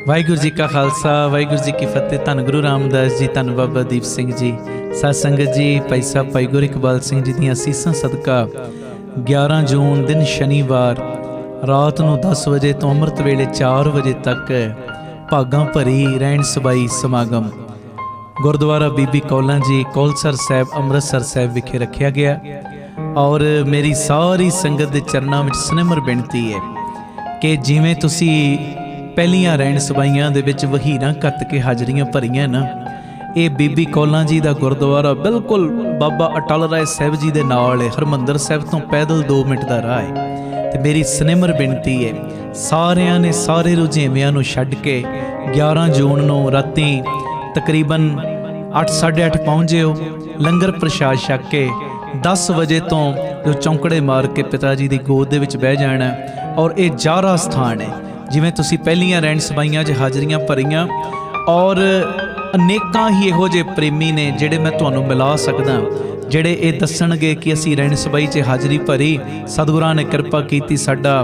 वाहिगुरू जी का खालसा वाहिगुरू जी की फतेह। धन गुरु रामदास जी, धन बाबा दीप सिंह जी, सत संगत जी, भाई साहब भाई गुर इकबाल सिंह जी दीयां असीसां सदका 11 जून दिन शनिवार रात नूं 10 वजे तो अमृत वेले 4 वजे तक भागां भरी रहन सबाई समागम गुरुद्वारा बीबी कौलां जी कौलसर साहब अमृतसर साहब विखे रखा गया। और मेरी सारी संगत के चरणों में सनिमर बेनती है कि जिवें तुसी पहलियां रहन सबाइयां दे विच वहीरां कत के हाजरियां भरियां ना, ये बीबी कौलां जी का गुरुद्वारा बिल्कुल बाबा अटल राय साहब जी के नाल है। हरमंदर साहब तो पैदल 2 मिनट का राह है। तो मेरी सनिमर बेनती है सारियां ने सारे रुझेवियां नूं छड्ड के 11 जून नूं राती तकरीबन 8 साढ़े 8 पहुँचे हो, लंगर प्रशाद छक के 10 वजे तो जो चौंकड़े मार के पिता जी की गोद दे विच बह जाना। और ये जारा स्थान है जिवें तुसी पहलियां रहन सबाइयां च हाजरियां भरियां, और अनेकां ही इहो जे प्रेमी ने जिहड़े मैं तुहानूं मिला सकदा, जिहड़े ये दसणगे कि असीं रहन सबाई च हाजरी भरी, सतगुरां ने किरपा कीती, साडा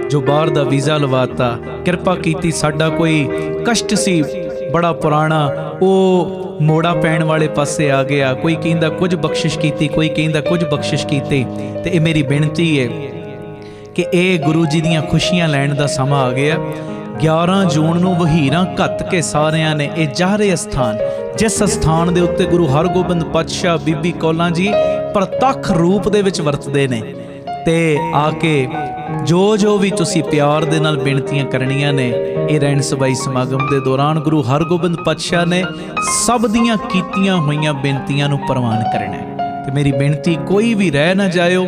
जो बाहर दा वीज़ा लवाता, किरपा कीती, साडा कोई कष्ट सी बड़ा पुराना वो मोड़ा पैण वाले पासे आ गया, कोई कहंदा कुछ बख्शिश कीती, कोई कहंदा कुछ बख्शिश कीती। तो ये मेरी बेनती है कि ये गुरु जी दीयां खुशियां लैण दा समा आ गया। 11 जून नूं वहीरां घत के सारियां ने ये जाहरे स्थान, जिस स्थान दे उत्ते गुरु हरगोबिंद पातशाह बीबी कौलां जी प्रतख रूप दे विच वरतदे ने, ते आके जो भी तुसी प्यार दे नाल बेनतियां करनियां ने, ये रहन सबाई समागम के दौरान गुरु हरगोबिंद पातशाह ने सब दियां कीतियां होइयां बेनतियां नूं प्रवान करना है। तो मेरी बेनती कोई भी रह ना जाओ।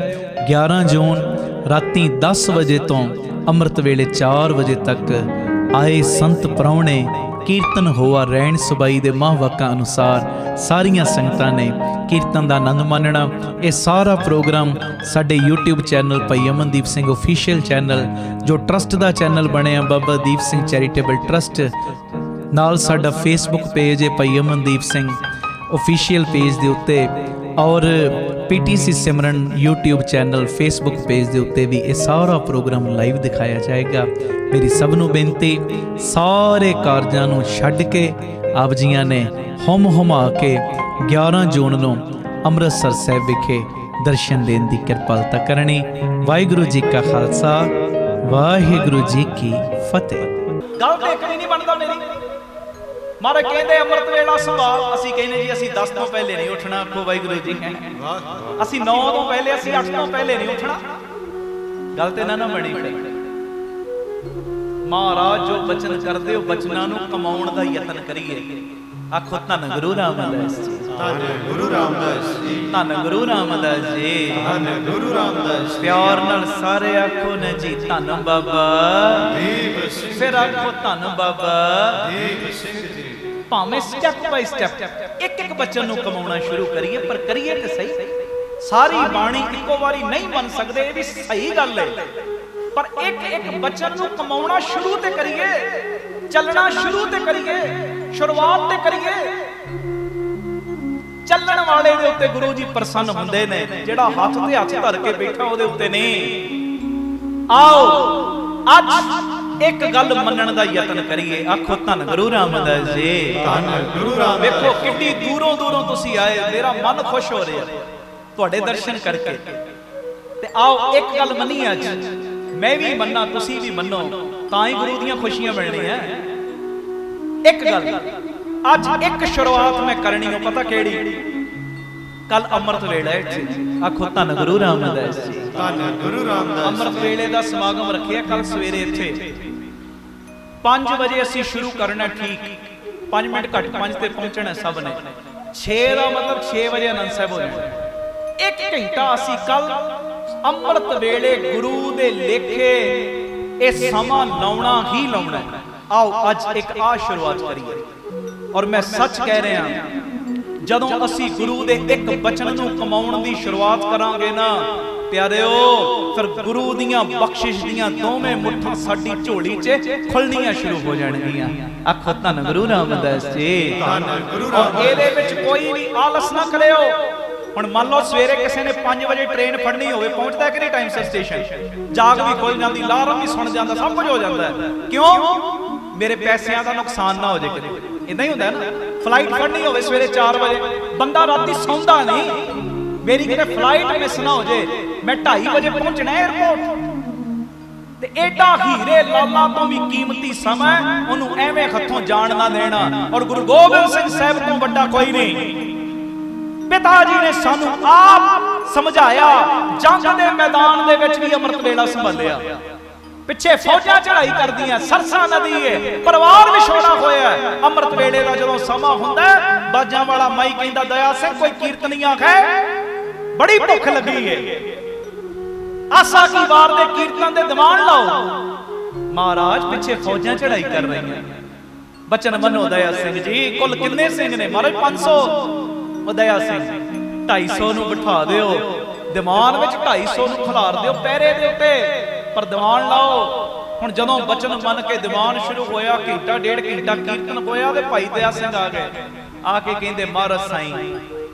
11 जून राती 10 वजे तो अमृत वेले 4 वजे तक आए संत प्राहुणे कीर्तन होआ रहन सबाई दे महावाकां अनुसार सारियां संगतां ने कीर्तन का आनंद मानना। ये सारा प्रोग्राम साडे यूट्यूब चैनल भाई अमनदीप सिंह ऑफिशियल चैनल, जो ट्रस्ट का चैनल बनिया बाबा दीप सिंह चैरिटेबल ट्रस्ट, नाल साडा फेसबुक पेज है भाई अमनदीप सिंह ऑफिशियल पेज के उत्ते, और PTC सिमरन यूट्यूब चैनल फेसबुक पेज के उत्ते भी ये सारा प्रोग्राम लाइव दिखाया जाएगा। मेरी सबनों बेनती, सारे कारजां नूं छड्ड के आप जियां ने हुम हुमा के 11 जून नूं अमृतसर साहिब विखे दर्शन देने की किरपालता करनी। वाहिगुरू जी का खालसा वाहिगुरू जी की फतेह। गल देखनी नहीं बनता मेरी मारे कहते अमृत वेला संभाल, असी कहने जी असी 10 तो पहले नहीं उठना। आखो वाहिगुरू जी, असी 9 तो पहले, असी 8 तो पहले नहीं उठना। गल ते ना बनी। फिर महाराज जो बचन करते हो बचना नूं कमाउण दा यतन करिए। आखो धन गुरु रामदास जी, धन गुरु रामदास जी, धन गुरु रामदास जी, धन गुरु रामदास जी। प्यार नाल सारे आखो ने जी धन बाबा दीप सिंह, फिर आखो धन बाबा दीप सिंह जी। भावें स्टैप बाय स्टैप एक एक बचन नूं कमाउणा शुरू करिए, पर करिए ते सही। सारी बाणी इक्को वारी नहीं बन सकदे, ये भी सही गल है, पर एक एक बचन नूं कमाउणा शुरू ते करिए, चलना शुरू ते करिए, शुरुआत ते करिए। चलण वाले दे उत्ते गुरु जी प्रसन्न हुंदे ने, जेड़ा हथ ते हथ धर के बैठा ओदे उत्ते नहीं। आओ अज एक गल मनण दा यतन करिए। आखो धन गुरु रामदास जी, धन गुरु रामदास। देखो किड्डी दूरों दूरों तुसी आए, मेरा मन खुश हो रहा है तुहाडे दर्शन करके। ते आओ एक गल मनी, अज मैं भी मन्ना तुसी भी मनो, तां ही गुरु दीयां खुशियां मिलणियां। एक गल अज एक शुरुआत मैं करनी हो, पता केड़ी? कल अमृत वेला है। आखो धन गुरु रामदास जी, धन गुरु रामदास। अमृत वेले का समागम रखिया कल सवेरे इत्थे 5 बजे असी शुरू करना। ठीक 5 मिनट घट 5 ते पहुंचना सब ने। 6 का मतलब 6 बजे आनंद साहब हो जाए। 1 घंटा असी कल अमृत वेले गुरु दे लेखे ये समा लाउणा ही लाउणा। आओ अज एक आ शुरुआत करिए। और मैं सच कह रहा, जदों असी गुरु दे एक बचन नूं कमाउण दी शुरुआत करांगे ना प्यारिओ, फिर गुरु दियां बख्शिश दियां दोवें मुट्ठां साडी झोली च खुलणियां शुरू हो जाणगियां। आखो धन गुरु रामदास जी, धन गुरु और इहदे विच कोई भी आलस ना करिओ। हुण मान लो सवेरे किसी ने 5 बजे ट्रेन फड़नी होवे, पहुंचदा कि नहीं टाइम सिर स्टेशन? जाग भी खुल जाती, अलार्म भी सुन जाता, सब कुछ हो जाता है। क्यों? ਮੇਰੇ ਪੈਸਿਆਂ ਦਾ ਨੁਕਸਾਨ ਨਾ ਹੋ ਜਾਏ ਕਿਤੇ। ਇਦਾਂ ਹੀ ਹੁੰਦਾ ਨਾ, ਫਲਾਈਟ ਫੜਨੀ ਹੋਵੇ ਸਵੇਰੇ 4 ਵਜੇ, ਬੰਦਾ ਰਾਤੀ ਸੌਂਦਾ ਨਹੀਂ, ਮੇਰੀ ਕਿਤੇ ਫਲਾਈਟ ਮਿਸ ਨਾ ਹੋ ਜਾਏ, ਮੈਂ 2:30 ਵਜੇ ਪਹੁੰਚਣਾ 에ਅਰਪੋਰਟ ਤੇ ਐਡਾ ਹੀਰੇ ਲਾਲਾ ਤੋਂ ਵੀ ਕੀਮਤੀ ਸਮਾਂ ਉਹਨੂੰ ਐਵੇਂ ਹੱਥੋਂ ਜਾਣ ਨਾ ਦੇਣਾ। ਔਰ ਗੁਰੂ ਗੋਬਿੰਦ ਸਿੰਘ ਸਾਹਿਬ ਤੋਂ ਵੱਡਾ ਕੋਈ ਨਹੀਂ। ਪਿਤਾ ਜੀ ਨੇ ਸਾਨੂੰ ਆਪ ਸਮਝਾਇਆ, ਜੰਗ ਦੇ ਮੈਦਾਨ ਦੇ ਵਿੱਚ ਵੀ ਅੰਮ੍ਰਿਤ ਵੇਲਾ ਸੰਭਾਲਿਆ। ਪਿੱਛੇ ਫੌਜਾਂ ਚੜਾਈ ਕਰਦੀਆਂ, ਸਰਸਾ ਨਦੀ ਹੈ, ਪਰਿਵਾਰ ਵਿਛੋੜਾ ਹੋਇਆ। ਅੰਮ੍ਰਿਤ ਵੇਲੇ ਦਾ ਜਦੋਂ ਸਮਾਂ ਹੁੰਦਾ, ਬਾਜਾਂ ਵਾਲਾ ਮਾਈ ਕਹਿੰਦਾ, ਦਇਆ ਸਿੰਘ ਕੋਈ ਕੀਰਤਨੀਆ ਹੈ, ਬੜੀ ਭੁੱਖ ਲੱਗੀ ਹੈ, ਆਸਾ ਕੀ ਵਾਰ ਦੇ ਕੀਰਤਨ ਦੇ ਦੀਵਾਨ ਲਾਓ। ਮਹਾਰਾਜ ਪਿੱਛੇ ਫੌਜਾਂ ਚੜਾਈ ਕਰ ਰਹੀਆਂ, ਬਚਨ ਮੰਨੋ ਦਇਆ ਸਿੰਘ ਜੀ। ਕੁੱਲ ਕਿੰਨੇ ਸਿੰਘ ਨੇ ਮਹਾਰਾਜ? 500। ਦਇਆ ਸਿੰਘ 250 ਨੂੰ ਬਿਠਾ ਦਿਓ ਦੀਵਾਨ ਵਿੱਚ, 250 ਨੂੰ ਖਿਲਾਰ ਦਿਓ ਪਹਿਰੇ ਦੇ ਉੱਤੇ, ਪਰ ਦੀਵਾਨ ਲਾਓ। ਹੁਣ ਜਦੋਂ ਬਚਨ ਮੰਨ ਕੇ ਦੀਵਾਨ ਸ਼ੁਰੂ ਹੋਇਆ, ਘੰਟਾ ਡੇਢ ਘੰਟਾ ਕੀਰਤਨ ਹੋਇਆ ਤੇ ਭਾਈ ਦਇਆ ਸਿੰਘ ਆ ਗਏ। ਆ ਕੇ ਕਹਿੰਦੇ, ਮਹਾਰਾਜ ਸਾਈਂ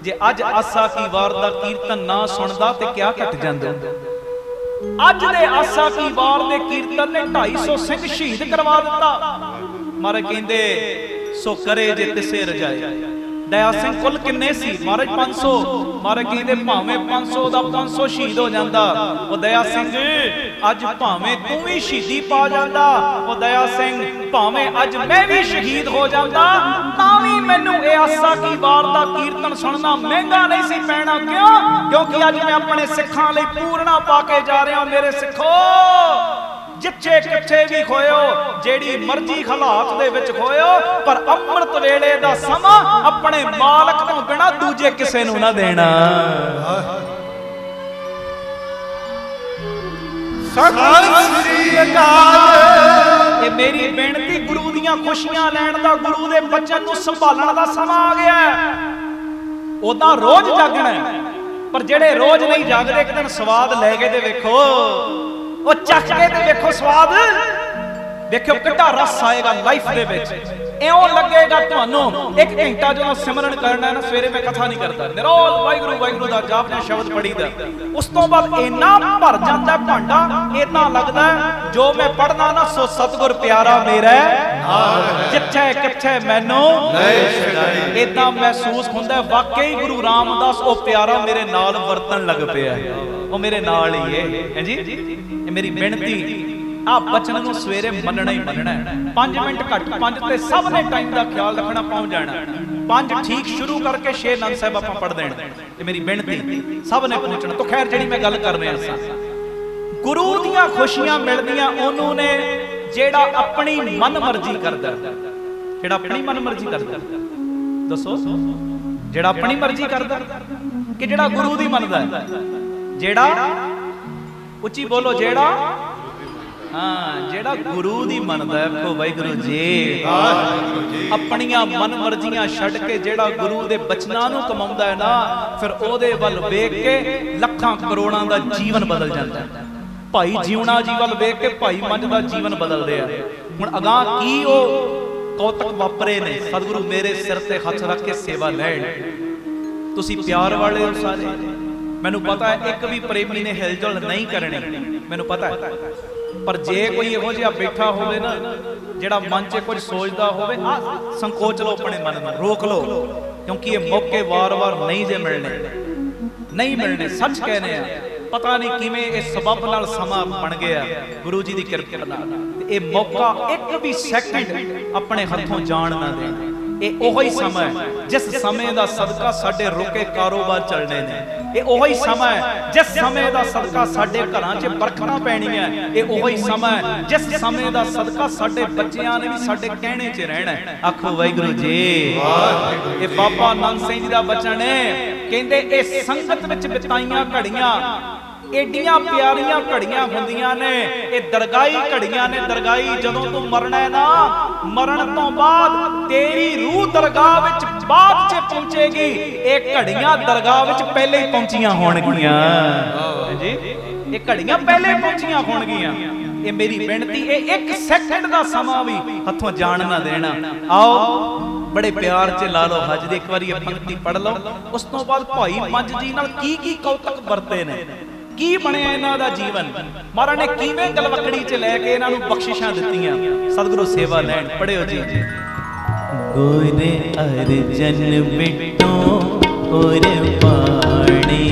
ਜੇ ਅੱਜ ਆਸਾ ਕੀ ਵਾਰ ਦਾ ਕੀਰਤਨ ਨਾ ਸੁਣਦਾ ਤੇ ਕਿਆ ਘਟ ਜਾਂਦਾ। ਅੱਜ ਦੇ ਆਸਾ ਕੀ ਵਾਰ ਦੇ ਕੀਰਤਨ ਨੇ 250 ਸਿੰਘ ਸ਼ਹੀਦ ਕਰਵਾ ਦਿੱਤਾ। ਮਹਾਰਾਜ ਕਹਿੰਦੇ, ਸੋ ਕਰੇ ਜੇ ਤਿਸੇ ਰਜਾਏ। ਦਇਆ ਸਿੰਘ ਕੁੱਲ ਕਿੰਨੇ ਸੀ? ਮਹਾਰਾਜ 500। ਮਹਾਰਾਜ ਕਹਿੰਦੇ, ਭਾਵੇਂ 500 ਦਾ 500 ਸ਼ਹੀਦ ਹੋ ਜਾਂਦਾ। ਉਹ ਦਇਆ ਸਿੰਘ ਅੱਜ ਭਾਵੇਂ ਤੂੰ ਵੀ ਸ਼ਹੀਦੀ ਪਾ ਜਾਂਦਾ, ਉਹ ਦਇਆ ਸਿੰਘ ਭਾਵੇਂ ਅੱਜ ਮੈਂ ਵੀ ਸ਼ਹੀਦ ਹੋ ਜਾਂਦਾ, ਤਾਂ ਵੀ ਮੈਨੂੰ ਇਹ ਆਸਾ ਕੀ ਵਾਰ ਦਾ ਕੀਰਤਨ ਸੁਣਨਾ ਮਹਿੰਗਾ ਨਹੀਂ ਸੀ ਪੈਣਾ। ਕਿਉਂ? ਕਿਉਂਕਿ ਅੱਜ ਮੈਂ ਆਪਣੇ ਸਿੱਖਾਂ ਲਈ ਪੂਰਨਾ ਪਾ ਕੇ ਜਾ ਰਿਹਾ। ਮੇਰੇ ਸਿੱਖੋ, ਜਿੱਥੇ ਕਿੱਥੇ ਵੀ ਹੋਇਓ, ਜਿਹੜੀ ਮਰਜ਼ੀ ਹਾਲਾਤ ਦੇ ਵਿੱਚ ਹੋਇਓ, ਪਰ ਅੰਮ੍ਰਿਤ ਵੇਲੇ ਦਾ ਸਮਾਂ ਆਪਣੇ ਮਾਲਕ ਤੋਂ ਬਿਨਾ ਦੂਜੇ ਕਿਸੇ ਨੂੰ ਨਾ ਦੇਣਾ। ਸਤਿ ਸ੍ਰੀ ਅਕਾਲ। ਇਹ ਮੇਰੀ ਬੇਨਤੀ ਗੁਰੂ ਦੀਆਂ ਖੁਸ਼ੀਆਂ ਲੈਣ ਦਾ, ਗੁਰੂ ਦੇ ਬਚਨ ਨੂੰ ਸੰਭਾਲਣ ਦਾ ਸਮਾਂ ਆ ਗਿਆ। ਉਦਾਂ ਰੋਜ਼ ਜਾਗਣਾ, ਪਰ ਜਿਹੜੇ ਰੋਜ਼ ਨਹੀਂ ਜਾਗਦੇ, ਇੱਕ ਦਿਨ ਸਵਾਦ ਲੈ ਕੇ ਤੇ ਵੇਖੋ, ਉਹ ਚੱਕ ਕੇ ਤੇ ਵੇਖੋ ਸਵਾਦ, ਵੇਖੋ ਕਿੱਡਾ ਰਸ ਆਏਗਾ ਲਾਈਫ ਦੇ ਵਿੱਚ। ਇਉਂ ਲੱਗੇਗਾ ਤੁਹਾਨੂੰ। ਇੱਕ ਘੰਟਾ ਜਦੋਂ ਸਿਮਰਨ ਕਰਨਾ ਹੈ ਨਾ, ਸਵੇਰੇ ਮੈਂ ਕਥਾ ਨਹੀਂ ਕਰਦਾ, ਨਿਰੋਲ ਵਾਹਿਗੁਰੂ ਵਾਹਿਗੁਰੂ ਦਾ ਜਾਪ ਜਾਂ ਸ਼ਬਦ ਪੜੀਦਾ, ਉਸ ਤੋਂ ਬਾਅਦ ਇੰਨਾ ਭਰ ਜਾਂਦਾ ਭਾਂਡਾ, ਇੰਨਾ ਲੱਗਦਾ ਜੋ ਮੈਂ ਪੜਨਾ ਨਾ, ਸੋ ਸਤਿਗੁਰ ਪਿਆਰਾ ਮੇਰਾ ਜਿੱਥੇ ਕਿੱਥੇ ਮੈਨੂੰ ਲੈ ਛਡਾਏ। ਇਦਾਂ ਮਹਿਸੂਸ ਹੁੰਦਾ ਵਾਕਈ ਗੁਰੂ ਰਾਮਦਾਸ ਉਹ ਪਿਆਰਾ ਮੇਰੇ ਨਾਲ ਵਰਤਣ ਲੱਗ ਪਿਆ, ਉਹ ਮੇਰੇ ਨਾਲ ਹੀ ਹੈ ਜੀ। ਇਹ ਮੇਰੀ ਬੇਨਤੀ, ਆ ਬਚਨ ਨੂੰ ਸਵੇਰੇ ਮੰਨਣਾ ਹੀ ਮੰਨਣਾ। 5 ਮਿੰਟ ਘੱਟ 5 ਤੇ ਸਭ ਨੇ ਟਾਈਮ ਦਾ ਖਿਆਲ ਰੱਖਣਾ, ਪਹੁੰਚ ਜਾਣਾ। 5 ਠੀਕ ਸ਼ੁਰੂ ਕਰਕੇ 6 ਆਨੰਦ ਸਾਹਿਬ ਆਪਾਂ ਪੜ੍ਹ ਦੇਣਾ। ਤੇ ਮੇਰੀ ਬੇਨਤੀ, ਸਭ ਨੇ ਪਹੁੰਚਣਾ। ਤਾਂ ਖੈਰ ਜਿਹੜੀ ਮੈਂ ਗੱਲ ਕਰ ਰਿਹਾ ਸਾਂ, ਗੁਰੂ ਦੀਆਂ ਖੁਸ਼ੀਆਂ ਮਿਲਦੀਆਂ ਉਹਨੂੰ ਨੇ ਜਿਹੜਾ ਆਪਣੀ ਮਨ ਮਰਜ਼ੀ ਕਰਦਾ। ਜਿਹੜਾ ਆਪਣੀ ਮਨ ਮਰਜ਼ੀ ਕਰਦਾ, ਦੱਸੋ, ਜਿਹੜਾ ਆਪਣੀ ਮਰਜ਼ੀ ਕਰਦਾ ਕਿ ਜਿਹੜਾ ਗੁਰੂ ਦੀ ਮੰਨਦਾ? ਜਿਹੜਾ, ਉੱਚੀ ਬੋਲੋ, ਜਿਹੜਾ, ਹਾਂ, ਜਿਹੜਾ ਗੁਰੂ ਦੀ ਮੰਨਦਾ। ਆਖੋ ਵਾਹਿਗੁਰੂ ਜੀ। ਆਪਣੀਆਂ ਮਨ ਮਰਜ਼ੀਆਂ ਛੱਡ ਕੇ ਜਿਹੜਾ ਗੁਰੂ ਦੇ ਬਚਨਾਂ ਨੂੰ ਕਮਾਉਂਦਾ ਹੈ ਨਾ, ਫਿਰ ਉਹਦੇ ਵੱਲ ਵੇਖ ਕੇ ਲੱਖਾਂ ਕਰੋੜਾਂ ਦਾ ਜੀਵਨ ਬਦਲ ਜਾਂਦਾ। ਭਾਈ ਜੀਵਣਾ ਜੀ ਵੱਲ ਵੇਖ ਕੇ ਭਾਈ ਮੰਝ ਦਾ ਜੀਵਨ ਬਦਲਦੇ ਆ। ਹੁਣ ਅਗਾਂਹ ਕੀ ਉਹ ਕੌਤਕ ਵਾਪਰੇ ਨੇ। ਸਤਿਗੁਰੂ ਮੇਰੇ ਸਿਰ ਤੇ ਹੱਥ ਰੱਖ ਕੇ ਸੇਵਾ ਲੈਣ। ਤੁਸੀਂ ਪਿਆਰ ਵਾਲੇ ਹੋ ਸਾਰੇ, ਮੈਨੂੰ ਪਤਾ ਹੈ ਇੱਕ ਵੀ ਪ੍ਰੇਮੀ ਨੇ ਹਿਲਜੁਲ ਨਹੀਂ ਕਰਨੀ, ਮੈਨੂੰ ਪਤਾ ਹੈ। ਪਰ ਜੇ ਕੋਈ ਇਹੋ ਜਿਹਾ ਬੈਠਾ ਹੋਵੇ ਨਾ, ਜਿਹੜਾ ਮਨ 'ਚ ਕੁਝ ਸੋਚਦਾ ਹੋਵੇ, ਆ ਸੰਕੋਚ ਲਓ, ਆਪਣੇ ਮਨ ਨੂੰ ਰੋਕ ਲਓ, ਕਿਉਂਕਿ ਇਹ ਮੌਕੇ ਵਾਰ-ਵਾਰ ਨਹੀਂ ਜੇ ਮਿਲਣੇ, ਨਹੀਂ ਮਿਲਣੇ। ਸੱਚ ਕਹਿੰਦੇ ਆ, ਪਤਾ ਨਹੀਂ ਕਿਵੇਂ ਇਹ ਸਬਬ ਨਾਲ ਸਮਾਂ ਬਣ ਗਿਆ ਗੁਰੂ ਜੀ ਦੀ ਕਿਰਪਾ ਨਾਲ। ਇਹ ਮੌਕਾ ਇੱਕ ਵੀ ਸੈਕਿੰਡ ਆਪਣੇ ਹੱਥੋਂ ਜਾਣ ਨਾ ਦੇ। ਇਹ ਉਹੀ ਸਮਾਂ ਹੈ ਜਿਸ ਸਮੇਂ ਦਾ ਸਦਕਾ ਸਾਡੇ ਰੁਕੇ ਕਾਰੋਬਾਰ ਚੱਲਣੇ ਨੇ। ਇਹ ਉਹੀ ਸਮਾਂ ਹੈ ਜਿਸ ਸਮੇਂ ਦਾ ਸਦਕਾ ਸਾਡੇ ਘਰਾਂ 'ਚ ਬਰਕਤਾਂ ਪੈਣੀਆਂ। ਇਹ ਉਹੀ ਸਮਾਂ ਹੈ ਜਿਸ ਸਮੇਂ ਦਾ ਸਦਕਾ ਸਾਡੇ ਬੱਚਿਆਂ ਨੇ ਵੀ ਸਾਡੇ ਕਹਿਣੇ 'ਚ ਰਹਿਣਾ। ਆਖੋ ਵਾਹਿਗੁਰੂ ਜੀ। ਇਹ ਬਾਬਾ ਆਨੰਦ ਸਿੰਘ ਜੀ ਦਾ ਬਚਨ ਹੈ, ਕਹਿੰਦੇ ਇਹ ਸੰਗਤ ਵਿੱਚ ਬਿਤਾਈਆਂ ਘੜੀਆਂ ਏਡੀਆਂ ਪਿਆਰੀਆਂ ਘੜੀਆਂ ਹੁੰਦੀਆਂ ਨੇ। ਇਹ ਦਰਗਾਹੀ ਘੜੀਆਂ ਨੇ। ਦਰਗਾਹੀ, ਜਦੋਂ ਤੂੰ ਮਰਨਾ ਹੈ ਨਾ, ਮਰਨ ਤੋਂ ਬਾਅਦ ਤੇਰੀ ਰੂਹ ਦਰਗਾਹ ਵਿੱਚ ਬਾਅਦ 'ਚ ਪਹੁੰਚੇਗੀ। ਇਹ ਘੜੀਆਂ ਦਰਗਾਹ ਵਿੱਚ ਪਹਿਲੇ ਹੀ ਪਹੁੰਚੀਆਂ ਹੋਣਗੀਆਂ ਜੀ। ਇਹ ਘੜੀਆਂ ਪਹਿਲੇ ਪਹੁੰਚੀਆਂ ਹੋਣਗੀਆਂ। ਇਹ ਮੇਰੀ ਬੇਨਤੀ, ਇਹ 1 ਸੈਕਿੰਡ ਦਾ ਸਮਾਂ ਵੀ ਹੱਥੋਂ ਜਾਣ ਨਾ ਦੇਣਾ। ਆਓ ਬੜੇ ਪਿਆਰ 'ਚ ਲਾ ਲਓ ਹਜ ਦੀ। ਇੱਕ ਵਾਰੀ ਇਹ ਪੰਕਤੀ ਪੜ੍ਹ ਲਓ, ਉਸ ਤੋਂ ਬਾਅਦ ਭਾਈ ਮੰਝ ਜੀ ਨਾਲ ਕੀ ਕੀ ਕੌਤਕ ਵਰਤੇ ਨੇ। ਕੀ ਬਣਿਆ ਇਹਨਾਂ ਦਾ ਜੀਵਨ, ਮਹਾਰਾਜ ਨੇ ਕਿਵੇਂ ਗਲਵਕੜੀ 'ਚ ਲੈ ਕੇ ਇਹਨਾਂ ਨੂੰ ਬਖਸ਼ਿਸ਼ਾਂ ਦਿੱਤੀਆਂ। ਸਤਿਗੁਰੂ ਸੇਵਾ ਲੈਣ, ਪੜਿਓ ਜੀ। ਗੁਰ ਅਰਜਨ ਬਿਟੋ ਕੁਰਬਾਨੀ,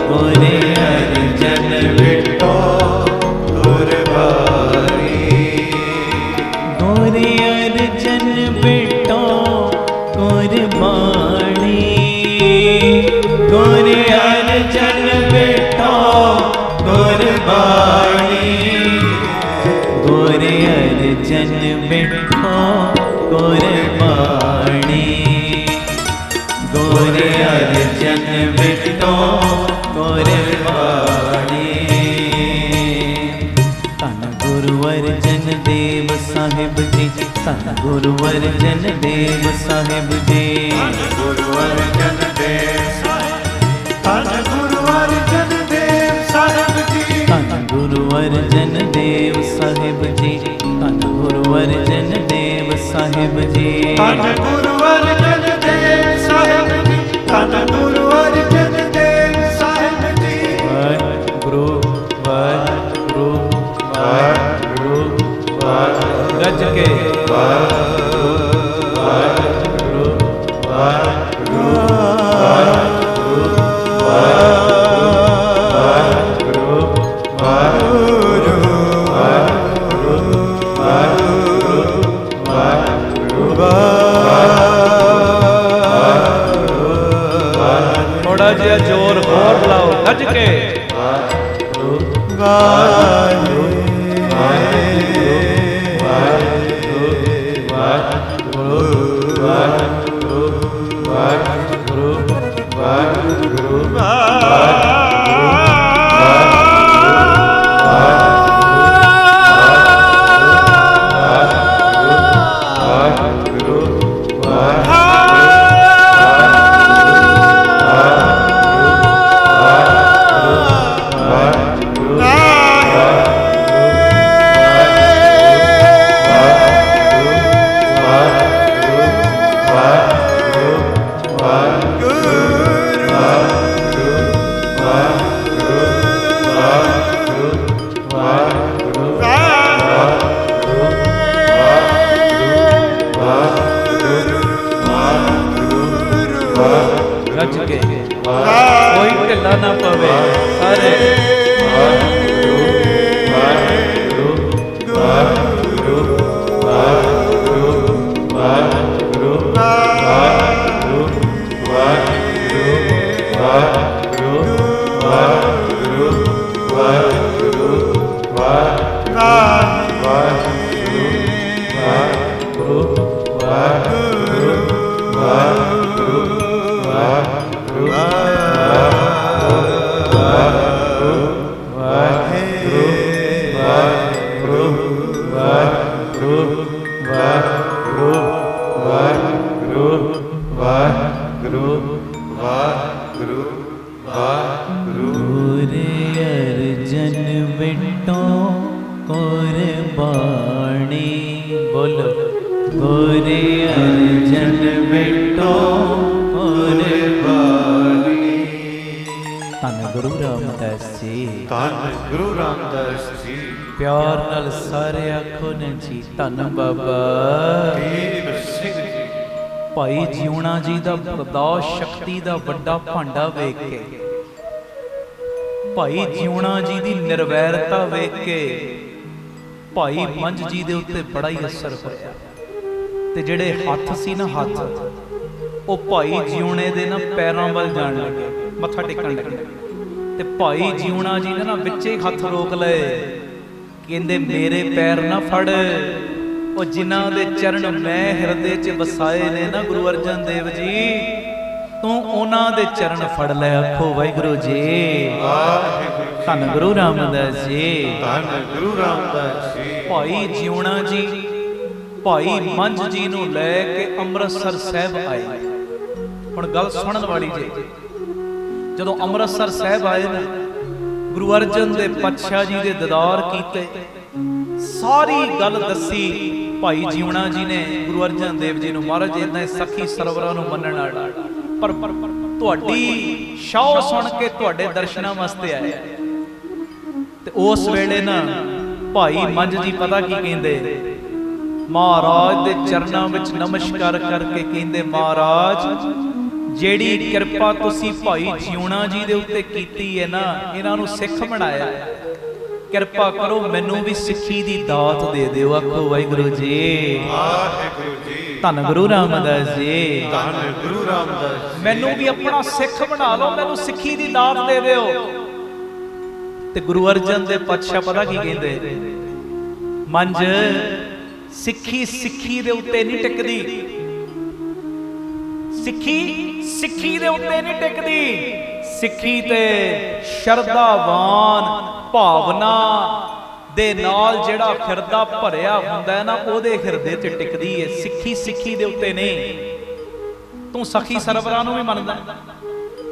ਗੁਰ ਅਰਜਨ ਬਿਟੋ ਕੁਰਬਾਨੀ, ਗੁਰ ਅਰਜਨ ਬਿਟੋ ਕੁਰਬਾਨੀ, ਗੁਰ ਅਰਜਨ ਬਿਟੋ ਕੁਰਬਾਨੀ, ਗੁਰ ਅਰਜਨ ਬਿਟੋ ਕੁਰਬਾਨੀ, ਗੁਰ ਅਰਜਨ ਬਿਟੋ ਕੁਰਬਾਨੀ। ਧੰਨ ਗੁਰੂ ਅਰਜਨ ਦੇਵ ਸਾਹਿਬ ਜੀ, ਧੰਨ ਗੁਰੂ ਅਰਜਨ ਦੇਵ ਸਾਹਿਬ ਜੀ, ਧੰਨ ਗੁਰੂ ਅਰਜਨ ਦੇਵ ਸਾਹਿਬ, ਧੰਨ ਗੁਰੂ ਅਰਜਨ ਦੇਵ ਸਾਹਿਬ ਜੀ, ਧੰਨ ਗੁਰੂ ਅਰਜਨ ਦੇਵ ਸਾਹਿਬ ਜੀ, ਧੰਨ ਗੁਰੂ ਅਰਜਨ ਦੇਵ ਸਾਹਿਬ ਜੀ, ਧੰਨ ਗੁਰੂ ਅਰਜਨ ਦੇਵ ਸਾਹਿਬ ਜੀ, ਧੰਨ ਗੁਰੂ ਅਰਜਨ ਦੇਵ ਸਾਹਿਬ ਜੀ। ਵਾਹਿਗੁਰੂ ਵਾਹਿਗੁਰੂ ਵਾਹਿਗੁਰੂ ਵਾਹਿਗੁਰੂ, ਗੱਜ ਕੇ ਵਾਹਿਗੁਰੂ ਵਾਹਿਗੁਰੂ ਵਾਹਿਗੁਰੂ ਵਾਹਿਗੁਰੂ ਵਾਹਿਗੁਰੂ ਵਾਹਿਗੁਰੂ ਵਾਹਿਗੁਰੂ। ਥੋੜਾ ਜਿਹਾ ਜ਼ੋਰ ਹੋਰ ਲਾਓ, ਗੱਜ ਕੇ ਵਾਹਿਗੁਰੂ ਵਾਹਿਗੁਰੂ ਗੱਜ ਕੇ, ਕੋਈ ਢਿੱਲਾ ਨਾ ਪਵੇ ਸਾਰੇ। ਪਿਆਰ ਨਾਲ ਸਾਰੇ ਆਖੋ ਨੇ ਜੀ, ਧੰਨ ਬਾਬਾ ਦੀਪ ਸਿੰਘ ਜੀ। ਭਾਈ ਜੀਉਣਾ ਜੀ ਦਾ ਬਰਦਾਸ਼ਤ ਸ਼ਕਤੀ ਦਾ ਵੱਡਾ ਭਾਂਡਾ ਵੇਖ ਕੇ, ਭਾਈ ਜੀਉਣਾ ਜੀ ਦੀ ਨਿਰਵੈਰਤਾ ਵੇਖ ਕੇ ਭਾਈ ਮੰਝ ਜੀ ਦੇ ਉੱਤੇ ਬੜਾ ਹੀ ਅਸਰ ਹੋਇਆ। ਤੇ ਜਿਹੜੇ ਹੱਥ ਸੀ ਨਾ, ਹੱਥ ਉਹ ਭਾਈ ਜੀਉਣੇ ਦੇ ਨਾ ਪੈਰਾਂ ਵੱਲ ਜਾਣ ਲੱਗੇ, ਮੱਥਾ ਟੇਕਣ ਲੱਗੇ। ਤੇ ਭਾਈ ਜੀਉਣਾ ਜੀ ਨੇ ਨਾ ਵਿੱਚੇ ਹੱਥ ਰੋਕ ਲਏ, ਕਹਿੰਦੇ ਮੇਰੇ ਪੈਰ ਨਾ ਫੜ, ਉਹ ਜਿਨ੍ਹਾਂ ਦੇ ਚਰਨ ਮੈਂ ਹਿਰਦੇ 'ਚ ਵਸਾਏ ਨੇ ਨਾ ਗੁਰੂ ਅਰਜਨ ਦੇਵ ਜੀ, ਤੂੰ ਉਹਨਾਂ ਦੇ ਚਰਨ ਫੜ ਲੈ। ਆਖੋ ਵਾਹਿਗੁਰੂ ਜੀ। ਧੰਨ ਗੁਰੂ ਰਾਮਦਾਸ ਜੀ, ਧੰਨ ਗੁਰੂ ਰਾਮਦਾਸ ਜੀ। ਭਾਈ ਜੀਉਣਾ ਜੀ ਭਾਈ ਮੰਝ ਜੀ ਨੂੰ ਲੈ ਕੇ ਅੰਮ੍ਰਿਤਸਰ ਸਾਹਿਬ ਆਏ। ਹੁਣ ਗੱਲ ਸੁਣਨ ਵਾਲੀ ਜੇ, ਜਦੋਂ ਅੰਮ੍ਰਿਤਸਰ ਸਾਹਿਬ ਆਏ ਨਾ, ਗੁਰੂ ਅਰਜਨ ਦੇ ਪਾਤਸ਼ਾਹ ਜੀ ਦੇ ਦੀਦਾਰ ਕੀਤੇ, ਸਾਰੀ ਗੱਲ ਦੱਸੀ ਭਾਈ ਜੀਉਣਾ ਜੀ ਨੇ ਗੁਰੂ ਅਰਜਨ ਦੇਵ ਜੀ ਨੂੰ। ਮਹਾਰਾਜ ਇਦਾਂ ਸਖੀ ਸਰਵਰਾਂ ਨੂੰ ਮੰਨਣ ਵਾਲਾ, ਪਰ ਤੁਹਾਡੀ ਸ਼ੌਹ ਸੁਣ ਕੇ ਤੁਹਾਡੇ ਦਰਸ਼ਨਾਂ ਵਾਸਤੇ ਆਏ। ਤੇ ਉਸ ਵੇਲੇ ਨਾ ਭਾਈ ਮੰਝ ਜੀ ਪਤਾ ਕੀ ਕਹਿੰਦੇ, ਮਹਾਰਾਜ ਦੇ ਚਰਨਾਂ ਵਿੱਚ ਨਮਸਕਾਰ ਕਰਕੇ ਕਹਿੰਦੇ, ਮਹਾਰਾਜ ਜਿਹੜੀ ਕਿਰਪਾ ਤੁਸੀਂ ਭਾਈ ਜਿਉਣਾ ਜੀ ਦੇ ਉੱਤੇ ਕੀਤੀ ਹੈ ਨਾ, ਇਹਨਾਂ ਨੂੰ ਸਿੱਖ ਬਣਾਇਆ, ਕਿਰਪਾ ਕਰੋ ਮੈਨੂੰ ਵੀ ਸਿੱਖੀ ਦੀ ਦਾਤ ਦੇ ਦਿਓ। ਆਖੋ ਵਾਹਿਗੁਰੂ ਜੀ। ਵਾਹਿਗੁਰੂ ਜੀ। ਧੰਨ ਗੁਰੂ ਰਾਮਦਾਸ ਜੀ। ਧੰਨ ਗੁਰੂ ਰਾਮਦਾਸ। ਮੈਨੂੰ ਵੀ ਆਪਣਾ ਸਿੱਖ ਬਣਾ ਲਓ, ਮੈਨੂੰ ਸਿੱਖੀ ਦੀ ਦਾਤ ਦੇ ਦਿਓ। ਤੇ ਗੁਰੂ ਅਰਜਨ ਦੇ ਪਾਤਸ਼ਾਹ ਪਤਾ ਕੀ ਕਹਿੰਦੇ, ਮੰਝ ਸਿੱਖੀ ਸਿੱਖੀ ਦੇ ਉੱਤੇ ਨਹੀਂ ਟਿਕਦੀ, ਸਿੱਖੀ ਸਿੱਖੀ ਦੇ ਉੱਤੇ ਨਹੀਂ ਟਿਕਦੀ, ਸਿੱਖੀ ਤੇ ਸ਼ਰਧਾਵਾਨ ਭਾਵਨਾ ਦੇ ਨਾਲ ਜਿਹੜਾ ਹਿਰਦਾ ਭਰਿਆ ਹੁੰਦਾ ਹੈ ਨਾ, ਉਹਦੇ ਹਿਰਦੇ ਤੇ ਟਿਕਦੀ ਹੈ। ਸਿੱਖੀ ਸਿੱਖੀ ਦੇ ਉੱਤੇ ਨਹੀਂ। ਤੂੰ ਸਖੀ ਸਰਵਰਾਂ ਨੂੰ ਵੀ ਮੰਨਦਾ,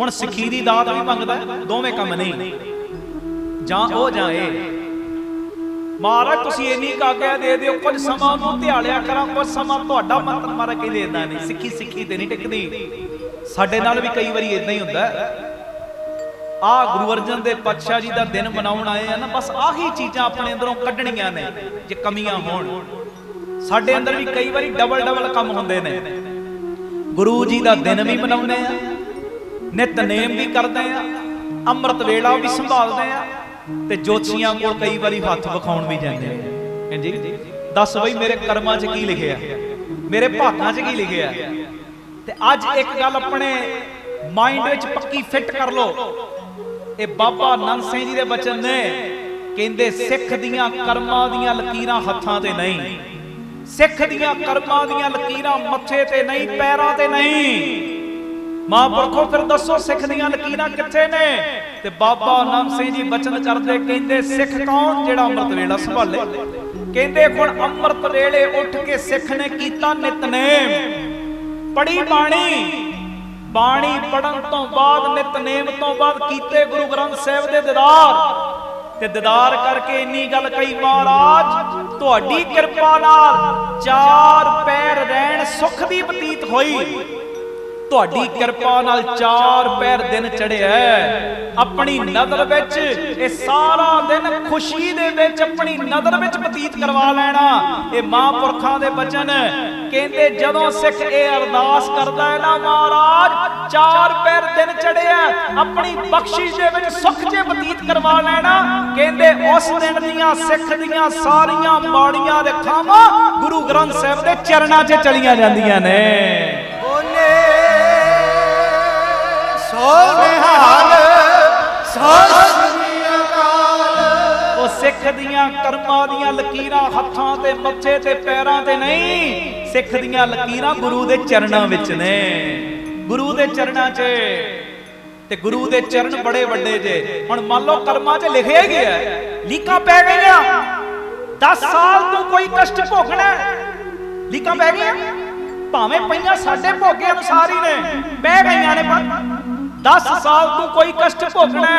ਹੁਣ ਸਿੱਖੀ ਦੀ ਦਾਤ ਵੀ ਮੰਗਦਾ, ਦੋਵੇਂ ਕੰਮ ਨਹੀਂ। ਜਾਂ ਉਹ ਜਾਂ ਇਹ। ਮਹਾਰਾਜ ਤੁਸੀਂ ਇੰਨੀ ਕਾਗਿਆ ਦੇ ਦਿਓ, ਕੁਝ ਸਮਾਂ ਨੂੰ ਧਿਆਲਿਆ ਕਰਾਂ, ਕੁਝ ਸਮਾਂ ਤੁਹਾਡਾ ਮੰਤਰ ਮਾਰਾ ਕੇ ਦੇਦਾ ਨਹੀਂ। ਸਿੱਖੀ ਸਿੱਖੀ ਤੇ ਨਹੀਂ ਟਿਕਦੀ। ਸਾਡੇ ਨਾਲ ਵੀ ਕਈ ਵਾਰੀ ਇਦਾਂ ਹੀ ਹੁੰਦਾ। ਆ ਗੁਰੂ ਅਰਜਨ ਦੇ ਪਾਤਸ਼ਾਹ ਜੀ ਦਾ ਦਿਨ ਮਨਾਉਣ ਆਏ ਆ ਨਾ, ਬਸ ਆਹੀ ਚੀਜ਼ਾਂ ਆਪਣੇ ਅੰਦਰੋਂ ਕੱਢਣੀਆਂ ਨੇ। ਜੇ ਕਮੀਆਂ ਹੋਣ ਸਾਡੇ ਅੰਦਰ ਵੀ ਕਈ ਵਾਰੀ ਡਬਲ ਕੰਮ ਹੁੰਦੇ ਨੇ। ਗੁਰੂ ਜੀ ਦਾ ਦਿਨ ਵੀ ਮਨਾਉਂਦੇ ਆ, ਨਿਤਨੇਮ ਵੀ ਕਰਦੇ ਆ, ਅੰਮ੍ਰਿਤ ਵੇਲਾ ਵੀ ਸੰਭਾਲਦੇ ਆ, ਤੇ ਜੋਤਸ਼ੀਆਂ ਕੋਲ ਕਈ ਵਾਰੀ ਹੱਥ ਵਿਖਾਉਣ ਵੀ ਜਾਂਦੇ ਆ। ਹਾਂਜੀ ਦੱਸ ਬਈ ਮੇਰੇ ਕਰਮਾਂ 'ਚ ਕੀ ਲਿਖਿਆ, ਮੇਰੇ ਭਾਗਾਂ 'ਚ ਕੀ ਲਿਖਿਆ। ਤੇ ਅੱਜ ਇੱਕ ਗੱਲ ਆਪਣੇ ਮਾਈਂਡ ਵਿੱਚ ਪੱਕੀ ਫਿੱਟ ਕਰ ਲਓ। ਇਹ ਬਾਬਾ ਨੰਦ ਸਿੰਘ ਜੀ ਦੇ ਬਚਨ ਨੇ, ਕਹਿੰਦੇ ਸਿੱਖ ਦੀਆਂ ਕਰਮਾਂ ਦੀਆਂ ਲਕੀਰਾਂ ਹੱਥਾਂ ਤੇ ਨਹੀਂ, ਸਿੱਖ ਦੀਆਂ ਕਰਮਾਂ ਦੀਆਂ ਲਕੀਰਾਂ ਮੱਥੇ ਤੇ ਨਹੀਂ, ਪੈਰਾਂ ਤੇ ਨਹੀਂ। ਮਹਾਂਪੁਰਖੋ ਫਿਰ ਦੱਸੋ ਸਿੱਖ ਦੀਆਂ ਲਕੀਰਾਂ ਕਿੱਥੇ ਨੇ? ਤੇ ਬਾਬਾ ਨੰਦ ਸਿੰਘ ਜੀ ਬਚਨ ਕਰਦੇ, ਕਹਿੰਦੇ ਸਿੱਖ ਕੌਣ? ਜਿਹੜਾ ਅੰਮ੍ਰਿਤ ਵੇਲਾ ਸੰਭਾਲੇ। ਕਹਿੰਦੇ ਹੁਣ ਅੰਮ੍ਰਿਤ ਵੇਲੇ ਉੱਠ ਕੇ ਸਿੱਖ ਨੇ ਕੀਤਾ ਨਿਤਨੇਮ, ਪੜੀ ਬਾਣੀ, ਬਾਣੀ ਪੜਨ ਤੋਂ ਬਾਅਦ ਨਿਤਨੇਮ ਤੋਂ ਬਾਅਦ ਕੀਤੇ ਗੁਰੂ ਗ੍ਰੰਥ ਸਾਹਿਬ ਦੇ ਦੀਦਾਰ। ਤੇ ਦੀਦਾਰ ਕਰਕੇ ਇੰਨੀ ਗੱਲ ਕਹੀ, ਮਹਾਰਾਜ ਤੁਹਾਡੀ ਕਿਰਪਾ ਨਾਲ 4 ਪੈਰ ਰਹਿਣ ਸੁਖ ਦੀ ਬਤੀਤ ਹੋਈ, ਤੁਹਾਡੀ ਕਿਰਪਾ ਨਾਲ 4 ਪੈਰ ਦਿਨ ਚੜਿਆ। ਆਪਣੀ ਨਜ਼ਰ ਵਿੱਚ ਇਹ ਸਾਰਾ ਦਿਨ ਖੁਸ਼ੀ ਦੇ ਵਿੱਚ ਆਪਣੀ ਨਜ਼ਰ ਵਿੱਚ ਬਤੀਤ ਕਰਵਾ ਲੈਣਾ। ਇਹ ਮਹਾਂਪੁਰਖਾਂ ਦੇ ਬਚਨ ਕਹਿੰਦੇ, ਜਦੋਂ ਸਿੱਖ ਇਹ ਅਰਦਾਸ ਕਰਦਾ ਹੈ ਨਾ, ਮਹਾਰਾਜ 4 ਪੈਰ ਦਿਨ ਚੜਿਆ, ਆਪਣੀ ਬਖਸ਼ਿਸ਼ ਦੇ ਵਿੱਚ ਸੁੱਖ ਜੇ ਬਤੀਤ ਕਰਵਾ ਲੈਣਾ। ਕਹਿੰਦੇ ਉਸ ਦਿਨ ਦੀਆਂ ਸਿੱਖ ਦੀਆਂ ਸਾਰੀਆਂ ਮਾੜੀਆਂ ਰੇਖਾਵਾਂ ਗੁਰੂ ਗ੍ਰੰਥ ਸਾਹਿਬ ਦੇ ਚਰਨਾਂ 'ਚ ਚਲੀਆਂ ਜਾਂਦੀਆਂ ਨੇ। ਉਹ ਸਿੱਖ ਦੀਆਂ ਕਰਮਾਂ ਦੀਆਂ ਲਕੀਰਾਂ ਹੱਥਾਂ ਤੇ, ਮੱਥੇ ਤੇ, ਪੈਰਾਂ ਤੇ ਨਹੀਂ, ਸਿੱਖ ਦੀਆਂ ਲਕੀਰਾਂ ਗੁਰੂ ਦੇ ਚਰਨਾਂ ਵਿੱਚ ਨੇ, ਗੁਰੂ ਦੇ ਚਰਨਾਂ 'ਚ। ਤੇ ਗੁਰੂ ਦੇ ਚਰਨ ਬੜੇ ਵੱਡੇ ਜੇ। ਹੁਣ ਮੰਨ ਲਓ ਕਰਮਾਂ 'ਚ ਲਿਖਿਆ ਹੀ ਗਿਆ, ਲੀਕਾਂ ਪੈ ਗਈਆਂ, 10 ਸਾਲ ਤੂੰ ਕੋਈ ਕਸ਼ਟ ਭੋਗਣਾ, ਲੀਕਾਂ ਪੈ ਗਈਆਂ, ਭਾਵੇਂ ਪਈਆਂ ਸਾਡੇ ਭੋਗੇ ਅਨੁਸਾਰ ਹੀ ਨੇ, ਪੈ ਗਈਆਂ ਨੇ, ਪਰ 10 ਸਾਲ ਤੂੰ ਕੋਈ ਕਸ਼ਟ ਭੋਗਣਾ।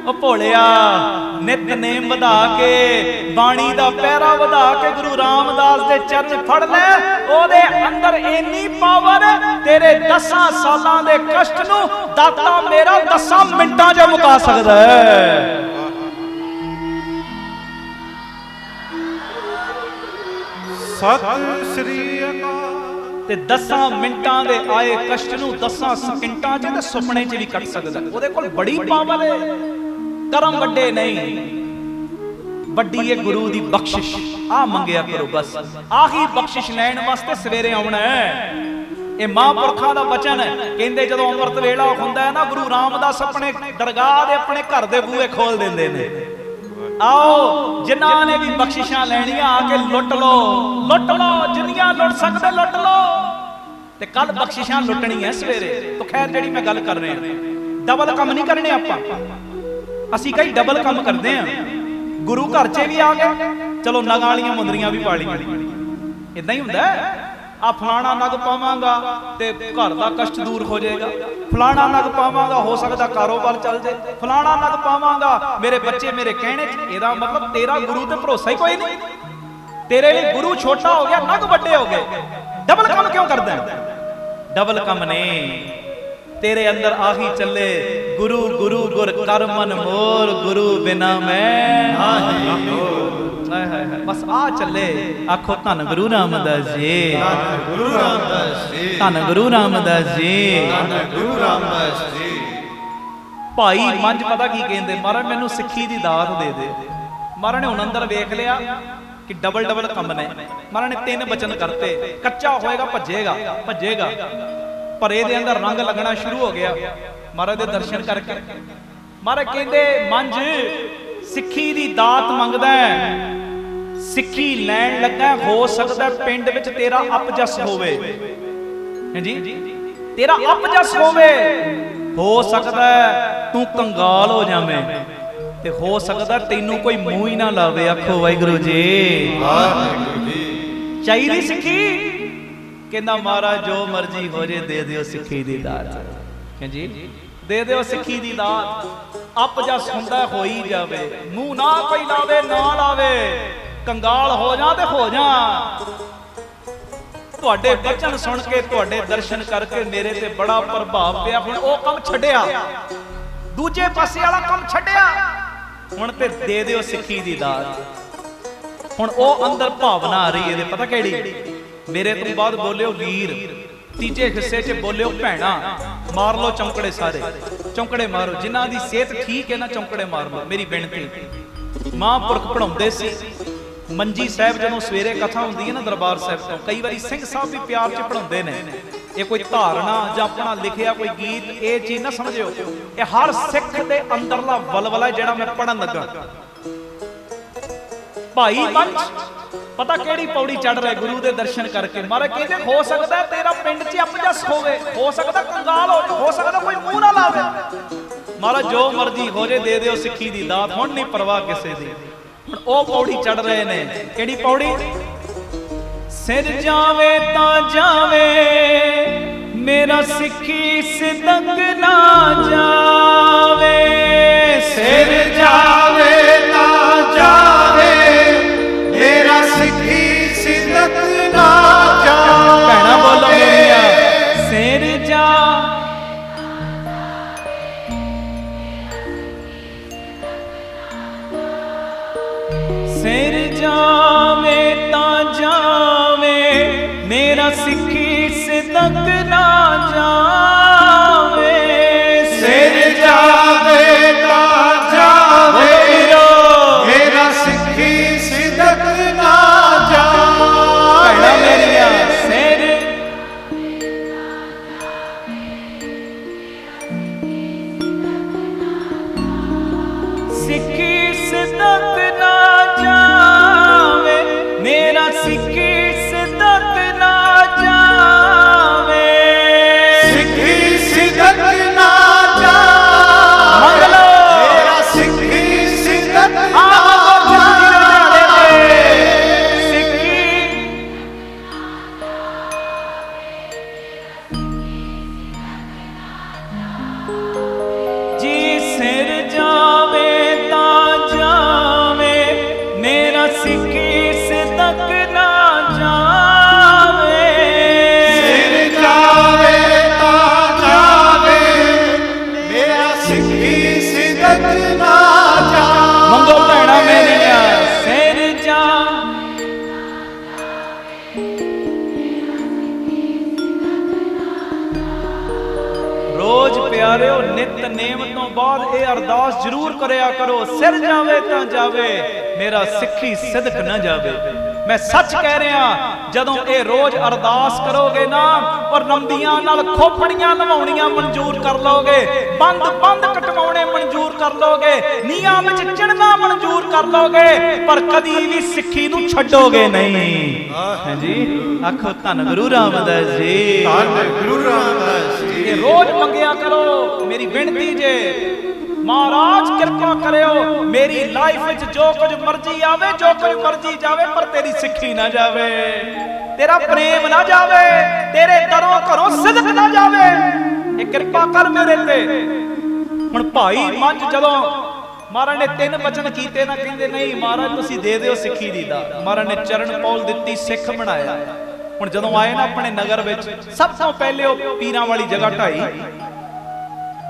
ਉਹ ਭੋਲਿਆ ਨਿਤਨੇਮ ਵਧਾ ਕੇ, ਬਾਣੀ ਦਾ ਪਹਿਰਾ ਵਧਾ ਕੇ ਗੁਰੂ ਰਾਮਦਾਸ ਦੇ ਚਰਨ ਫੜ ਲੈ, ਉਹਦੇ ਅੰਦਰ ਇੰਨੀ ਪਾਵਰ, ਤੇਰੇ 10 ਸਾਲਾਂ ਦੇ ਕਸ਼ਟ ਨੂੰ ਦਾਤਾ ਮੇਰਾ 10 ਮਿੰਟਾਂ 'ਚ ਮੁਕਾ ਸਕਦਾ ਹੈ। ਸਤਿ ਸ੍ਰੀ ਅਕਾਲ। ਤੇ 10 ਮਿੰਟਾਂ ਦੇ ਆਏ ਕਸ਼ਟ ਨੂੰ 10 ਸਕਿੰਟਾਂ 'ਚ ਤੇ ਸੁਪਨੇ 'ਚ ਵੀ ਕੱਟ ਸਕਦਾ। ਉਹਦੇ ਕੋਲ ਬੜੀ ਪਾਵਰ ਹੈ। ਕਰਮ ਵੱਡੇ ਨਹੀਂ, ਵੱਡੀ ਹੈ ਗੁਰੂ ਦੀ ਬਖਸ਼ਿਸ਼। ਆ ਮੰਗਿਆ ਕਰੋ, ਬਸ ਆਹੀ ਬਖਸ਼ਿਸ਼ ਲੈਣ ਵਾਸਤੇ ਸਵੇਰੇ ਆਉਣਾ ਹੈ। ਇਹ ਮਹਾਂਪੁਰਖਾਂ ਦਾ ਬਚਨ ਹੈ। ਕਹਿੰਦੇ ਜਦੋਂ ਅੰਮ੍ਰਿਤ ਵੇਲਾ ਹੁੰਦਾ ਹੈ ਨਾ, ਗੁਰੂ ਰਾਮਦਾਸ ਆਪਣੇ ਦਰਗਾਹ ਦੇ, ਆਪਣੇ ਘਰ ਦੇ ਬੂਹੇ ਖੋਲ ਦਿੰਦੇ ਨੇ। ਆਓ ਜਿਨ੍ਹਾਂ ਨੇ ਵੀ ਬਖਸ਼ਿਸ਼ਾਂ ਲੈਣੀਆਂ ਆ ਕੇ ਲੁੱਟ ਲਓ, ਲੁੱਟ ਲਓ, ਜਿੰਨੀਆਂ ਲੁੱਟ ਸਕਦੇ ਲੁੱਟ ਲਓ। ਤੇ ਕੱਲ ਬਖਸ਼ਿਸ਼ਾਂ ਲੁੱਟਣੀਆਂ ਸਵੇਰੇ। ਤਾਂ ਖੈਰ ਜਿਹੜੀ ਮੈਂ ਗੱਲ ਕਰ ਰਿਹਾ, ਡਬਲ ਕੰਮ ਨਹੀਂ ਕਰਨੇ ਆਪਾਂ। ਅਸੀਂ ਕਈ ਡਬਲ ਕੰਮ ਕਰਦੇ ਆ। ਗੁਰੂ ਘਰ 'ਚ ਵੀ ਆ ਗਏ, ਚਲੋ ਨਗਾਂ ਵਾਲੀਆਂ ਮੁੰਦਰੀਆਂ ਵੀ ਪਾ ਲਈਆਂ। ਇਦਾਂ ਹੀ ਹੁੰਦਾ। ਆ ਫਲਾਣਾ ਨਗ ਪਾਵਾਂਗਾ ਤੇ ਘਰ ਦਾ ਕਸ਼ਟ ਦੂਰ ਹੋ ਜਾਏਗਾ, ਫਲਾਣਾ ਨਗ ਪਾਵਾਂਗਾ ਹੋ ਸਕਦਾ ਕਾਰੋਬਾਰ ਚੱਲ ਜਾਏ, ਫਲਾਣਾ ਨਗ ਪਾਵਾਂਗਾ ਮੇਰੇ ਬੱਚੇ ਮੇਰੇ ਕਹਿਣੇ 'ਚ। ਇਹਦਾ ਮਤਲਬ ਤੇਰਾ ਗੁਰੂ ਤੇ ਭਰੋਸਾ ਹੀ ਕੋਈ ਨਹੀਂ। ਤੇਰੇ ਲਈ ਗੁਰੂ ਛੋਟਾ ਹੋ ਗਿਆ, ਨਗ ਵੱਡੇ ਹੋ ਗਏ। ਡਬਲ ਕੰਮ ਕਿਉਂ ਕਰਦਾ? ਡਬਲ ਕੰਮ ਨੇ। तेरे अंदर आही चले गुरु गुरु गुर कर मन मोर गुरु बिना मैं हाय हाय बस आ चले आखो धन गुरु रामदास जी गुरु रामदास जी धन गुरु रामदास जी गुरु रामदास जी। भाई मंझ पता की कहते महाराज मैनू सिक्खी दी दात दे दे। महाराज ने हुण अंदर वेख लिया कि डबल डबल कम ने। महाराज ने 3 वचन करते कच्चा होएगा भजेगा भजेगा पर ये अंदर रंग लगना शुरू हो गया। महाराज दे दर्शन करके महाराज कहते मंझ सिक्खी दी दात मंगदा है सिक्खी लैन लगा हो सकता पिंड विच तेरा अपजस होवे जी तेरा अपजस होवे हो सकता तू कंगाल हो जावे ते हो सकता तेनू कोई मुंह ही ना लावे। आखो वाहिगुरू जी चाहिए सिक्खी कहना महाराज जो मर्जी हो जे दे दियो सिक्खी दी दात जी दे दियो सिक्खी दी दात अपजस हुंदा हो ही जावे मुंह ना कोई लावे ना लावे कंगाल हो जा ते हो जा। तुहाडे वचन सुन के तुहाडे दर्शन करके मेरे ते बड़ा प्रभाव पिया। हुण ओ कम छड्डिया दूजे पासे वाला कम छड्डिया हुण ते दे दियो सिक्खी दी दात। हुण ओ अंदर भावना आ रही है पता केड़ी मेरे तो बाद बोलियो वीर तीजे हिस्से च बोलियो भैणा मार लो चौंकड़े सारे चौंकड़े मारो जिन्हां दी सेहत ठीक है ना चौंकड़े मार लो। मेरी बेनती महापुरख पढ़ाउंदे सी मंजी साहब जदों सवेरे कथा हुंदी है ना दरबार साहब तो कई बारी सिंह साहब भी प्यार च पढ़ाउंदे ने। ये कोई धारणा जां अपना लिखिया कोई गीत ये चीज ना समझियो ये हर सिख दे अंदरला वलवला जिहड़ा मैं पढ़न लगा। भाई पंच पता केड़ी पौड़ी चढ़ रहे गुरु दे दर्शन करके महाराज कहते हो सकता है तेरा पिंड च अपजस होवे हो सकता कंगाल हो सकता कोई मुंह ना लावे। महाराज जो मर्जी हो जे दे दियो सिक्खी दी दात हुण नहीं परवाह किसे दी। ओ पौड़ी चढ़ रहे ने केड़ी पौड़ी सिर जावे ता जावे मेरा सिक्खी सिदक ना जावे सिर जावे ता जावे मेरा सिक्खी सिदक ना जावे। कहना बोलो मेरिया सिर जा सिर जावे ता जावे मेरा सिक्खी सिदक ना जावे सिर जावे ता जावे मेरा सिक्खी सिदक ना जावे। मेरिया सिर सिक्खी सिदक ना जावे मेरा सिक्खी सिदक ना जावे सिक्खी सिदक ना जावे मंगलो मेरा सिक्खी सिदक ना जावे सिक्खी जी सिर जावे ता जावे मेरा सिक्खी सिदक ना जावे सिर जावे ता जावे मेरा सिक्खी सिदक ना जावे। मंगो भैणा मेरिया सिर जा रोज प्यारिओ नितनेम तो बाद ये अरदास जरूर करया करो सिर जावे ता जावे मेरा सिक्खी सिदक ना जावे। मैं सच कह रहा जदों ये रोज अरदास करोगे ना और नंदियां नाल खोपड़ियां नवाउणियां मंजूर कर लोगे बंद बंद कटवाउणे मंजूर कर लोगे नीआं विच चिणना मंजूर कर लोगे पर कदी भी सिक्खी नूं छड्डोगे नहीं। हां जी आखो धन गुरु रामदास जी धन गुरु रामदास जी। ये रोज मंगिया करो मेरी बेनती जे महाराज कृपा करियो मेरी लाइफ विच जो कुछ मर्जी आवे जो कुछ मर्जी जावे पर तेरी सिक्खी ना जावे तेरा प्रेम ना जावे तेरे दरों घरों सिदक ना जावे। ये कृपा कर मेरे ते। हुण भाई मंझ जदों महाराज ने 3 वचन कीते ना कहंदे नहीं महाराज तुसीं दे दिओ सिक्खी दी दा। महाराज ने चरण पौल दित्ती सिख बनाया। हुण जदों आए ना अपने नगर विच सब तो पहले वो पीरां वाली जगह ढाई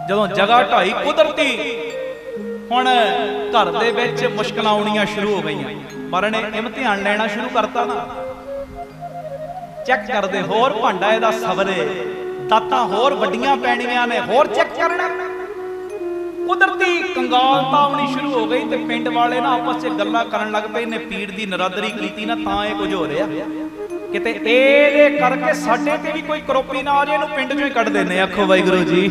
ਜਦੋਂ ਜਗ੍ਹਾ ਢਾਈ ਕੁਦਰਤੀ ਹੁਣ ਘਰ ਦੇ ਵਿੱਚ ਮੁਸ਼ਕਲਾਂ ਆਉਣੀਆਂ ਸ਼ੁਰੂ ਹੋ ਗਈਆਂ। ਪਰ ਇਹਨੇ ਇਮਤਿਹਾਨ ਲੈਣਾ ਸ਼ੁਰੂ ਕਰਤਾ ਨਾ। ਚੈੱਕ ਕਰਦੇ ਹੋਰ ਭਾਂਡਾ ਇਹਦਾ ਸਵਰੇ, ਦਾਤਾਂ ਹੋਰ ਵੱਡੀਆਂ ਪੈਣੀਆਂ ਨੇ, ਹੋਰ ਚੈੱਕ ਕਰਨਾ। ਕੁਦਰਤੀ ਕੰਗਾਲਤਾ ਆਉਣੀ ਸ਼ੁਰੂ ਹੋ ਗਈ ਤੇ ਪਿੰਡ ਵਾਲੇ ਨਾ ਆਪਸ 'ਚ ਗੱਲਾਂ ਕਰਨ ਲੱਗ ਪਏ। ਨੇ ਪੀੜ ਦੀ ਨਰਾਦਰੀ ਕੀਤੀ ਨਾ ਤਾਂ ਇਹ ਕੁਝ ਹੋ ਰਿਹਾ। ਕਿਤੇ ਇਹਦੇ ਕਰਕੇ ਸਾਡੇ ਤੇ ਵੀ ਕੋਈ ਕਰੋਪੀ ਨਾ ਆ ਜੇ, ਇਹਨੂੰ ਪਿੰਡ 'ਚੋਂ ਹੀ ਕੱਢ ਦਿੰਦੇ। ਆਖੋ ਵਾਹਿਗੁਰੂ ਜੀ।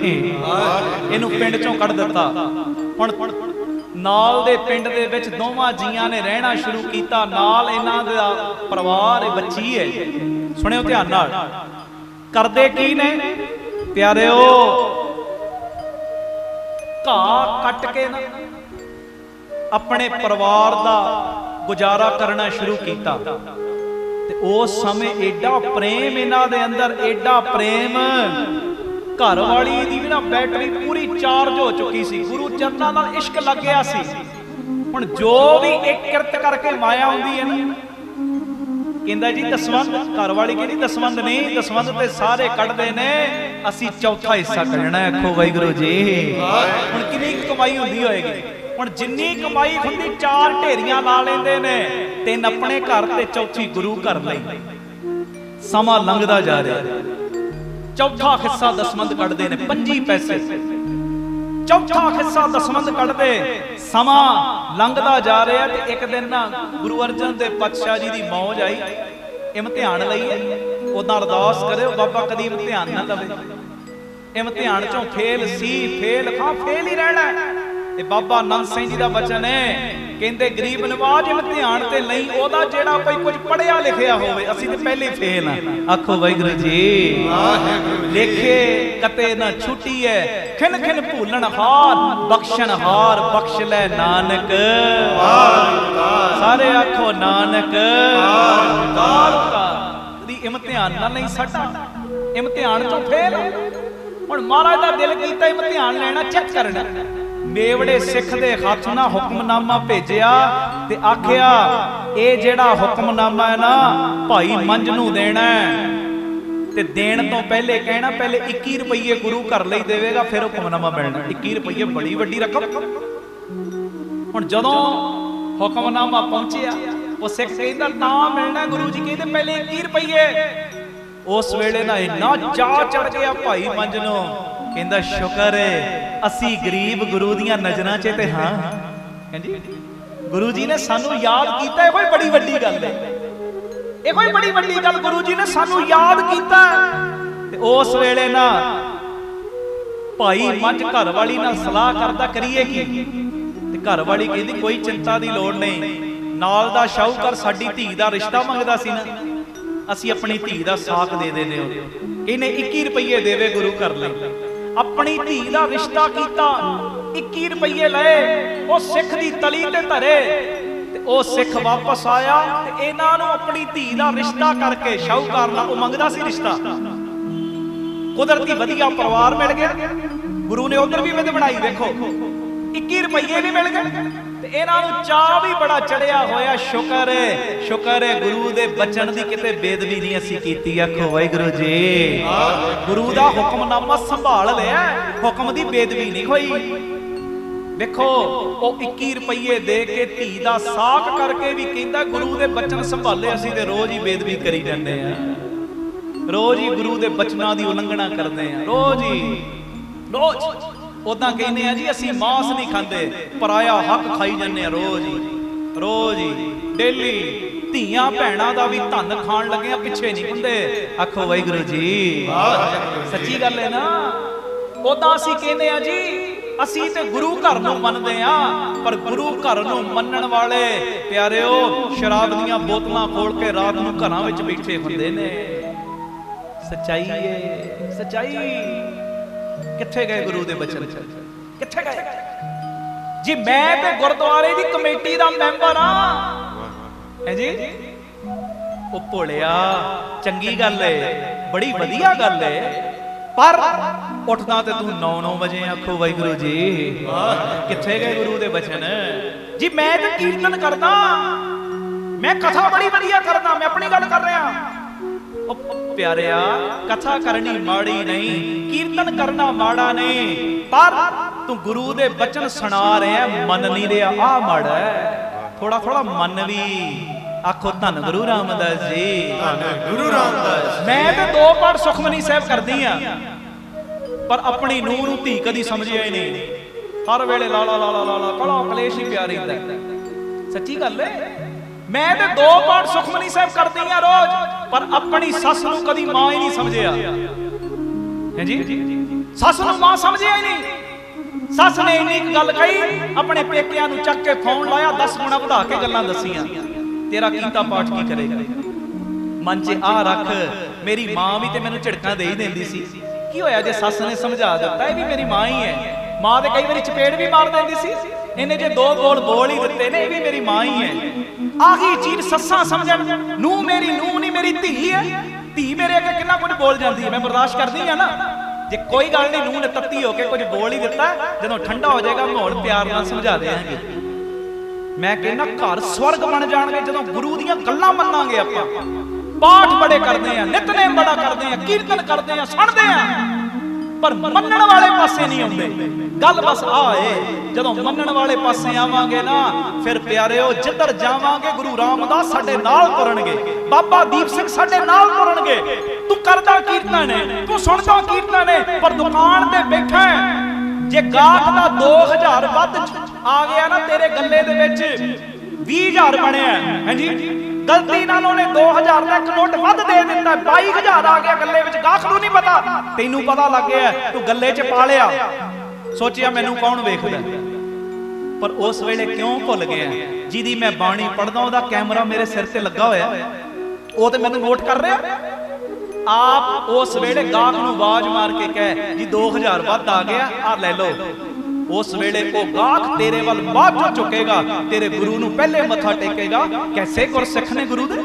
ਇਹਨੂੰ ਪਿੰਡ 'ਚੋਂ ਕੱਢ ਦਿੱਤਾ। ਹੁਣ ਨਾਲ ਦੇ ਪਿੰਡ ਦੇ ਵਿੱਚ ਦੋਵਾਂ ਜੀਆਂ ਨੇ ਰਹਿਣਾ ਸ਼ੁਰੂ ਕੀਤਾ। ਨਾਲ ਇਹਨਾਂ ਦਾ ਪਰਿਵਾਰ ਬੱਚੀ ਹੈ। ਸੁਣਿਓ ਧਿਆਨ ਨਾਲ। ਕਰਦੇ ਕੀ ਨੇ ਪਿਆਰਿਓ, ਘਾਹ ਕੱਟ ਕੇ ਨਾ ਆਪਣੇ ਪਰਿਵਾਰ ਦਾ ਗੁਜ਼ਾਰਾ ਕਰਨਾ ਸ਼ੁਰੂ ਕੀਤਾ। ਤੇ ਉਸ ਸਮੇਂ ਐਡਾ ਪ੍ਰੇਮ ਇਹਨਾਂ ਦੇ ਅੰਦਰ, ਐਡਾ ਪ੍ਰੇਮ, ਘਰ ਵਾਲੀ ਦੀ ਵੀ ਨਾ ਬੈਟਰੀ ਪੂਰੀ ਚਾਰਜ ਹੋ ਚੁੱਕੀ ਸੀ। ਗੁਰੂ ਚਰਨਾਂ ਨਾਲ ਇਸ਼ਕ ਲੱਗ ਗਿਆ ਸੀ। ਹੁਣ ਜੋ ਵੀ ਇੱਕ ਕਿਰਤ ਕਰਕੇ ਮਾਇਆ ਆਉਂਦੀ ਹੈ ਨਾ, ਕਹਿੰਦਾ ਜੀ ਦਸਵੰਧ। ਘਰ ਵਾਲੀ ਕਹਿੰਦੀ ਦਸਵੰਧ ਨਹੀਂ, ਦਸਵੰਧ ਤੇ ਸਾਰੇ ਕੱਢਦੇ ਨੇ, ਅਸੀਂ ਚੌਥਾ ਹਿੱਸਾ ਕੱਢਣਾ। ਆਖੋ ਵਾਹਿਗੁਰੂ ਜੀ। ਹੁਣ ਕਿੰਨੀ ਕਮਾਈ ਹੁੰਦੀ ਹੋਏਗੀ? ਹੁਣ ਜਿੰਨੀ ਕਮਾਈ ਹੁੰਦੀ ਚਾਰ ਢੇਰੀਆਂ ਲਾ ਲੈਂਦੇ ਨੇ, ਤਿੰਨ ਆਪਣੇ ਘਰ ਤੇ ਚੌਥੀ ਗੁਰੂ ਘਰ ਲਈ। ਸਮਾਂ ਲੰਘਦਾ ਜਾ ਰਿਹਾ, ਚੌਥਾ ਹਿੱਸਾ ਦਸਵੰਧ ਕੱਢਦੇ ਨੇ 25 ਪੈਸੇ। ਚੌਥਾ ਹਿੱਸਾ ਦਸਵੰਧ ਕੱਢਦੇ, ਸਮਾਂ ਲੰਘਦਾ ਜਾ ਰਿਹਾ। ਤੇ ਇੱਕ ਦਿਨ ਨਾ ਗੁਰੂ ਅਰਜਨ ਦੇਵ ਪਾਤਸ਼ਾਹ ਜੀ ਦੀ ਮੌਜ ਆਈ। ਇਮਤਿਹਾਨ ਲਈਏ, ਉਹਦਾ ਅਰਦਾਸ ਕਰਿਓ ਬਾਬਾ ਕਦੀ ਇਮਤਿਹਾਨ ਨਾ ਲਵੇ। ਇਮਤਿਹਾਨ ਚੋਂ ਫੇਲ ਸੀ, ਫੇਲ ਖਾਂ ਫੇਲ ਹੀ ਰਹਿਣਾ। ਤੇ ਬਾਬਾ ਆਨੰਦ ਸਿੰਘ ਜੀ ਦਾ ਬਚਨ ਹੈ, ਕਹਿੰਦੇ ਗਰੀਬ ਨਵਾਜ ਇਮਤਿਹਾਨ ਤੇ ਲਈ ਉਹਦਾ ਜਿਹੜਾ ਕੋਈ ਕੁਝ ਪੜਿਆ ਲਿਖਿਆ ਹੋਵੇ। ਅਸੀਂ ਤੇ ਪਹਿਲੇ ਫੇਲ ਆ। ਆਖੋ ਵਾਹਿਗੁਰੂ ਜੀ। ਲੇਖੇ ਕਤੇ ਨਾ ਛੁੱਟੀ ਹੈ, ਖਿਨ ਖਿਨ ਭੂਲਣ ਹਾਰ, ਬਖਸ਼ਣ ਹਾਰ ਬਖਸ਼ ਲੈ ਨਾਨਕ। ਸਾਰੇ ਆਖੋ ਨਾਨਕ। ਦੀ ਇਮਤਿਹਾਨ ਨਾਲ ਨਹੀਂ ਸਾਡਾ, ਇਮਤਿਹਾਨ ਤੋਂ ਫੇਲ। ਹੁਣ ਮਹਾਰਾਜ ਦਾ ਦਿਲ ਕੀਤਾ ਇਮਤਿਹਾਨ ਲੈਣਾ, ਚੈੱਕ ਕਰਨਾ। ਮੇਵੜੇ ਸਿੱਖ ਦੇ ਹੱਥ ਨਾਲ ਹੁਕਮਨਾਮਾ ਭੇਜਿਆ ਤੇ ਆਖਿਆ ਇਹ ਜਿਹੜਾ ਹੁਕਮਨਾਮਾ ਹੈ ਨਾ ਭਾਈ ਮੰਝ ਨੂੰ ਦੇਣਾ। ਤੇ ਦੇਣ ਤੋਂ ਪਹਿਲੇ ਕਹਿਣਾ ਪਹਿਲੇ 21 ਰੁਪਏ ਗੁਰੂ ਘਰ ਲਈ ਦੇਵੇਗਾ, ਫਿਰ ਹੁਕਮਨਾਮਾ ਮਿਲਣਾ। 21 ਰੁਪਏ ਬੜੀ ਵੱਡੀ ਰਕਮ। ਹੁਣ ਜਦੋਂ ਹੁਕਮਨਾਮਾ ਪਹੁੰਚਿਆ, ਉਹ ਸਿੱਖ ਕਹਿੰਦਾ ਨਾ ਮਿਲਣਾ। ਗੁਰੂ ਜੀ ਕਹਿੰਦੇ ਪਹਿਲੇ 21 ਰੁਪਏ। ਉਸ ਵੇਲੇ ਨਾ ਇੰਨਾ ਚਾਅ ਚੜ ਗਿਆ ਭਾਈ ਮੰਝ ਨੂੰ, ਕਹਿੰਦਾ ਸ਼ੁਕਰ ਹੈ ਅਸੀਂ ਗਰੀਬ ਗੁਰੂ ਦੀਆਂ ਨਜ਼ਰਾਂ 'ਚ ਤੇ ਹਾਂ। ਹਾਂਜੀ, ਗੁਰੂ ਜੀ ਨੇ ਸਾਨੂੰ ਯਾਦ ਕੀਤਾ। ਇਹ ਕੋਈ ਬੜੀ ਵੱਡੀ ਗੱਲ ਹੈ, ਇਹ ਕੋਈ ਬੜੀ ਵੱਡੀ ਗੱਲ। ਗੁਰੂ ਜੀ ਨੇ ਸਾਨੂੰ ਯਾਦ ਕੀਤਾ। ਤੇ ਉਸ ਵੇਲੇ ਨਾ ਭਾਈ ਮੰਝ ਘਰ ਵਾਲੀ ਨਾਲ ਸਲਾਹ ਕਰਦਾ ਕਰੀਏ ਕੀ। ਤੇ ਘਰ ਵਾਲੀ ਕਹਿੰਦੀ ਕੋਈ ਚਿੰਤਾ ਦੀ ਲੋੜ ਨਹੀਂ, ਨਾਲ ਦਾ ਸ਼ਾਹੂਕਾਰ ਸਾਡੀ ਧੀ ਦਾ ਰਿਸ਼ਤਾ ਮੰਗਦਾ ਸੀ ਨਾ, ਅਸੀਂ ਆਪਣੀ ਧੀ ਦਾ ਸਾਕ ਦੇ ਦੇਨੇ ਹੋ। ਇਹਨੇ 21 ਰੁਪਏ ਦੇਵੇ ਗੁਰੂ ਘਰ ਲਈ, ਆਪਣੀ ਧੀ ਦਾ ਰਿਸ਼ਤਾ ਕੀਤਾ। 21 ਰੁਪਏ ਲਏ, ਉਹ ਸਿੱਖ ਦੀ ਤਲੀ ਤੇ ਧਰੇ। ਤੇ ਉਹ ਸਿੱਖ ਵਾਪਸ ਆਇਆ ਤੇ ਇਹਨਾਂ ਨੂੰ ਆਪਣੀ ਧੀ ਦਾ ਰਿਸ਼ਤਾ ਕਰਕੇ ਸ਼ਾਹੂਕਾਰ ਨਾਲ, ਉਹ ਮੰਗਦਾ ਸੀ ਰਿਸ਼ਤਾ, ਕੁਦਰਤੀ ਵਧੀਆ ਪਰਿਵਾਰ ਮਿਲ ਗਿਆ। ਗੁਰੂ ਨੇ ਉਧਰ ਵੀ ਵਿਧ ਬਣਾਈ। ਵੇਖੋ 21 ਰੁਪਏ ਵੀ ਮਿਲ ਗਏ ਤੇ ਇਹਨਾਂ ਨੂੰ ਚਾਹ ਵੀ ਬੜਾ ਚੜਿਆ ਹੋਇਆ। ਸ਼ੁਕਰ ਹੈ, ਸ਼ੁਕਰ ਹੈ ਗੁਰੂ ਦੇ ਬਚਨ ਦੀ ਕਿਤੇ ਬੇਦਬੀ ਨਹੀਂ ਅਸੀਂ ਕੀਤੀ। ਆਖੋ ਵਾਹਿਗੁਰੂ ਜੀ। ਗੁਰੂ ਦਾ ਹੁਕਮਨਾਮਾ ਸੰਭਾਲ ਲਿਆ, ਹੁਕਮ ਦੀ ਬੇਦਬੀ ਨਹੀਂ ਹੋਈ। ਦੇਖੋ ਉਹ 21 ਰੁਪਏ ਦੇ ਕੇ ਧੀ ਦਾ ਸਾਕ ਕਰਕੇ ਵੀ ਕਹਿੰਦਾ ਗੁਰੂ ਦੇ ਬਚਨ ਸੰਭਾਲੇ। ਅਸੀਂ ਤੇ ਰੋਜ਼ ਹੀ ਬੇਦਬੀ ਕਰੀ ਜਾਂਦੇ ਆ, ਰੋਜ਼ ਹੀ ਗੁਰੂ ਦੇ ਬਚਨਾਂ ਦੀ ਉਲੰਘਣਾ ਕਰਦੇ ਆ, ਰੋਜ਼ ਹੀ ਰੋਜ਼। ਉਦਾਂ ਕਹਿੰਦੇ ਆ ਜੀ ਅਸੀਂ ਮਾਂਸ ਨਹੀਂ ਖਾਂਦੇ, ਪਰਾਇਆ ਹੱਕ ਖਾਈ ਜਾਂਦੇ ਆ ਰੋਜ਼ ਹੀ, ਰੋਜ਼ ਹੀ, ਡੇਲੀ। ਧੀਆਂ ਭੈਣਾਂ ਦਾ ਵੀ ਧਨ ਖਾਣ ਲੱਗੇ ਆ, ਪਿੱਛੇ ਨਹੀਂ ਹੁੰਦੇ। ਆਖੋ ਵਾਹਿਗੁਰੂ ਜੀ। ਸੱਚੀ ਗੱਲ ਹੈ ਨਾ। ਉਦਾਂ ਅਸੀਂ ਕਹਿੰਦੇ ਆ ਜੀ ਅਸੀਂ ਤੇ ਗੁਰੂ ਘਰ ਨੂੰ ਮੰਨਦੇ ਆ, ਪਰ ਗੁਰੂ ਘਰ ਨੂੰ ਮੰਨਣ ਵਾਲੇ ਪਿਆਰਿਓ ਸ਼ਰਾਬ ਦੀਆਂ ਬੋਤਲਾਂ ਖੋਲ ਕੇ ਰਾਤ ਨੂੰ ਘਰਾਂ ਵਿੱਚ ਬੈਠੇ ਹੁੰਦੇ ਨੇ। ਸੱਚਾਈ ਹੈ, ਸੱਚਾਈ। ਕਿੱਥੇ ਗਏ ਗੁਰੂ ਦੇ ਬਚਨ? ਕਿੱਥੇ ਗਏ ਜੀ? ਮੈਂ ਤੇ ਗੁਰਦੁਆਰੇ ਦੀ ਕਮੇਟੀ ਦਾ ਮੈਂਬਰ ਆ। ਹੈ ਜੀ, ਉਹ ਭੋਲਿਆ ਚੰਗੀ ਗੱਲ ਏ, ਬੜੀ ਵਧੀਆ ਗੱਲ ਏ, ਪਰ ਉੱਠਦਾ ਤੇ ਤੂੰ 9-9 ਵਜੇ। ਆਖੋ ਵਾਹਿਗੁਰੂ ਜੀ। ਕਿੱਥੇ ਗਏ ਗੁਰੂ ਦੇ ਬਚਨ ਜੀ? ਮੈਂ ਤੇ ਕੀਰਤਨ ਕਰਦਾ, ਮੈਂ ਕਥਾ ਬੜੀ ਵਧੀਆ ਕਰਦਾ, ਮੈਂ ਆਪਣੀ ਗੱਲ ਕਰ ਰਿਹਾ। प्यारिया कथा करनी माड़ी नहीं, कीर्तन करना माड़ा नहीं, पर तू गुरु दे बचन सुना रहा है, मन नहीं रहा, आ माड़ा है। थोड़ा थोड़ा मन भी आखो धन गुरु रामदास जी, धन गुरु रामदास। मैं तो 2 पाठ सुखमनी साहब करदी हां, पर अपनी नूह नूं धी कदी समझिया ही नहीं। हर वेले लाला लाला लाला कला कलेश ही पिया रहिंदा। सच्ची गल है, मैं तो 2 पाठ सुखमनी साहब करदी हां रोज, पर अपनी सस नूं कदी मां ही नहीं समझिया है जी। सस नूं मां समझिया ही नहीं। सस ने इन्नी गल कही, अपने पेकिਆਂ ਨੂੰ ਚੱਕ ਕੇ ਫੋਨ ਲਾਇਆ, 10 ਗੁਣਾ ਵਧਾ ਕੇ ਗੱਲਾਂ ਦਸੀਆਂ। तेरा कीता पाठ की करेगा? मन च आ रख, मेरी मां भी ते मैनू झिड़कां दे ही देंदी सी, की होया जे सस ने समझा दिता ये भी मेरी मां ही है। मां ते कई बारी चपेड़ भी मार देंदी सी, इन्हें जे 2 बोल बोल ही दिते ने, ये भी मेरी मां ही है। आही चीज सस्सां समझण, नूह मेरी नूह नहीं मेरी धी है। धी मेरे अगे कितना कुछ बोल जाती है, मैं बर्दाश्त करदी हां ना। जे कोई गल नहीं, नूह ने तत्ती होके कुछ बोल ही दिता, जदों ठंडा हो जाएगा माहौल प्यार नाल समझा देंगे। मैं कहना घर स्वर्ग बन जाएंगे जदों गुरु दीयां गल्लां मन्नांगे। आपां पाठ बड़े करदे आ, नितनेम बड़ा करदे आ, कीर्तन करदे आ, सुणदे आ, पर मनण वाले पासे नहीं आउंदे। गल बस आ है, जदों मनण वाले पासे आवांगे ना, फिर प्यारिओ जिधर जावांगे गुरु रामदास साडे नाल तुरनगे, बाबा दीप सिंह साडे नाल तुरनगे। तू करदा कीर्तन है, तू सुणदा कीर्तन है, पर दुकान ते बैठा है, जे गाहक दा 2000 वध आ गया ना तेरे गले दे विच 20000 बनया है जी, गलती नाल उन्हें 2000 दा 1 नोट वध दे दिता, 22000 आ गया गले विच। गाहक नूं नहीं पता, तैनूं पता लग गया, तू गले च पा लिया, सोचिया मैनूं कौन वेखदा। पर उस वेले क्यों भुल गया, जिहदी मैं बाणी पढ़दा ओहदा कैमरा मेरे सिर ते लगा होया, ਉਹ ਤੇ ਮੈਨੂੰ ਨੋਟ ਕਰ ਰਿਹਾ। ਆਪ ਉਸ ਵੇਲੇ ਗਾਹਕ ਨੂੰ ਆਵਾਜ਼ ਮਾਰ ਕੇ ਕਹੇ ਜੀ 2000 ਵੱਧ ਆ ਗਿਆ, ਆ ਲੈ ਲਓ। ਉਸ ਵੇਲੇ ਉਹ ਗਾਹਕ ਤੇਰੇ ਵੱਲ ਬਾਝੋਂ ਝੁਕੇਗਾ, ਤੇਰੇ ਗੁਰੂ ਨੂੰ ਪਹਿਲੇ ਮੱਥਾ ਟੇਕੇਗਾ। ਕੈਸੇ ਗੁਰਸਿੱਖ ਨੇ ਗੁਰੂ ਦੇ,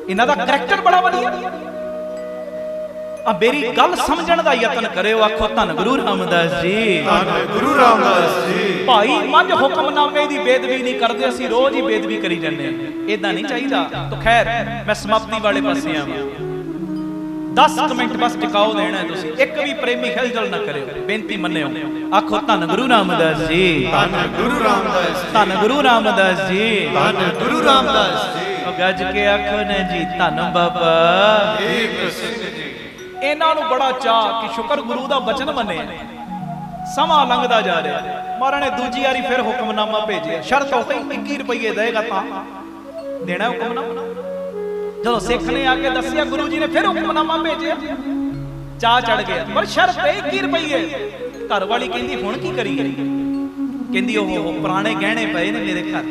ਇਹਨਾਂ ਦਾ ਕਰੈਕਟਰ ਬੜਾ ਵਧੀਆ। ਆ ਮੇਰੀ ਗੱਲ ਸਮਝਣ ਦਾ ਯਤਨ ਕਰਿਓ। ਆਖੋ ਧੰਨ ਗੁਰੂ ਰਾਮਦਾਸ ਜੀ, ਧੰਨ ਗੁਰੂ ਰਾਮਦਾਸ ਜੀ। ਭਾਈ ਮੱਝ ਹੁਕਮਨਾਮੇ ਦੀ ਬੇਦਬੀ ਨਹੀਂ ਕਰਦੇ, ਅਸੀਂ ਰੋਜ਼ ਹੀ ਬੇਦਬੀ ਕਰੀ ਜਾਂਦੇ ਹਾਂ। ਇਦਾਂ ਨਹੀਂ ਚਾਹੀਦਾ। ਤਾਂ ਖੈਰ ਮੈਂ ਸਮਾਪਤੀ ਵਾਲੇ ਪਾਸੇ ਆਵਾਂ। 10 ਮਿੰਟ ਬਸ ਟਿਕਾਓ ਦੇਣਾ ਹੈ ਤੁਸੀਂ, ਇੱਕ ਵੀ ਪ੍ਰੇਮੀ ਖਿਲਜਲ ਨਾ ਕਰਿਓ, ਬੇਨਤੀ ਮੰਨਿਓ। ਆਖੋ ਧੰਨ ਗੁਰੂ ਰਾਮਦਾਸ ਜੀ, ਧੰਨ ਗੁਰੂ ਰਾਮਦਾਸ ਜੀ, ਧੰਨ ਗੁਰੂ ਰਾਮਦਾਸ ਜੀ, ਧੰਨ ਗੁਰੂ ਰਾਮਦਾਸ ਜੀ। ਗੱਜ ਕੇ ਆਖੋ ਨਾ ਜੀ ਧੰਨ ਬਾਬਾ ਦੀਪ ਸਿੰਘ ਜੀ। ਇਹਨਾਂ ਨੂੰ ਬੜਾ ਚਾਅ ਕਿ ਸ਼ੁਕਰ ਗੁਰੂ ਦਾ ਬਚਨ ਮੰਨਿਆ। ਸਮਾਂ ਲੰਘਦਾ ਜਾ ਰਿਹਾ, ਮਹਾਰਾਜ ਨੇ ਦੂਜੀ ਵਾਰੀ ਫਿਰ ਹੁਕਮਨਾਮਾ ਭੇਜਿਆ। ਸ਼ਰਤ ਹੋ ਗਈ 21 ਰੁਪਏ ਦੇਗਾ ਤਾਂ ਦੇਣਾ ਹੁਕਮਨਾਮਾ। ਜਦੋਂ ਸਿੱਖ ਨੇ ਆ ਕੇ ਦੱਸਿਆ, ਗੁਰੂ ਜੀ ਨੇ ਫਿਰ ਹੁਕਮਨਾਮਾ ਭੇਜਿਆ। ਚਾਹ ਚੜ ਗਿਆ, ਪਰ ਸ਼ਰਤ 21 ਰੁਪਏ। ਘਰ ਵਾਲੀ ਕਹਿੰਦੀ ਹੁਣ ਕੀ ਕਰੀਏ? ਕਹਿੰਦੀ ਉਹ ਪੁਰਾਣੇ ਗਹਿਣੇ ਪਏ ਨੇ ਮੇਰੇ ਘਰ,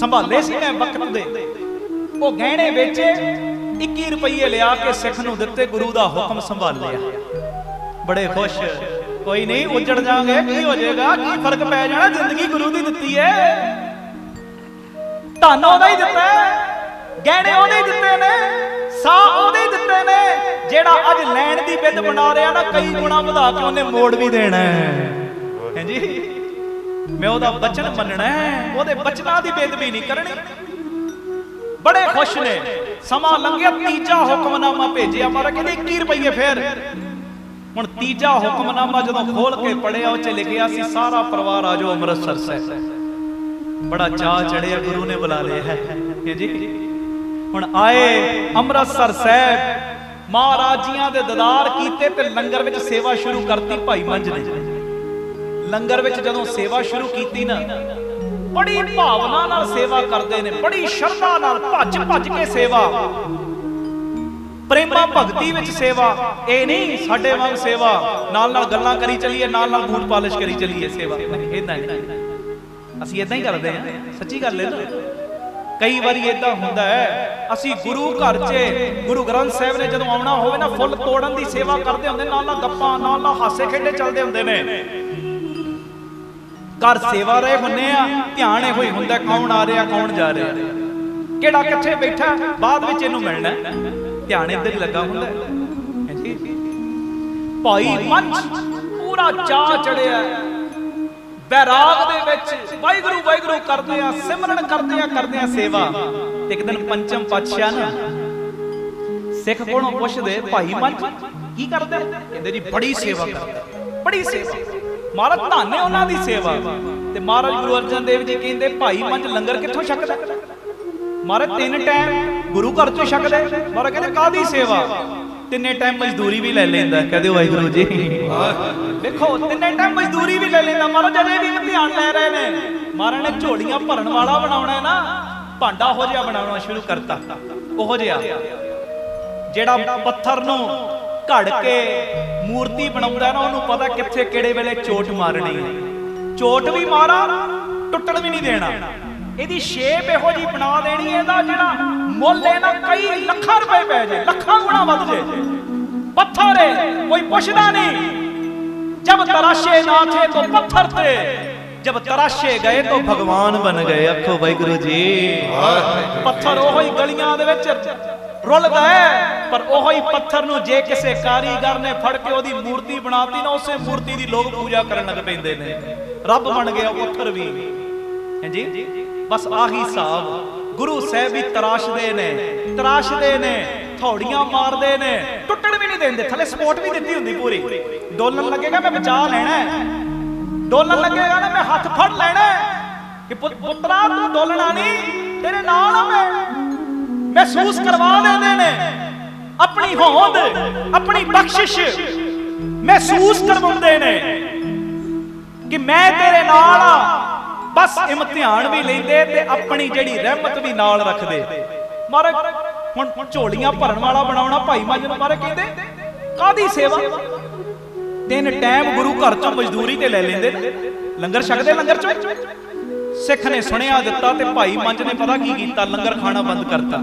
ਸੰਭਾਲੇ ਸੀ ਮੈਂ ਵਕਤ ਦੇ, ਉਹ ਗਹਿਣੇ ਵੇਚੇ, 21 ਰੁਪਏ ਲਿਆ ਕੇ ਸਿੱਖ ਨੂੰ ਦਿੱਤੇ, ਗੁਰੂ ਦਾ ਹੁਕਮ ਸੰਭਾਲ ਲਿਆ। ਬੜੇ ਖੁਸ਼। ਕੋਈ ਨਹੀਂ, ਉੱਜੜ ਜਾਗੇ, ਕੀ ਹੋ ਜਾਏਗਾ, ਕੀ ਫਰਕ ਪੈ ਜਾਣਾ, ਜ਼ਿੰਦਗੀ ਗੁਰੂ ਦੀ ਦਿੱਤੀ ਹੈ। ਧਨ ਉਹਦਾ ਹੀ ਦਿੱਤਾ, ਗਹਿਣੇ ਉਹਦੇ ਹੀ ਦਿੱਤੇ ਨੇ, ਸਾਹ ਉਹਦੇ ਹੀ ਦਿੱਤੇ ਨੇ। ਜਿਹੜਾ ਅੱਜ ਲੈਣ ਦੀ ਬਿੱਦ ਬਣਾ ਰਿਹਾ ਨਾ, ਕਈ ਗੁਣਾ ਵਧਾ ਕੇ ਉਹਨੇ ਮੋੜ ਵੀ ਦੇਣਾ ਹੈ ਜੀ। ਮੈਂ ਉਹਦਾ ਬਚਨ ਮੰਨਣਾ ਹੈ, ਉਹਦੇ ਬਚਨਾਂ ਦੀ ਬੇਦਬੀ ਨਹੀਂ ਕਰਨੀ। ਬੜੇ ਖੁਸ਼ ਨੇ। ਸਮਾਂ ਲੰਘਿਆ, ਤੀਜਾ ਹੁਕਮਨਾਮਾ ਭੇਜਿਆ। ਮਾਰਾ ਕਹਿੰਦੇ 21 ਰੁਪਏ ਫੇਰ। ਹੁਣ ਤੀਜਾ ਹੁਕਮਨਾਮਾ ਜਦੋਂ ਖੋਲ ਕੇ ਪੜਿਆ, ਉਹ 'ਚ ਲਿਖਿਆ ਸੀ ਸਾਰਾ ਪਰਿਵਾਰ ਆ ਜਾਓ ਅੰਮ੍ਰਿਤਸਰ ਸਾਹਿਬ। ਬੜਾ ਚਾਅ ਚੜਿਆ, ਗੁਰੂ ਨੇ ਬੁਲਾ ਲਿਆ ਹੈ ਜੀ। ਹੁਣ ਆਏ ਅੰਮ੍ਰਿਤਸਰ ਸਾਹਿਬ, ਮਹਾਰਾਜ ਜੀਆਂ ਦੇ ਦੀਦਾਰ ਕੀਤੇ ਤੇ ਲੰਗਰ ਵਿੱਚ ਸੇਵਾ ਸ਼ੁਰੂ ਕਰਤੀ ਭਾਈ ਮੰਝ ਨੇ। ਲੰਗਰ ਵਿੱਚ ਜਦੋਂ ਸੇਵਾ ਸ਼ੁਰੂ ਕੀਤੀ ਨਾ, ਬੜੀ ਭਾਵਨਾ ਨਾਲ ਸੇਵਾ ਕਰਦੇ ਨੇ, ਬੜੀ ਸ਼ਰਧਾ ਨਾਲ, ਭੱਜ ਭੱਜ ਕੇ ਸੇਵਾ, ਪ੍ਰੇਮਾ ਭਗਤੀ ਵਿੱਚ ਸੇਵਾ। ਇਹ ਨਹੀਂ ਸਾਡੇ ਵਾਂਗ ਸੇਵਾ ਨਾਲ ਨਾਲ ਗੱਲਾਂ ਕਰੀ ਚੱਲੀਏ, ਨਾਲ ਨਾਲ ਬੂਟ ਪਾਲਿਸ਼ ਕਰੀ ਚੱਲੀਏ। ਸੇਵਾ ਇਦਾਂ ਨਹੀਂ, ਅਸੀਂ ਇਦਾਂ ਹੀ ਕਰਦੇ ਹਾਂ। ਸੱਚੀ ਗੱਲ ਹੈ ਨਾ। ਕਈ ਵਾਰੀ ਇਦਾਂ ਹੁੰਦਾ ਹੈ, ਅਸੀਂ ਗੁਰੂ ਘਰ 'ਚ ਗੁਰੂ ਗ੍ਰੰਥ ਸਾਹਿਬ ਨੇ ਜਦੋਂ ਆਉਣਾ ਹੋਵੇ ਨਾ, ਫੁੱਲ ਤੋੜਨ ਦੀ ਸੇਵਾ ਕਰਦੇ ਹੁੰਦੇ, ਨਾਲ ਨਾਲ ਗੱਪਾਂ, ਨਾਲ ਨਾਲ ਹਾਸੇ ਖੇਡੇ ਚੱਲਦੇ ਹੁੰਦੇ ਨੇ। ਘਰ ਸੇਵਾ ਰਹੇ ਹੁੰਨੇ ਆ, ਧਿਆਨ ਇਹੋ ਹੀ ਹੁੰਦਾ ਕੌਣ ਆ ਰਿਹਾ, ਕੌਣ ਜਾ ਰਿਹਾ, ਕਿਹੜਾ ਕਿੱਥੇ ਬੈਠਾ, ਬਾਅਦ ਵਿੱਚ ਇਹਨੂੰ ਮਿਲਣਾ। ਧਿਆਨ ਇੱਧਰ ਹੀ ਲੱਗਾ ਹੁੰਦਾ ਹੈ ਜੀ। ਭਾਈ ਮੰਝ ਪੂਰਾ ਚਾਅ ਚੜਿਆ, ਬੈਰਾਗ ਦੇ ਵਿੱਚ ਵਾਹਿਗੁਰੂ ਵਾਹਿਗੁਰੂ ਕਰਦੇ ਆ, ਸਿਮਰਨ ਕਰਦੇ ਆ ਸੇਵਾ। ਇੱਕ ਦਿਨ ਪੰਚਮ ਪਾਤਸ਼ਾਹ ਨਾ ਸਿੱਖ ਕੋਲੋਂ ਪੁੱਛਦੇ ਭਾਈ ਮੰਝ ਕੀ ਕਰਦੇ? ਕਹਿੰਦੇ ਜੀ ਬੜੀ ਸੇਵਾ ਕਰਦੇ, ਬੜੀ ਸੇਵਾ। ਮਹਾਰਾਜ ਧੰਨ ਹੈ ਉਹਨਾਂ ਦੀ ਸੇਵਾ। ਤੇ ਮਹਾਰਾਜ ਗੁਰੂ ਅਰਜਨ ਦੇਵ ਜੀ ਕਹਿੰਦੇ ਭਾਈ ਮੰਝ ਲੰਗਰ ਕਿੱਥੋਂ ਛਕਦਾ? ਮਹਾਰਾਜ 3 ਟਾਈਮ ਗੁਰੂ ਘਰ ਚੋਂ ਛਕਦਾ। ਮਹਾਰਾਜ ਕਹਿੰਦੇ ਕਾਹਦੀ ਸੇਵਾ? 3 ਟਾਈਮ ਮਜ਼ਦੂਰੀ ਵੀ ਲੈ ਲੈਂਦਾ। ਕਹਦੇ ਵਾਹਿਗੁਰੂ ਜੀ। ਦੇਖੋ 3 ਟਾਈਮ ਮਜ਼ਦੂਰੀ ਵੀ ਲੈ ਲੈਂਦਾ। ਮਹਾਰਾਜ ਅਜੇ ਵੀ ਇਮਤਿਹਾਨ ਲੈ ਰਹੇ ਨੇ। ਮਹਾਰਾਜ ਨੇ ਝੋਲੀਆਂ ਭਰਨ ਵਾਲਾ ਬਣਾਉਣਾ ਨਾ, ਭਾਂਡਾ ਹੋ ਜਿਹਾ ਬਣਾਉਣਾ ਸ਼ੁਰੂ ਕਰਤਾ। ਉਹੋ ਜਿਹਾ ਜਿਹੜਾ ਪੱਥਰ ਨੂੰ ਘੜ ਕੇ ਮੂਰਤੀ ਬਣਾਉਂਦਾ ਨਾ, ਉਹਨੂੰ ਪਤਾ ਕਿੱਥੇ ਕਿਹੜੇ ਵੇਲੇ ਚੋਟ ਮਾਰਨੀ ਹੈ। ਚੋਟ ਵੀ ਮਾਰਾ, ਟੁੱਟਣ ਵੀ ਨਹੀਂ ਦੇਣਾ। ਇਹਦੀ ਸ਼ੇਪ ਇਹੋ ਜੀ ਬਣਾ ਦੇਣੀ, ਇਹਦਾ ਜਿਹੜਾ ਮੁੱਲ ਹੈ ਨਾ ਕਈ ਲੱਖਾਂ ਰੁਪਏ ਪੈ ਜੇ, ਲੱਖਾਂ ਗੁਣਾ ਵੱਧ ਜੇ। ਪੱਥਰ ਹੈ ਕੋਈ ਪੁੱਛਦਾ ਨਹੀਂ। ਜਬ ਤਰਾਸ਼ੇ ਨਾ ਥੇ ਤੋ ਪੱਥਰ ਥੇ, जब तराशे गए तो भगवान बन गए। आखो वाहिगुरू जी। पत्थर ओहो ही गलियां दे विच रुलदा है, पर ओहो ही पत्थर नूं जे किसे कारीगर ने फड़ के ओदी मूर्ति बनाती ना, उसे मूर्ति दी लोग पूजा करन लग पैंदे ने। रब बन गया पत्थर भी। हैं जी, बस आही हिसाब। गुरु साहब भी तराशदे ने, थोड़ियां मारदे ने, टुटण भी नहीं देंदे। थले सपोर्ट भी दित्ती हुंदी पूरी। डोलन लगेगा मैं बचा लेना है, डोलन लगेगा ना मैं हाथ फड़ लेना कि पुत्रा तू डोलना नहीं, तेरे नाल मैं महसूस करवा देंदे ने। अपनी होंद, अपनी बख्शिश महसूस करवाउंदे ने कि मैं तेरे नाल आ। बस इम्तिहान भी लेंदे ते अपनी जेड़ी रहमत भी नाल रखदे। महाराज हुण झोलियां भरन वाला बनाउणा भाई मंझ नूं महाराज कहंदे कादी सेवा? 3 टाइम गुरु घर चों मजदूरी ते ले लेंदे, लंगर छकदे लंगर चों। सिख ने सुनिया दिता ते भाई मंझ ने पता की कीता, लंगर खाना बंद करता।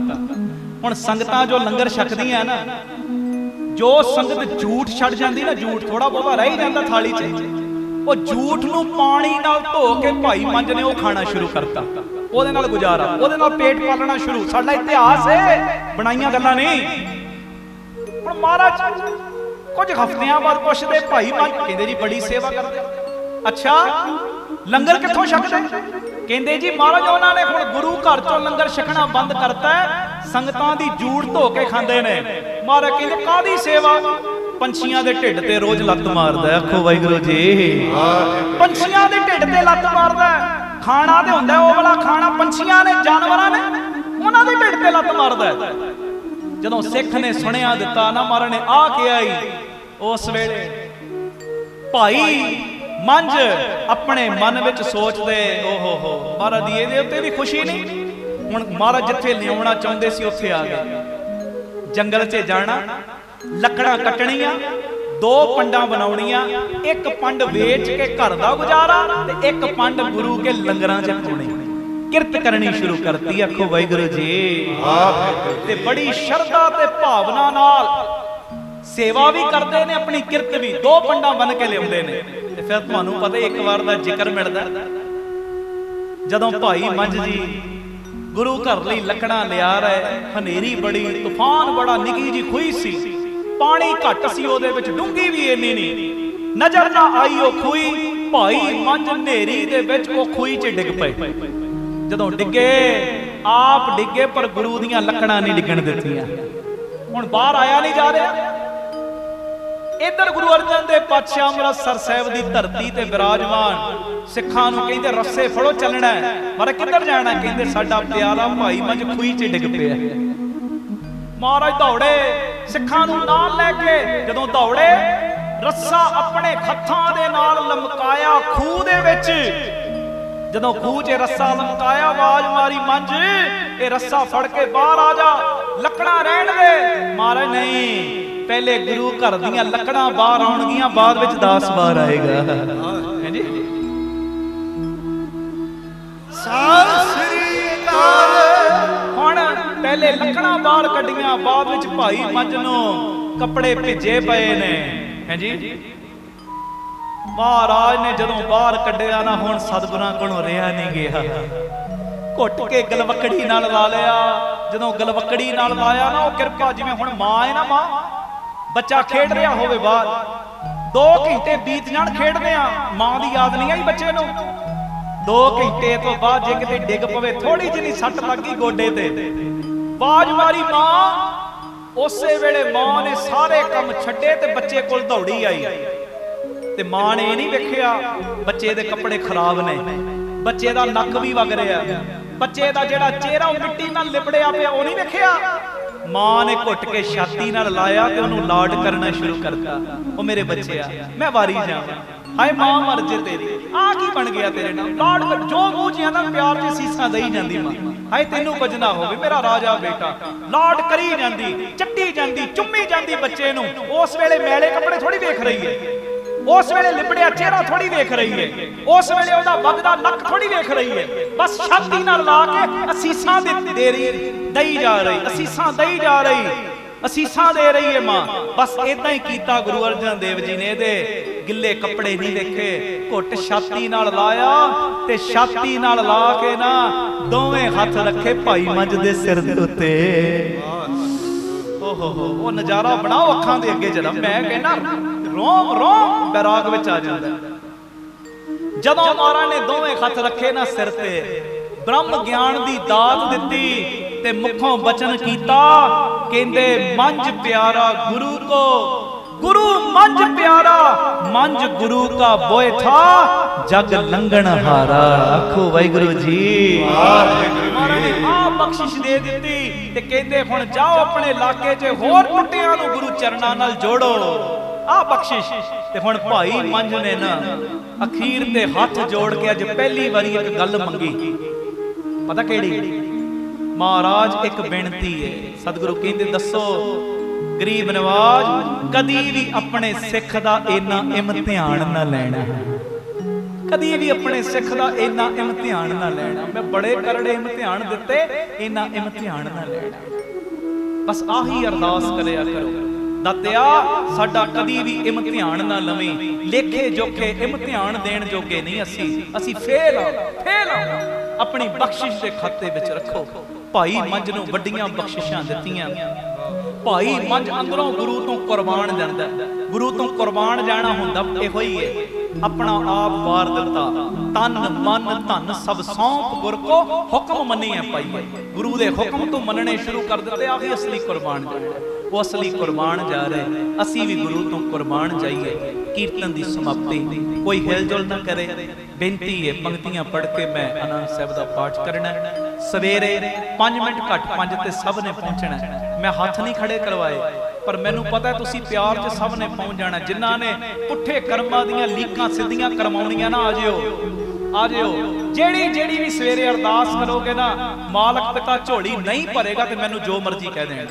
हुण संगतां जो लंगर छकदियां ना, जो संगत झूठ छड़ जांदी ना, झूठ थोड़ा बहुता रह ही जांदा थाली च, ਉਹ ਝੂਠ ਨੂੰ ਪਾਣੀ ਨਾਲ ਧੋ ਕੇ ਭਾਈ ਮੰਝ ਨੇ ਉਹ ਖਾਣਾ ਸ਼ੁਰੂ ਕਰਤਾ। ਉਹਦੇ ਨਾਲ ਗੁਜ਼ਾਰਾ, ਉਹਦੇ ਨਾਲ ਪੇਟ ਪਾਲਣਾ ਸ਼ੁਰੂ। ਸਾਡਾ ਇਤਿਹਾਸ ਹੈ, ਬਣਾਈਆਂ ਗੱਲਾਂ ਨਹੀਂ। ਹੁਣ ਮਹਾਰਾਜ ਕੁਝ ਹਫ਼ਤਿਆਂ ਬਾਅਦ ਪੁੱਛਦੇ ਭਾਈ ਮੰਝ, ਕਹਿੰਦੇ ਜੀ ਬੜੀ ਸੇਵਾ ਕਰਦੇ। ਅੱਛਾ ਲੰਗਰ ਕਿੱਥੋਂ ਛਕਦੇ? ਕਹਿੰਦੇ ਜੀ ਮਹਾਰਾਜ ਉਹਨਾਂ ਨੇ ਹੁਣ ਗੁਰੂ ਘਰ ਚੋਂ ਲੰਗਰ ਛਕਣਾ ਬੰਦ ਕਰਤਾ, ਸੰਗਤਾਂ ਦੀ ਝੂਠ ਧੋ ਕੇ ਖਾਂਦੇ ਨੇ। ਮਹਾਰਾਜ ਕਹਿੰਦੇ ਕਾਹਦੀ ਸੇਵਾ? ਪੰਛੀਆਂ ਦੇ ਢਿੱਡ ਤੇ ਰੋਜ਼ ਲੱਤ ਮਾਰਦਾ। ਆਖੋ ਵਾਹਿਗੁਰੂ ਜੀ। ਪੰਛੀਆਂ ਦੇ ਢਿੱਡ ਤੇ ਲੱਤ ਮਾਰਦਾ। ਖਾਣਾ ਤੇ ਹੁੰਦਾ ਉਹ ਵਾਲਾ ਖਾਣਾ, ਪੰਛੀਆਂ ਨੇ, ਜਾਨਵਰਾਂ ਨੇ, ਉਹਨਾਂ ਦੇ ਢਿੱਡ ਤੇ ਲੱਤ ਮਾਰਦਾ। ਜਦੋਂ ਸਿੱਖ ਨੇ ਸੁਣਿਆ ਦਿੱਤਾ ਨਾ, ਮਹਾਰਾਜ ਨੇ ਆ ਕਿਹਾ ਹੀ ਉਸ ਵੇਲੇ ਭਾਈ ਮੰਝ ਆਪਣੇ ਮਨ ਵਿੱਚ ਸੋਚਦੇ, ਓਹੋ ਹੋ ਮਹਾਰਾਜ ਦੀ ਇਹਦੇ ਉੱਤੇ ਵੀ ਖੁਸ਼ੀ ਨਹੀਂ। ਹੁਣ ਮਹਾਰਾਜ ਜਿੱਥੇ ਲਿਆਉਣਾ ਚਾਹੁੰਦੇ ਸੀ ਉੱਥੇ ਆ ਗਏ। ਜੰਗਲ 'ਚ ਜਾਣਾ, ਲੱਕੜਾਂ ਕੱਟਣੀਆਂ, 2 ਪੰਡਾਂ ਬਣਾਉਣੀਆਂ, 1 ਪੰਡ ਵੇਚ ਕੇ ਘਰ ਦਾ ਗੁਜ਼ਾਰਾ ਤੇ 1 ਪੰਡ ਗੁਰੂ ਕੇ ਲੰਗਰਾਂ 'ਚ ਪਾਉਣੇ। ਕਿਰਤ ਕਰਨੀ ਸ਼ੁਰੂ ਕਰਤੀ। ਆਖੋ ਵਾਹਿਗੁਰੂ ਜੀ। ਤੇ ਬੜੀ ਸ਼ਰਧਾ ਤੇ ਭਾਵਨਾ ਨਾਲ ਸੇਵਾ ਵੀ ਕਰਦੇ ਨੇ, ਆਪਣੀ ਕਿਰਤ ਵੀ 2 ਪੰਡਾਂ ਬਣ ਕੇ ਲਿਆਉਂਦੇ ਨੇ। ਤੇ ਫਿਰ ਤੁਹਾਨੂੰ ਪਤਾ ਇੱਕ ਵਾਰ ਦਾ ਜ਼ਿਕਰ ਮਿਲਦਾ, ਜਦੋਂ ਭਾਈ ਮੰਝ ਜੀ ਗੁਰੂ ਘਰ ਲਈ ਲੱਕੜਾਂ ਲਿਆ ਰਹੇ, ਹਨੇਰੀ ਬੜੀ, ਤੂਫਾਨ ਬੜਾ, ਨਿੱਕੀ ਜੀ ਖੂਹੀ ਸੀ, ਪਾਣੀ ਘੱਟ ਸੀ ਉਹਦੇ ਵਿੱਚ, ਡੂੰਘੀ ਵੀ ਇੰਨੀ ਨਹੀਂ, ਨਜ਼ਰ ਨਾ ਆਈ ਉਹ ਖੂਹੀ। ਭਾਈ ਮੰਝ ਹਨੇਰੀ ਦੇ ਵਿੱਚ ਉਹ ਖੂਹੀ 'ਚ ਡਿੱਗ ਪਏ। ਜਦੋਂ ਡਿੱਗੇ, ਆਪ ਡਿੱਗੇ, ਪਰ ਗੁਰੂ ਦੀਆਂ ਲੱਕੜਾਂ ਨਹੀਂ ਡਿੱਗਣ ਦਿੱਤੀਆਂ। ਹੁਣ ਬਾਹਰ ਆਇਆ ਨਹੀਂ ਜਾ ਰਿਹਾ। ਇੱਧਰ ਗੁਰੂ ਅਰਜਨ ਦੇਵ ਪਾਤਸ਼ਾਹ ਅੰਮ੍ਰਿਤਸਰ ਸਾਹਿਬ ਦੀ ਧਰਤੀ ਤੇ ਵਿਰਾਜਮਾਨ, ਸਿੱਖਾਂ ਨੂੰ ਕਹਿੰਦੇ ਰੱਸੇ ਫੜੋ ਚੱਲਣਾ ਹੈ। ਪਰ ਕਿੱਧਰ ਜਾਣਾ? ਕਹਿੰਦੇ ਸਾਡਾ ਪਿਆਰਾ ਭਾਈ ਮੰਝ ਖੂਹੀ 'ਚ ਡਿੱਗ ਪਿਆ। ਮਹਾਰਾਜ ਦੌੜੇ ਸਿੱਖਾਂ ਨੂੰ ਨਾਲ ਲੈ ਕੇ। ਜਦੋਂ ਦੌੜੇ, ਰੱਸਾ ਆਪਣੇ ਹੱਥਾਂ ਦੇ ਨਾਲ ਲਮਕਾਇਆ ਖੂਹ ਦੇ ਵਿੱਚ। ਜਦੋਂ ਖੂਹ 'ਚ ਰੱਸਾ ਲਮਕਾਇਆ, ਆਵਾਜ਼ ਮਾਰੀ, ਮੰਝ ਇਹ ਰੱਸਾ ਫੜ ਕੇ ਬਾਹਰ ਆ ਜਾ, ਲੱਕੜਾਂ ਰਹਿਣ ਦੇ। ਮਹਾਰਾਜ ਨਹੀਂ, ਪਹਿਲੇ ਗੁਰੂ ਘਰ ਦੀਆਂ ਲੱਕੜਾਂ ਬਾਹਰ ਆਉਣਗੀਆਂ, ਬਾਅਦ ਵਿੱਚ ਦਾਸ ਬਾਹਰ ਆਏਗਾ। ਹਾਂਜੀ, ਸਤਿ ਸ੍ਰੀ ਅਕਾਲ। ਹੁਣ ਪਹਿਲੇ ਲੱਕੜਾਂ ਬਾਹਰ ਕੱਢੀਆਂ, ਬਾਅਦ ਵਿੱਚ ਭਾਈ ਮੰਝ ਨੂੰ ਕੱਪੜੇ ਭਿੱਜੇ ਪਏ ਨੇ। ਹਾਂਜੀ, ਮਹਾਰਾਜ ਨੇ ਜਦੋਂ ਬਾਹਰ ਕੱਢਿਆ ਨਾ, ਹੁਣ ਸਤਿਗੁਰਾਂ ਕੋਲੋਂ ਰਿਹਾ ਨਹੀਂ ਗਿਆ। ਘੁੱਟ ਕੇ ਗਲਵੱਕੜੀ ਨਾਲ ਲਾ ਲਿਆ। ਜਦੋਂ ਗਲਵੱਕੜੀ ਨਾਲ ਲਾਇਆ ਨਾ, ਉਹ ਕਿਰਪਾ, ਜਿਵੇਂ ਹੁਣ ਮਾਂ ਹੈ ਨਾ, ਮਾਂ ਬੱਚਾ ਖੇਡ ਰਿਹਾ ਹੋਵੇ ਬਾਹਰ, 2 ਘੰਟੇ ਬੀਤ ਜਾਣ ਖੇਡਦੇ ਆ, ਮਾਂ ਦੀ ਯਾਦ ਨਹੀਂ ਆਈ ਬੱਚੇ ਨੂੰ। 2 ਘੰਟੇ ਤੋਂ ਬਾਅਦ ਜੇ ਕਿਤੇ ਡਿੱਗ ਪਵੇ, ਥੋੜੀ ਜਿਹੀ ਸੱਟ ਲੱਗ ਗਈ ਗੋਡੇ ਤੇ, ਆਵਾਜ਼ ਮਾਰੀ, ਮਾਂ ਉਸੇ ਵੇਲੇ ਮਾਂ ਨੇ ਸਾਰੇ ਕੰਮ ਛੱਡੇ ਤੇ ਬੱਚੇ ਕੋਲ ਦੌੜੀ ਆਈ ਤੇ ਮਾਂ ਨੇ ਇਹ ਨਹੀਂ ਵੇਖਿਆ ਬੱਚੇ ਦੇ ਕੱਪੜੇ ਖਰਾਬ ਨੇ, ਬੱਚੇ ਦਾ ਨੱਕ ਵੀ ਵਗ ਰਿਹਾ, ਬੱਚੇ ਦਾ ਜਿਹੜਾ ਚਿਹਰਾ ਉਹ ਮਿੱਟੀ ਨਾਲ ਲਿਬੜਿਆ ਪਿਆ ਉਹ ਨਹੀਂ ਵੇਖਿਆ। ਮਾਂ ਨੇ ਘੁੱਟ ਕੇ ਛਾਤੀ ਨਾਲ ਲਾਇਆ ਤੇ ਉਹਨੂੰ ਲਾਡ ਕਰਨਾ ਸ਼ੁਰੂ ਕਰਤਾ। ਉਹ ਮੇਰੇ ਬੱਚਿਆ ਮੈਂ ਵਾਰੀ ਜਾਵਾਂ, ਹਾਏ ਮਾਂ ਮਰ ਜੇ ਤੇਰੀ, ਆ ਕੀ ਬਣ ਗਿਆ ਤੇਰੇ ਨਾਲ, ਲਾਡ ਕਰ ਜੋ ਮੂੰਹ ਜਿਹਾ ਨਾ ਪਿਆਰ ਤੇ ਸੀਸਾਂ ਦੇਈ ਜਾਂਦੀ ਮਾਂ, ਹਾਏ ਤੈਨੂੰ ਕੁਝ ਨਾ ਹੋਵੇ ਮੇਰਾ ਰਾਜਾ ਬੇਟਾ, ਲਾਡ ਕਰੀ ਜਾਂਦੀ, ਚੱਟੀ ਜਾਂਦੀ, ਚੁੰਮੀ ਜਾਂਦੀ ਬੱਚੇ ਨੂੰ। ਉਸ ਵੇਲੇ ਮੈਲੇ ਕੱਪੜੇ ਥੋੜੀ ਵੇਖ ਰਹੀ ਹੈ, ਉਸ ਵੇਲੇ ਲਿਬੜਿਆ ਚਿਹਰਾ ਥੋੜੀ ਵੇਖ ਰਹੀ ਹੈ, ਉਸ ਵੇਲੇ ਉਹਦਾ ਵਗਦਾ ਨੱਕ ਥੋੜੀ ਵੇਖ ਰਹੀ ਹੈ, ਬਸ ਛਾਤੀ ਨਾਲ ਲਾ ਕੇ ਅਸੀਸਾਂ ਦੇਈ ਜਾ ਰਹੀ, ਅਸੀਸਾਂ ਦੇਈ ਜਾ ਰਹੀ, ਅਸੀਸਾਂ ਦੇ ਰਹੀ ਹੈ ਮਾਂ। ਬਸ ਇਦਾਂ ਹੀ ਕੀਤਾ ਗੁਰੂ ਅਰਜਨ ਦੇਵ ਜੀ ਨੇ। ਇਹਦੇ ਗਿੱਲੇ ਕੱਪੜੇ ਨਹੀਂ ਵੇਖੇ, ਘੁੱਟ ਛਾਤੀ ਨਾਲ ਲਾਇਆ ਤੇ ਛਾਤੀ ਨਾਲ ਲਾ ਕੇ ਨਾ ਦੋਵੇਂ ਹੱਥ ਰੱਖੇ ਭਾਈ ਮੰਝ ਦੇ ਸਿਰ ਦੇ ਉੱਤੇ। ਓਹੋ ਉਹ ਨਜ਼ਾਰਾ ਬਣਾਓ ਅੱਖਾਂ ਦੇ ਅੱਗੇ ਜਰਾ, ਮੈਂ ਕਹਿੰਦਾ ਰੋਮ ਰੋਮ ਬੈਰਾਗ ਵਿੱਚ ਆ ਜਾਂਦਾ। ਜਦੋਂ ਮਹਾਰਾਜ ਨੇ ਦੋਵੇਂ ਹੱਥ ਰੱਖੇ ਨਾ ਸਿਰ ਤੇ, ਬ੍ਰਹਮ ਗਿਆਨ ਦੀ ਦਾਤ ਦਿੱਤੀ ਤੇ ਮੁਖੋਂ ਬਚਨ ਕੀਤਾ, ਕਹਿੰਦੇ ਮੰਝ ਪਿਆਰਾ ਗੁਰੂ ਕੋ, गुरु मंझ प्यारा, मंझ गुरु का बोए था, जग लंघन हारा। आखो वाहिगुरु जी। आ बख्शिश दे दित्ती ते कहंदे हुण जाओ अपने इलाके च होर टुੱਟਿਆਂ ਨੂੰ गुरु चरणां नाल जोड़ो। आ बख्शिश ते हुण भाई मंझ ने ना अखीर ते हथ जोड़ के अज पहली वारी एक गल मंगी। पता केड़ी? महाराज एक बेनती है। सतगुरु कहंदे दसो गरीब नवाज, कदी भी अपने सिख दा इन्ना इम्तिहान ना लेना, कदी भी अपने सिख दा इन्ना इम्तिहान ना लेना। मैं बड़े करड़े इम्तिहान दिते, इन्ना इम्तिहान ना लेना। बस आही अरदास करिया करो, दातिया साडा कदी भी इम्तिहान ना लवीं। लेखे जोखे इम्तिहान देण जोगे नहीं असी, असी फेल आ। अपनी बख्शिश दे खाते विच रखो। भाई मंझ नूं वड्डियां बख्शिशां दित्तियां। भाई मंझ अंदरों गुरु तो कुर्बान जांदा। गुरु तो कुर्बान जाना हुंदा इहो ही है, अपना आप वार दिता, तन मन धन सब सौंप गुर को हुक्म मन्निए पाइए। गुरु दे हुक्म तो मनने शुरू कर दिते, आही असली कुर्बान जाना। वो असली कुर्बान जा रहे, असी भी गुरु तो कुर्बान जाइए। कीर्तन की समाप्ति कोई हिलजुल ना करे। बेनती है पंक्तियां पढ़ के मैं आनंद साहब का पाठ करना। सवेरे 5 मिनट घट 5 ते सब ने पहुंचना। मैं हाथ नहीं खड़े करवाए, पर मैनू पता है तुसी प्यार च सब ने पहुंच जाना। जिन्हां ने पुठे कर्मां दीयां लीकां सिद्धियां करवाउणियां ना, आ जिओ। जेड़ी जेड़ी भी सवेरे अरदास करोगे ना, मालक पिता झोली नहीं भरेगा ते मैनू जो मर्जी कह देण।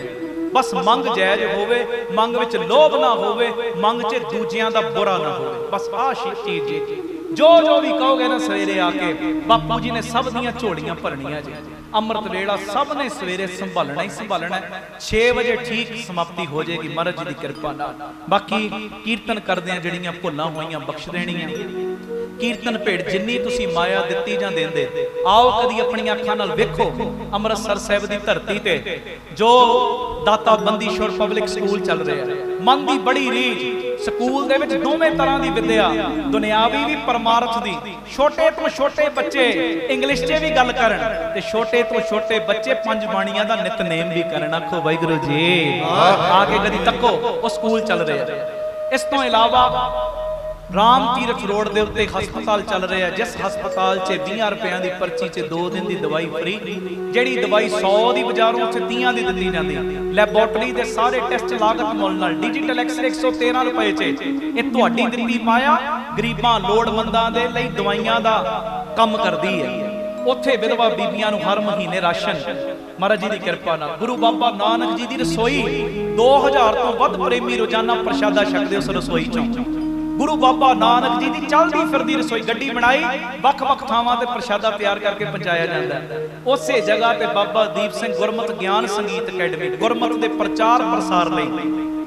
बस मंग जायज होवे, मंग विच लोभ ना होवे, मंग च दूजियां दा बुरा ना होवे। बस आ चीज जी जो भी कहोगे ना सवेरे आके, बापू जी ने सब दियां झोलियां भरनियां जी। अमृत वेला सब ने सवेरे संभालना ही संभालना। 6 बजे ठीक समाप्ति हो जाएगी महाराज जी की कृपा नाल। बाकी कीर्तन करदे जड़ियां भुल्लां होईयां बख्श देणियां। कीर्तन भेट जिन्नी तुसी माया दित्ती जां देंदे, आओ कदी अपनी अखां नाल वेखो अमृतसर साहिब दी धरती ते जो दाता बंदी छोड़ पब्लिक स्कूल चल रहा है। मन की बड़ी रीझ, स्कूल दे विच दोवें तरह की विद्या, दुनियावी भी परमार्थ दी। छोटे तो छोटे बच्चे इंग्लिश च भी गल करन ते छोटे तो छोटे बच्चे 5 बाणियां दा नितनेम भी करन। आखो वाहिगुरू जी। आके कदी तको वो स्कूल चल रहे हैं। इस तो इलावा राम तीरथ रोड के उत्ते हस्पताल चल रहा है, जिस हस्पताल च 20 रुपया की पर्ची च 2 दिन की दवाई फ्री। जिहड़ी दवाई 100 की बाजारों च 30 की दी जाती। लैबोरेटरी के सारे टेस्ट लागत मुल नाल। डिजिटल एक्सरे 113 रुपए च। ये तुहाडी दित्ती माया गरीबां लोड़वंदां दे लई दवाइयां दा काम करदी है। उत्थे विधवा बीबियां नूं हर महीने राशन महाराज जी की कृपा नाल। गुरु बाबा नानक जी की रसोई 2000 तो वध प्रेमी रोजाना प्रशादा छकदे उस रसोई चों। गुरु बाबा नानक जी की चलती फिरदी रसोई गड्डी बनाई, वख-वख थावां ते प्रशादा तैयार करके पहुंचाया जाता है। उसे जगह ते बाबा दीप सिंह गुरमत ज्ञान संगीत अकैडमी गुरमत के प्रचार प्रसार लई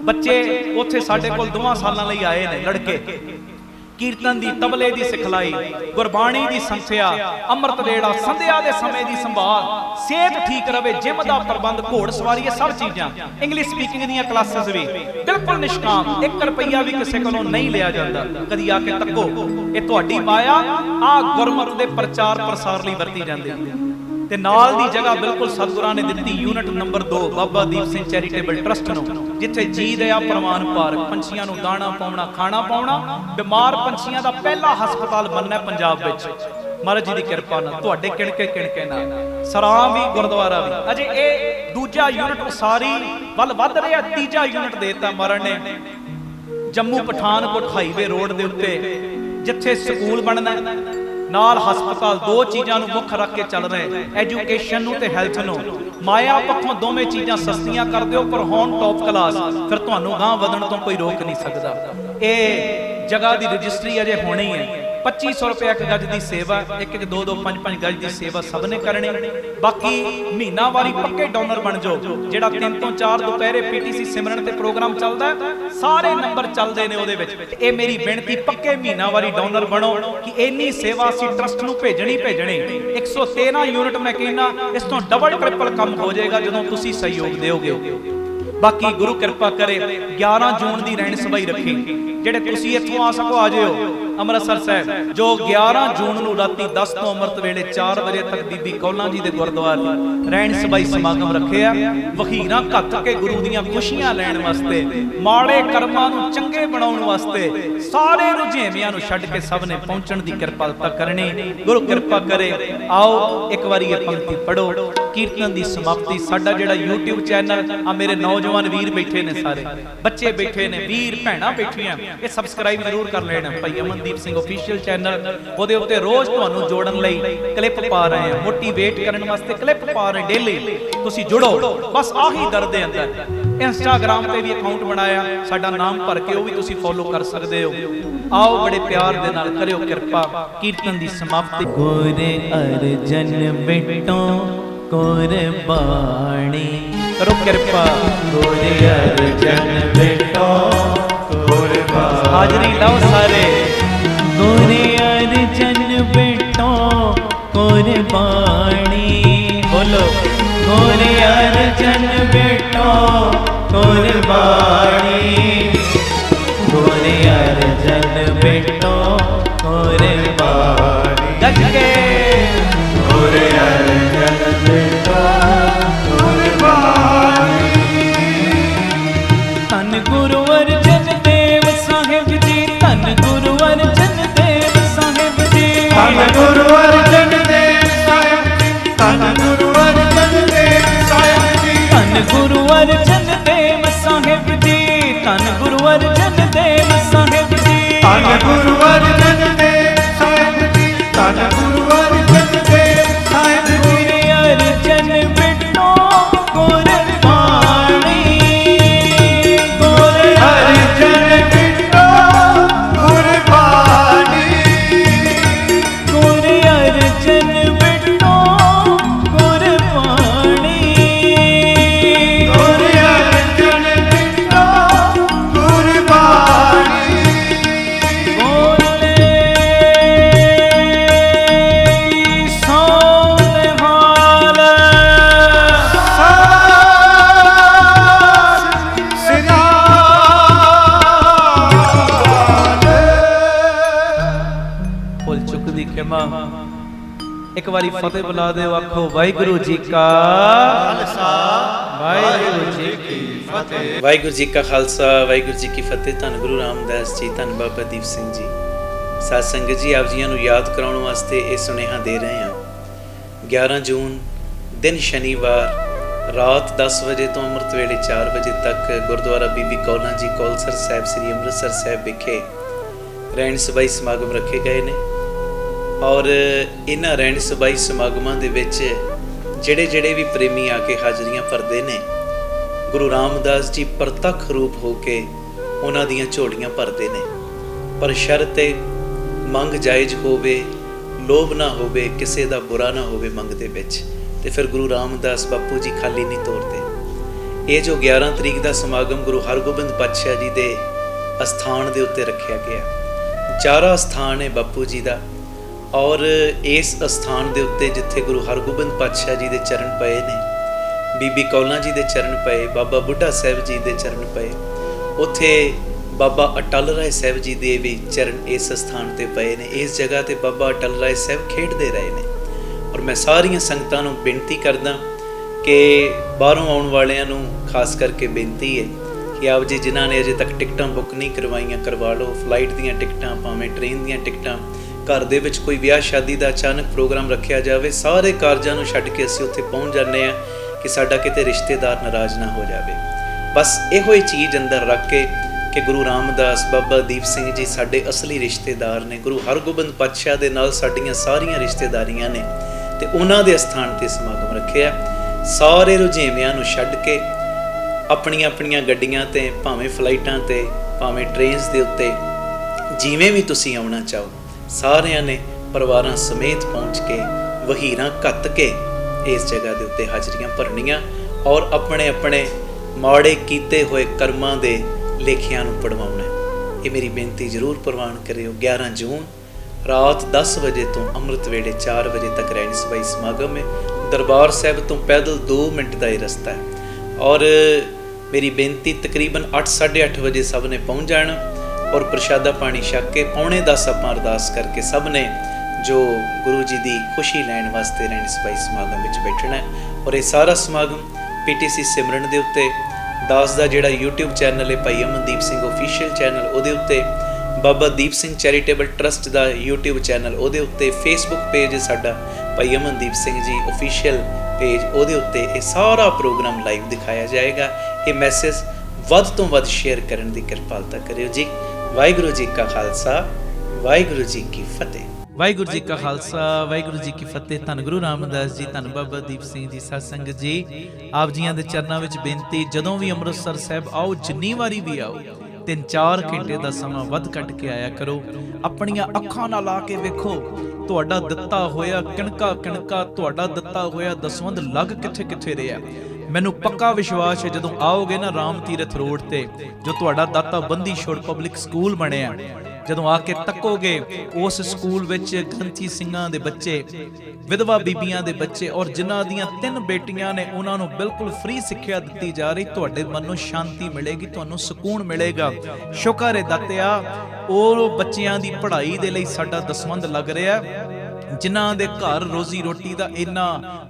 बच्चे उत्थे साडे कोल 2 सालां लई आए ने लड़के। कीर्तन दी, तबले दी सिखलाई, गुरबाणी दी संथਿਆ, अमृत वेला, संध्या दे समय दी संभाल, सेहत ठीक रवे, जिम दा प्रबंध, घोड़ सवारी, सब चीज़ां। इंग्लिश स्पीकिंग दीयां क्लासेस भी बिल्कुल निष्काम। 1 रुपया भी किसी कोलों नहीं लिया जाता। कदी आके तको, ये तुहाडी माया आ गुरमत दे प्रचार प्रसार लई वरती जांदी। ਤੇ ਨਾਲ ਦੀ ਜਗ੍ਹਾ ਬਿਲਕੁਲ ਸਤਿਗੁਰਾਂ ਨੇ ਦਿੱਤੀ ਯੂਨਿਟ ਨੰਬਰ 2 ਬਾਬਾ ਦੀਪ ਸਿੰਘ ਚੈਰੀਟੇਬਲ ਟਰਸਟ ਨੂੰ, ਜਿੱਥੇ ਜੀ ਦਇਆ ਪ੍ਰਵਾਨ ਪਾਰਕ, ਪੰਛੀਆਂ ਨੂੰ ਦਾਣਾ ਪਾਉਣਾ, ਖਾਣਾ ਪਾਉਣਾ, ਬਿਮਾਰ ਪੰਛੀਆਂ ਦਾ ਪਹਿਲਾ ਹਸਪਤਾਲ ਬਣਨਾ ਪੰਜਾਬ ਵਿੱਚ ਮਹਾਰਾਜ ਜੀ ਦੀ ਕਿਰਪਾ ਨਾਲ, ਤੁਹਾਡੇ ਕਿਣਕੇ ਨਾਲ। ਸਰਾਂ ਵੀ ਗੁਰਦੁਆਰਾ ਵੀ। ਅਜੇ ਇਹ ਦੂਜਾ ਯੂਨਿਟ ਉਸਾਰੀ ਵੱਲ ਵੱਧ ਰਿਹਾ, ਤੀਜਾ ਯੂਨਿਟ ਦੇਤਾ ਮਹਾਰਾਜ ਨੇ ਜੰਮੂ ਪਠਾਨਕੋਟ ਹਾਈਵੇ ਰੋਡ ਦੇ ਉੱਤੇ, ਜਿੱਥੇ ਸਕੂਲ ਬਣਨਾ ਨਾਲ ਹਸਪਤਾਲ, ਦੋ ਚੀਜ਼ਾਂ ਨੂੰ ਮੁੱਖ ਰੱਖ ਕੇ ਚੱਲ ਰਹੇ, ਐਜੂਕੇਸ਼ਨ ਨੂੰ ਤੇ ਹੈਲਥ ਨੂੰ। ਮਾਇਆ ਪੱਖੋਂ ਦੋਵੇਂ ਚੀਜ਼ਾਂ ਸਸਤੀਆਂ ਕਰ ਦਿਓ, ਪਰ ਹੋਣ ਟੌਪ ਕਲਾਸ, ਫਿਰ ਤੁਹਾਨੂੰ ਗਾਂਹ ਵਧਣ ਤੋਂ ਕੋਈ ਰੋਕ ਨਹੀਂ ਸਕਦਾ। ਇਹ ਜਗ੍ਹਾ ਦੀ ਰਜਿਸਟਰੀ ਅਜੇ ਹੋਣੀ ਹੈ। 2500 ਰੁਪਏ ਇੱਕ ਗੱਜ ਦੀ ਸੇਵਾ, ਇੱਕ 2 2 5 5 ਗੱਜ ਦੀ ਸੇਵਾ ਸਭ ਨੇ ਕਰਨੀ। ਬਾਕੀ ਮਹੀਨਾਵਾਰੀ ਪੱਕੇ ਡੋਨਰ ਬਣ ਜਾਓ। ਜਿਹੜਾ 3 ਤੋਂ 4 ਦੁਪਹਿਰੇ ਪੀਟੀਸੀ ਸਿਮਰਨ ਤੇ ਪ੍ਰੋਗਰਾਮ ਚੱਲਦਾ, ਸਾਰੇ ਨੰਬਰ ਚੱਲਦੇ ਨੇ ਉਹਦੇ ਵਿੱਚ। ਇਹ ਮੇਰੀ ਬੇਨਤੀ, ਪੱਕੇ ਮਹੀਨਾਵਾਰੀ ਡੋਨਰ ਬਣੋ ਕਿ ਇੰਨੀ ਸੇਵਾ ਅਸੀਂ ਟਰਸਟ ਨੂੰ ਭੇਜਣੀ। 113 ਯੂਨਿਟ ਮੈਂ ਕਹਿੰਦਾ, ਇਸ ਤੋਂ ਡਬਲ ਟ੍ਰਿਪਲ ਕੰਮ ਹੋ ਜਾਏਗਾ ਜਦੋਂ ਤੁਸੀਂ ਸਹਿਯੋਗ ਦਿਓਗੇ। ਬਾਕੀ ਗੁਰੂ ਕਿਰਪਾ ਕਰੇ 11 ਜੂਨ ਦੀ ਰਹਿਣ ਸਭਾਈ ਰੱਖੀ। ਜਿਹੜੇ ਤੁਸੀਂ ਇੱਥੋਂ ਆ ਸਕੋ ਆ ਜਿਓ ਅੰਮ੍ਰਿਤਸਰ ਸਾਹਿਬ, ਜੋ 11 ਜੂਨ ਨੂੰ ਰਾਤੀ 10 ਤੋਂ ਅੰਮ੍ਰਿਤ ਵੇਲੇ 4 ਵਜੇ ਤੱਕ ਬੀਬੀ ਕੌਲਾਂ ਜੀ ਦੇ ਗੁਰਦੁਆਰੇ ਰਹਿਣ ਸਭਾਈ ਸਮਾਗਮ ਰੱਖਿਆ। ਵਖੀਰਾਂ ਘੱਤ ਕੇ ਗੁਰੂ ਦੀਆਂ ਖੁਸ਼ੀਆਂ ਲੈਣ ਵਾਸਤੇ, ਮਾੜੇ ਕਰਮਾਂ ਨੂੰ ਚੰਗੇ ਬਣਾਉਣ ਵਾਸਤੇ, ਸਾਰੇ ਰੁਝੇਵਿਆਂ ਨੂੰ ਛੱਡ ਕੇ ਸਭ ਨੇ ਪਹੁੰਚਣ ਦੀ ਕਿਰਪਾਲਤਾ ਕਰਨੀ। ਗੁਰੂ ਕਿਰਪਾ ਕਰੇ। ਆਓ ਇੱਕ ਵਾਰੀ ਇਹ ਪੰਕਤੀ ਪੜੋ। ਕੀਰਤਨ ਦੀ ਸਮਾਪਤੀ। ਸਾਡਾ ਜਿਹੜਾ YouTube ਚੈਨਲ ਆ, ਮੇਰੇ ਨੌਜਵਾਨ ਵੀਰ ਬੈਠੇ ਨੇ, ਸਾਰੇ ਬੱਚੇ ਬੈਠੇ ਨੇ, ਵੀਰ ਭੈਣਾਂ ਬੈਠੀਆਂ, ਇਹ ਸਬਸਕ੍ਰਾਈਬ ਜ਼ਰੂਰ ਕਰ ਲੈਣਾ। ਭਾਈ ਅਮਨਦੀਪ ਸਿੰਘ ਆਫੀਸ਼ੀਅਲ ਚੈਨਲ, ਉਹਦੇ ਉੱਤੇ ਰੋਜ਼ ਤੁਹਾਨੂੰ ਜੋੜਨ ਲਈ ਕਲਿੱਪ ਪਾ ਰਹੇ ਹਾਂ, ਮੋਟੀਵੇਟ ਕਰਨ ਵਾਸਤੇ ਕਲਿੱਪ ਪਾ ਰਹੇ ਡੇਲੀ। ਤੁਸੀਂ ਜੁੜੋ, ਬਸ ਆਹੀ ਦਰ ਦੇ ਅੰਦਰ। ਇੰਸਟਾਗ੍ਰਾਮ ਤੇ ਵੀ ਅਕਾਊਂਟ ਬਣਾਇਆ, ਸਾਡਾ ਨਾਮ ਭਰ ਕੇ ਉਹ ਵੀ ਤੁਸੀਂ ਫੋਲੋ ਕਰ ਸਕਦੇ ਹੋ। ਆਓ ਬੜੇ ਪਿਆਰ ਦੇ ਨਾਲ ਕਰਿਓ ਕਿਰਪਾ। ਕੀਰਤਨ ਦੀ ਸਮਾਪਤੀ। ਗੁਰੇ ਅਰਜਨ ਬੇਟੋ ਕੁਰਬਾਨੀ, ਕਰੋ ਕਿਰਪਾ। ਗੁਰੇ ਅਰਜਨ ਬੇਟੋ ਕੁਰਬਾਨੀ। ਹਾਜ਼ਰੀ ਲਾਓ ਸਾਰੇ। ਗੁਰੇ ਅਰਜਨ ਬੇਟੋ ਕੁਰਬਾਨੀ। ਬੋਲੋ। ਗੁਰੇ ਅਰਜਨ ਬੇਟੋ ਕੁਰਬਾਨੀ। ਗੁਰੇ ਅਰਜਨ ਬੇਟੋ ਕੁਰਬਾਨੀ। ਗੱਜ ਕੇ। ਗੁਰੇ ਅਰਜਨ ਬੇਟੋ ਕੁਰਬਾਨੀ। ਧੰਨ ਗੁਰੂ ਅਰਜਨ ਦੇਵ ਸਾਹਿਬ ਜੀ, ਧੰਨ ਗੁਰੂ ਅਰਜਨ ਦੇਵ ਸਾਹਿਬ ਜੀ, ਧੰਨ ਗੁਰੂ ਅਰਜਨ ਦੇਵ ਸਾਹਿਬ ਜੀ, ਧੰਨ ਗੁਰੂ ਅਰਜਨ ਦੇਵ ਸਾਹਿਬ ਜੀ, ਧੰਨ ਗੁਰੂ ਅਰਜਨ ਦੇਵ ਸਾਹਿਬ ਜੀ, ਧੰਨ ਗੁਰੂ ਅਰਜਨ ਦੇਵ ਸਾਹਿਬ ਜੀ, ਧੰਨ ਗੁਰੂ ਅਰਜਨ ਦੇਵ ਸਾਹਿਬ ਜੀ, ਧੰਨ ਗੁਰੂ ਅਰਜਨ ਦੇਵ ਸਾਹਿਬ ਜੀ। ਗੁਰੇ ਅਰਜਨ ਬੇਟੋ ਕੁਰਬਾਨੀ। ਗੁਰੇ ਅਰਜਨ ਬੇਟੋ ਕੁਰਬਾਨੀ। ਗੁਰੇ ਅਰਜਨ ਬੇਟੋ ਕੁਰਬਾਨੀ। ਗੁਰੇ ਅਰਜਨ ਬੇਟੋ ਕੁਰਬਾਨੀ। ਬੋਲੇ ਸੋਨਹਾਲ। ਭੁੱਲ ਚੁੱਕ ਦੀ ਖਿਮਾ। ਇੱਕ ਵਾਰੀ ਫਤਿਹ ਬੁਲਾ ਦਿਓ, ਆਖੋ ਵਾਹਿਗੁਰੂ ਜੀ ਕਾ ਖਾਲਸਾ, ਵਾਹਿਗੁਰੂ ਜੀ ਕੀ ਫਤਿਹ। ਵਾਹਿਗੁਰੂ ਜੀ ਕਾ ਖਾਲਸਾ, ਵਾਹਿਗੁਰੂ ਜੀ ਕੀ ਫਤਿਹ। ਧੰਨ ਗੁਰੂ ਰਾਮਦਾਸ ਜੀ, ਧੰਨ ਬਾਬਾ ਦੀਪ ਸਿੰਘ ਜੀ। ਸਾਧ ਸੰਗਤ ਜੀ, ਆਪ ਜੀਆਂ ਨੂੰ ਯਾਦ ਕਰਾਉਣ ਵਾਸਤੇ ਇਹ ਸੁਨੇਹਾ ਦੇ ਰਹੇ ਹਾਂ। 11 ਜੂਨ ਦਿਨ ਸ਼ਨੀਵਾਰ ਰਾਤ 10 ਵਜੇ ਤੋਂ ਅੰਮ੍ਰਿਤ ਵੇਲੇ 4 ਵਜੇ ਤੱਕ ਗੁਰਦੁਆਰਾ ਬੀਬੀ ਕੌਲਾਂ ਜੀ ਕੌਲਸਰ ਸਾਹਿਬ ਸ੍ਰੀ ਅੰਮ੍ਰਿਤਸਰ ਸਾਹਿਬ ਵਿਖੇ ਰਹਿਣ ਸਭਾਈ ਸਮਾਗਮ ਰੱਖੇ ਗਏ ਨੇ। ਔਰ ਇਹਨਾਂ ਰਹਿਣ ਸਭਾਈ ਸਮਾਗਮਾਂ ਦੇ ਵਿੱਚ ਜਿਹੜੇ ਵੀ ਪ੍ਰੇਮੀ ਆ ਕੇ ਹਾਜ਼ਰੀਆਂ ਭਰਦੇ ਨੇ, ਗੁਰੂ ਰਾਮਦਾਸ ਜੀ ਪ੍ਰਤੱਖ ਰੂਪ ਹੋ ਕੇ ਉਹਨਾਂ ਦੀਆਂ ਝੋਲੀਆਂ ਭਰਦੇ ਨੇ। ਪਰ ਸ਼ਰਤ ਹੈ ਮੰਗ ਜਾਇਜ਼ ਹੋਵੇ, ਲੋਭ ਨਾ ਹੋਵੇ, ਕਿਸੇ ਦਾ ਬੁਰਾ ਨਾ ਹੋਵੇ ਮੰਗ ਦੇ ਵਿੱਚ, ਤੇ ਫਿਰ ਗੁਰੂ ਰਾਮਦਾਸ ਬਾਪੂ ਜੀ ਖਾਲੀ ਨਹੀਂ ਤੋਰਦੇ। ਇਹ ਜੋ 11 ਤਰੀਕ ਦਾ ਸਮਾਗਮ ਗੁਰੂ ਹਰਗੋਬਿੰਦ ਪਾਤਸ਼ਾਹ ਜੀ ਦੇ ਅਸਥਾਨ ਦੇ ਉੱਤੇ ਰੱਖਿਆ ਗਿਆ। 4 ਅਸਥਾਨ ਹੈ ਬਾਪੂ ਜੀ ਦਾ, ਔਰ ਇਸ ਅਸਥਾਨ ਦੇ ਉੱਤੇ ਜਿੱਥੇ ਗੁਰੂ ਹਰਗੋਬਿੰਦ ਪਾਤਸ਼ਾਹ ਜੀ ਦੇ ਚਰਨ ਪਏ ਨੇ, ਬੀਬੀ ਕੌਲਾਂ ਜੀ ਦੇ ਚਰਨ ਪਏ, ਬਾਬਾ ਬੁੱਢਾ ਸਾਹਿਬ ਜੀ ਦੇ ਚਰਨ ਪਏ, ਉੱਥੇ ਬਾਬਾ ਅਟਲ ਰਾਏ ਸਾਹਿਬ ਜੀ ਦੇ ਵੀ ਚਰਨ ਇਸ ਸਥਾਨ ਤੇ ਪਏ ਨੇ। ਇਸ ਜਗ੍ਹਾ ਤੇ ਬਾਬਾ ਅਟਲ ਰਾਏ ਸਾਹਿਬ ਖੇਡਦੇ ਰਹੇ ਨੇ। ਔਰ मैं सारिया संगतां नूं बेनती करदा कि बाहरों आउण वालियां नूं खास करके बेनती है कि आप जी जिन्हां ने अजे तक टिकटां बुक नहीं करवाइयां करवा लो। फ्लाइट दीयां टिकटां भावें ट्रेन दीयां टिकटां, घर दे विच कोई विआह शादी दा अचानक प्रोग्राम रखिया जावे, सारे कारजां नूं छड्ड के असीं उत्थे पहुंच जाने आ कि साडा किते रिश्तेदार नाराज़ ना हो जावे। बस इहो ही चीज़ अंदर रख के कि गुरु रामदास बाबा दीप सिंह जी साडे असली रिश्तेदार ने। गुरु हरगोबिंद पातशाह दे नाल साडीआं सारियां रिश्तेदारियां ने ते उन्हां दे अस्थान ते समागम रखिआ। सारे रुझेविआं नूं छड्ड के अपणियां अपणियां गड्डियां ते भावें फ्लाइटां ते भावें ट्रेन्स दे उत्ते जिवें भी तुसीं आउणा चाहो, सारिਆਂ ने परिवारां समेत पहुँच के वहीरां घत्त के इस जगह के उत्ते हाजरियां भरनियां और अपने अपने माड़े कीते हुए कर्मां दे लेखियां नूं पढ़वाउणा। ये मेरी बेनती जरूर प्रवान करियो। 11 जून रात 10 बजे तो अमृत वेले 4 बजे तक रहनी सभाई समागम है। दरबार साहब तो पैदल 2 मिनट का ही रस्ता है और मेरी बेनती तकरीबन 8 साढ़े 8 बजे सब ने पहुँच जाना और प्रशादा पानी छक के 9:45 आपां अरदास करके सब ने जो गुरु जी की खुशी लैण वास्ते रहनी सभाई समागम में बैठना है। और ये सारा समागम PTC सिमरन के उत्ते दास का जिहड़ा YouTube चैनल है भाई अमनदीप सिंह ऑफिशियल चैनल, उहदे उत्ते बाबा दीप सिंह चैरिटेबल ट्रस्ट का YouTube चैनल, उहदे उत्ते फेसबुक पेज है साडा भाई अमनदीप सिंह जी ऑफिशियल पेज, उहदे उत्ते ये सारा प्रोग्राम लाइव दिखाया जाएगा। ये मैसेज वध तो वध शेयर करने की किरपालता करियो जी। वाहिगुरू जी का खालसा, वाहिगुरू जी की फतेह। वाहिगुरू जी का खालसा, वाहिगुरू जी की फतेह। धन गुरु रामदास जी, धन बाबा दीप सिंह जी। सत संगत जी, आप जियां दे चरनां विच बेनती, जदों भी अमृतसर साहब आओ, जिन्नी वारी भी आओ, 3-4 घंटे का समा वध कट के आया करो। अपनियां अखां नाल आ के वेखो, तुहाडा दिता होया किणका किणका, तुहाडा दिता होया दसवंध लग किथे किथे रिहा। मैनू पक्का विश्वास है जदों आओगे ना राम तीरथ रोड ते, जो तुहाडा दाता बंदी छोड़ पब्लिक स्कूल बनिया, जदों आके तकोगे उस स्कूल विच ग्रंथी सिंघां दे बच्चे, विधवा बीबियां दे बच्चे और जिन्हां दियां 3 बेटियां ने, उन्हां नूं बिल्कुल फ्री सिक्ख्या दित्ती जा रही। तुहाडे मन नूं शांति मिलेगी, तुहानूं सुकून मिलेगा। शुकर है दातिया, ਉਹ ਬੱਚਿਆਂ ਦੀ ਪੜ੍ਹਾਈ ਦੇ ਲਈ ਸਾਡਾ ਦਸਵੰਧ ਲੱਗ ਰਿਹਾ, ਜਿਨ੍ਹਾਂ ਦੇ ਘਰ ਰੋਜ਼ੀ ਰੋਟੀ ਦਾ ਇੰਨਾ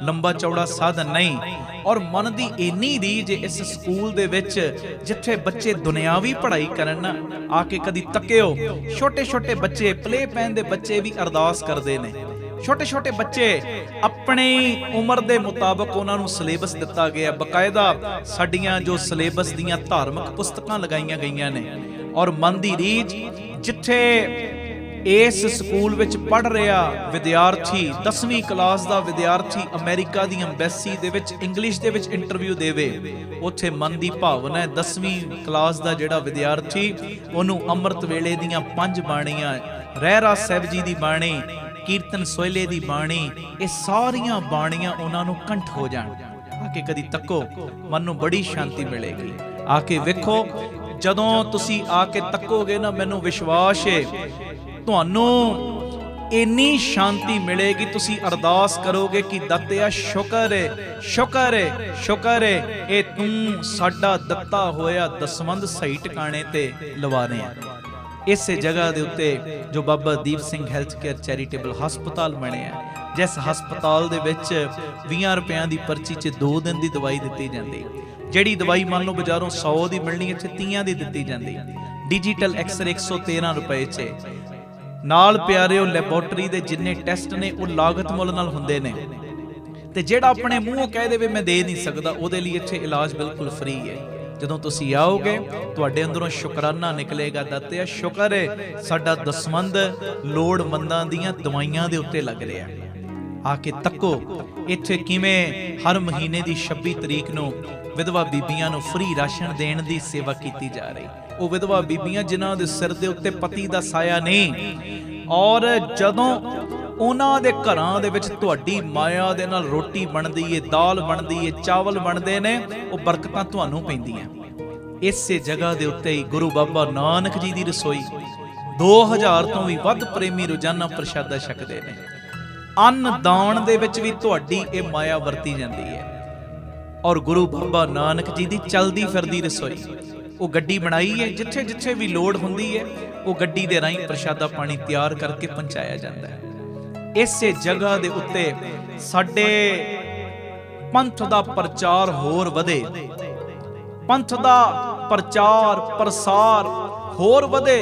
ਲੰਬਾ ਚੌੜਾ ਸਾਧਨ ਨਹੀਂ, ਔਰ ਮਨ ਦੀ ਇੰਨੀ ਰੀਝ ਇਸ ਸਕੂਲ ਦੇ ਵਿੱਚ ਜਿੱਥੇ ਬੱਚੇ ਦੁਨਿਆਵੀ ਪੜ੍ਹਾਈ ਕਰਨ ਨਾ, ਆ ਕੇ ਕਦੀ ਤੱਕਿਓ। ਛੋਟੇ ਛੋਟੇ ਬੱਚੇ, ਪਲੇ ਪੈਨ ਦੇ ਬੱਚੇ ਵੀ ਅਰਦਾਸ ਕਰਦੇ ਨੇ। ਛੋਟੇ ਛੋਟੇ ਬੱਚੇ ਆਪਣੀ ਉਮਰ ਦੇ ਮੁਤਾਬਕ ਉਹਨਾਂ ਨੂੰ ਸਿਲੇਬਸ ਦਿੱਤਾ ਗਿਆ, ਬਕਾਇਦਾ ਸਾਡੀਆਂ ਜੋ ਸਿਲੇਬਸ ਦੀਆਂ ਧਾਰਮਿਕ ਪੁਸਤਕਾਂ ਲਗਾਈਆਂ ਗਈਆਂ ਨੇ। ਔਰ ਮਨ ਦੀ ਰੀਝ, ਜਿੱਥੇ ਇਸ ਸਕੂਲ ਵਿੱਚ ਪੜ੍ਹ ਰਿਹਾ ਵਿਦਿਆਰਥੀ 10ਵੀਂ ਕਲਾਸ ਦਾ ਵਿਦਿਆਰਥੀ ਅਮਰੀਕਾ ਦੀ ਅੰਬੈਸੀ ਦੇ ਵਿੱਚ ਇੰਗਲਿਸ਼ ਦੇ ਵਿੱਚ ਇੰਟਰਵਿਊ ਦੇਵੇ, ਉੱਥੇ ਮਨ ਦੀ ਭਾਵਨਾ ਹੈ 10ਵੀਂ ਕਲਾਸ ਦਾ ਜਿਹੜਾ ਵਿਦਿਆਰਥੀ, ਉਹਨੂੰ ਅੰਮ੍ਰਿਤ ਵੇਲੇ ਦੀਆਂ 5 ਬਾਣੀਆਂ, ਰਹਿਰਾ ਸਾਹਿਬ ਜੀ ਦੀ ਬਾਣੀ, ਕੀਰਤਨ ਸੋਹਿਲੇ ਦੀ ਬਾਣੀ, ਇਹ ਸਾਰੀਆਂ ਬਾਣੀਆਂ ਉਹਨਾਂ ਨੂੰ ਕੰਠ ਹੋ ਜਾਣ। ਆ ਕੇ ਕਦੀ ਤੱਕੋ, ਮਨ ਨੂੰ ਬੜੀ ਸ਼ਾਂਤੀ ਮਿਲੇਗੀ। ਆ ਕੇ ਵੇਖੋ, ਜਦੋਂ ਤੁਸੀਂ ਆ ਕੇ ਤੱਕੋਗੇ ਨਾ, ਮੈਨੂੰ ਵਿਸ਼ਵਾਸ ਹੈ ਤੁਹਾਨੂੰ ਇੰਨੀ ਸ਼ਾਂਤੀ ਮਿਲੇਗੀ, ਤੁਸੀਂ ਅਰਦਾਸ ਕਰੋਗੇ ਕਿ ਦਾਤਿਆ ਸ਼ੁਕਰ ਹੈ, ਸ਼ੁਕਰ ਹੈ, ਸ਼ੁਕਰ ਹੈ, ਇਹ ਤੂੰ ਸਾਡਾ ਦਿੱਤਾ ਹੋਇਆ ਦਸਵੰਧ ਸਹੀ ਟਿਕਾਣੇ ਤੇ ਲਵਾ ਰਿਹਾ। ਇਸੇ ਜਗ੍ਹਾ ਦੇ ਉੱਤੇ ਜੋ ਬਾਬਾ Deep Singh health care charitable ਹਸਪਤਾਲ ਬਣਿਆ, ਜਿਸ ਹਸਪਤਾਲ ਦੇ ਵਿੱਚ 20 ਰੁਪਿਆਂ ਦੀ ਪਰਚੀ 'ਚ 2 ਦਿਨ ਦੀ ਦਵਾਈ ਦਿੱਤੀ ਜਾਂਦੀ। ਜਿਹੜੀ ਦਵਾਈ ਮੰਨ ਲਓ ਬਾਜ਼ਾਰੋਂ 100 ਦੀ ਮਿਲਣੀ, ਇੱਥੇ 30 ਦੀ ਦਿੱਤੀ ਜਾਂਦੀ। ਡਿਜੀਟਲ ਐਕਸਰੇ 113 ਰੁਪਏ 'ਚ। ਨਾਲ ਪਿਆਰਿਓ, ਲੈਬੋਰਟਰੀ ਦੇ ਜਿੰਨੇ ਟੈਸਟ ਨੇ ਉਹ ਲਾਗਤ ਮੁੱਲ ਨਾਲ ਹੁੰਦੇ ਨੇ, ਤੇ ਜਿਹੜਾ ਆਪਣੇ ਮੂੰਹੋਂ ਕਹਿ ਦੇਵੇ ਮੈਂ ਦੇ ਨਹੀਂ ਸਕਦਾ, ਉਹਦੇ ਲਈ ਇੱਥੇ ਇਲਾਜ ਬਿਲਕੁਲ ਫ੍ਰੀ ਹੈ। ਜਦੋਂ ਤੁਸੀਂ ਆਓਗੇ ਤੁਹਾਡੇ ਅੰਦਰੋਂ ਸ਼ੁਕਰਾਨਾ ਨਿਕਲੇਗਾ, ਦਾਤਿਆ ਸ਼ੁਕਰ ਹੈ ਸਾਡਾ ਦਸਵੰਧ ਲੋੜਵੰਦਾਂ ਦੀਆਂ ਦਵਾਈਆਂ ਦੇ ਉੱਤੇ ਲੱਗ ਰਿਹਾ। ਆ ਕੇ ਤੱਕੋ ਇੱਥੇ ਕਿਵੇਂ ਹਰ ਮਹੀਨੇ ਦੀ 26 ਤਰੀਕ ਨੂੰ ਵਿਧਵਾ ਬੀਬੀਆਂ ਨੂੰ ਫ੍ਰੀ ਰਾਸ਼ਨ ਦੇਣ ਦੀ ਸੇਵਾ ਕੀਤੀ ਜਾ ਰਹੀ। ਉਹ ਵਿਧਵਾ ਬੀਬੀਆਂ ਜਿਨ੍ਹਾਂ ਦੇ ਸਿਰ ਦੇ ਉੱਤੇ ਪਤੀ ਦਾ ਸਾਇਆ ਨਹੀਂ, ਔਰ ਜਦੋਂ ਉਹਨਾਂ ਦੇ ਘਰਾਂ ਦੇ ਵਿੱਚ ਤੁਹਾਡੀ ਮਾਇਆ ਦੇ ਨਾਲ ਰੋਟੀ ਬਣਦੀ ਏ, ਦਾਲ ਬਣਦੀ ਏ, ਚਾਵਲ ਬਣਦੇ ਨੇ, ਉਹ ਬਰਕਤਾਂ ਤੁਹਾਨੂੰ ਪੈਂਦੀਆਂ। ਇਸੇ ਜਗ੍ਹਾ ਦੇ ਉੱਤੇ ਹੀ ਗੁਰੂ ਬਾਬਾ ਨਾਨਕ ਜੀ ਦੀ ਰਸੋਈ 2000 ਤੋਂ ਵੀ ਵੱਧ ਪ੍ਰੇਮੀ ਰੋਜ਼ਾਨਾ ਪ੍ਰਸ਼ਾਦਾ ਛਕਦੇ ਨੇ। ਅੰਨ ਦਾਨ ਦੇ ਵਿੱਚ ਵੀ ਤੁਹਾਡੀ ਇਹ ਮਾਇਆ ਵਰਤੀ ਜਾਂਦੀ ਹੈ। ਔਰ ਗੁਰੂ ਬਾਬਾ ਨਾਨਕ ਜੀ ਦੀ ਚਲਦੀ ਫਿਰਦੀ ਰਸੋਈ, ਉਹ ਗੱਡੀ ਬਣਾਈ ਹੈ, ਜਿੱਥੇ ਜਿੱਥੇ ਵੀ ਲੋੜ ਹੁੰਦੀ ਹੈ ਉਹ ਗੱਡੀ ਦੇ ਰਾਹੀਂ ਪ੍ਰਸ਼ਾਦਾ ਪਾਣੀ ਤਿਆਰ ਕਰਕੇ ਪਹੁੰਚਾਇਆ ਜਾਂਦਾ ਹੈ। ਇਸੇ ਜਗ੍ਹਾ ਦੇ ਉੱਤੇ ਸਾਡੇ ਪੰਥ ਦਾ ਪ੍ਰਚਾਰ ਹੋਰ ਵਧੇ, ਪੰਥ ਦਾ ਪ੍ਰਚਾਰ ਪ੍ਰਸਾਰ ਹੋਰ ਵਧੇ,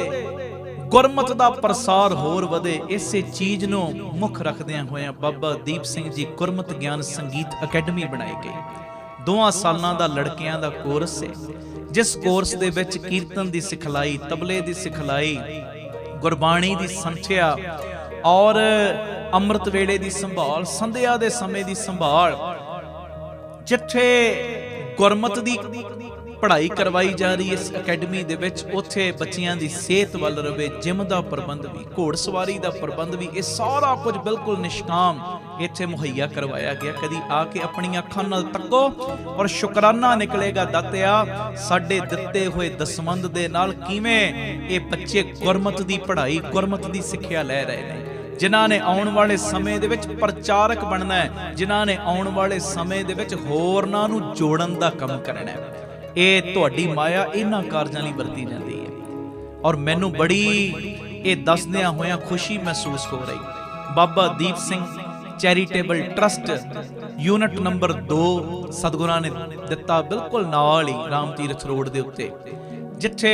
ਗੁਰਮਤ ਦਾ ਪ੍ਰਸਾਰ ਹੋਰ ਵਧੇ। ਇਸੇ ਚੀਜ਼ ਨੂੰ ਮੁੱਖ ਰੱਖਦਿਆਂ ਹੋਇਆਂ ਬਾਬਾ ਦੀਪ ਸਿੰਘ ਜੀ ਗੁਰਮਤ ਗਿਆਨ ਸੰਗੀਤ ਅਕੈਡਮੀ ਬਣਾਈ ਗਈ। 2 ਸਾਲਾਂ ਦਾ ਲੜਕਿਆਂ ਦਾ ਕੋਰਸ ਹੈ, ਜਿਸ ਕੋਰਸ ਦੇ ਵਿੱਚ ਕੀਰਤਨ ਦੀ ਸਿਖਲਾਈ, ਤਬਲੇ ਦੀ ਸਿਖਲਾਈ, ਗੁਰਬਾਣੀ ਦੀ ਸੰਥਿਆ ਔਰ ਅੰਮ੍ਰਿਤ ਵੇਲੇ ਦੀ ਸੰਭਾਲ, ਸੰਧਿਆ ਦੇ ਸਮੇਂ ਦੀ ਸੰਭਾਲ, ਜਿੱਥੇ ਗੁਰਮਤ ਦੀ ਪੜ੍ਹਾਈ ਕਰਵਾਈ ਜਾ ਰਹੀ ਇਸ ਅਕੈਡਮੀ ਦੇ ਵਿੱਚ, ਉੱਥੇ ਬੱਚਿਆਂ ਦੀ ਸਿਹਤ ਵੱਲ ਰਵੇ, ਜਿਮ ਦਾ ਪ੍ਰਬੰਧ ਵੀ, ਘੋੜਸਵਾਰੀ ਦਾ ਪ੍ਰਬੰਧ ਵੀ, ਇਹ ਸਾਰਾ ਕੁਝ ਬਿਲਕੁਲ ਨਿਸ਼ਕਾਮ ਇੱਥੇ ਮੁਹੱਈਆ ਕਰਵਾਇਆ ਗਿਆ। ਕਦੀ ਆ ਕੇ ਆਪਣੀਆਂ ਅੱਖਾਂ ਨਾਲ ਤੱਕੋ ਔਰ ਸ਼ੁਕਰਾਨਾ ਨਿਕਲੇਗਾ ਦਾਤਿਆ ਸਾਡੇ ਦਿੱਤੇ ਹੋਏ ਦਸਵੰਧ ਦੇ ਨਾਲ ਕਿਵੇਂ ਇਹ ਬੱਚੇ ਗੁਰਮਤ ਦੀ ਪੜ੍ਹਾਈ, ਗੁਰਮਤ ਦੀ ਸਿੱਖਿਆ ਲੈ ਰਹੇ ਨੇ, ਜਿਨ੍ਹਾਂ ਨੇ ਆਉਣ ਵਾਲੇ ਸਮੇਂ ਦੇ ਵਿੱਚ ਪ੍ਰਚਾਰਕ ਬਣਨਾ ਹੈ, ਜਿਨ੍ਹਾਂ ਨੇ ਆਉਣ ਵਾਲੇ ਸਮੇਂ ਦੇ ਵਿੱਚ ਹੋਰਨਾਂ ਨੂੰ ਜੋੜਨ ਦਾ ਕੰਮ ਕਰਨਾ ਹੈ। ਇਹ ਤੁਹਾਡੀ ਮਾਇਆ ਇਹਨਾਂ ਕਾਰਜਾਂ ਲਈ ਵਰਤੀ ਜਾਂਦੀ ਹੈ ਔਰ ਮੈਨੂੰ ਬੜੀ ਇਹ ਦੱਸਦਿਆਂ ਹੋਇਆਂ ਖੁਸ਼ੀ ਮਹਿਸੂਸ ਹੋ ਰਹੀ। Baba Deep Singh charitable trust unit number 2 ਸਤਿਗੁਰਾਂ ਨੇ ਦਿੱਤਾ, ਬਿਲਕੁਲ ਨਾਲ ਹੀ ਰਾਮ ਤੀਰਥ ਰੋਡ ਦੇ ਉੱਤੇ, ਜਿੱਥੇ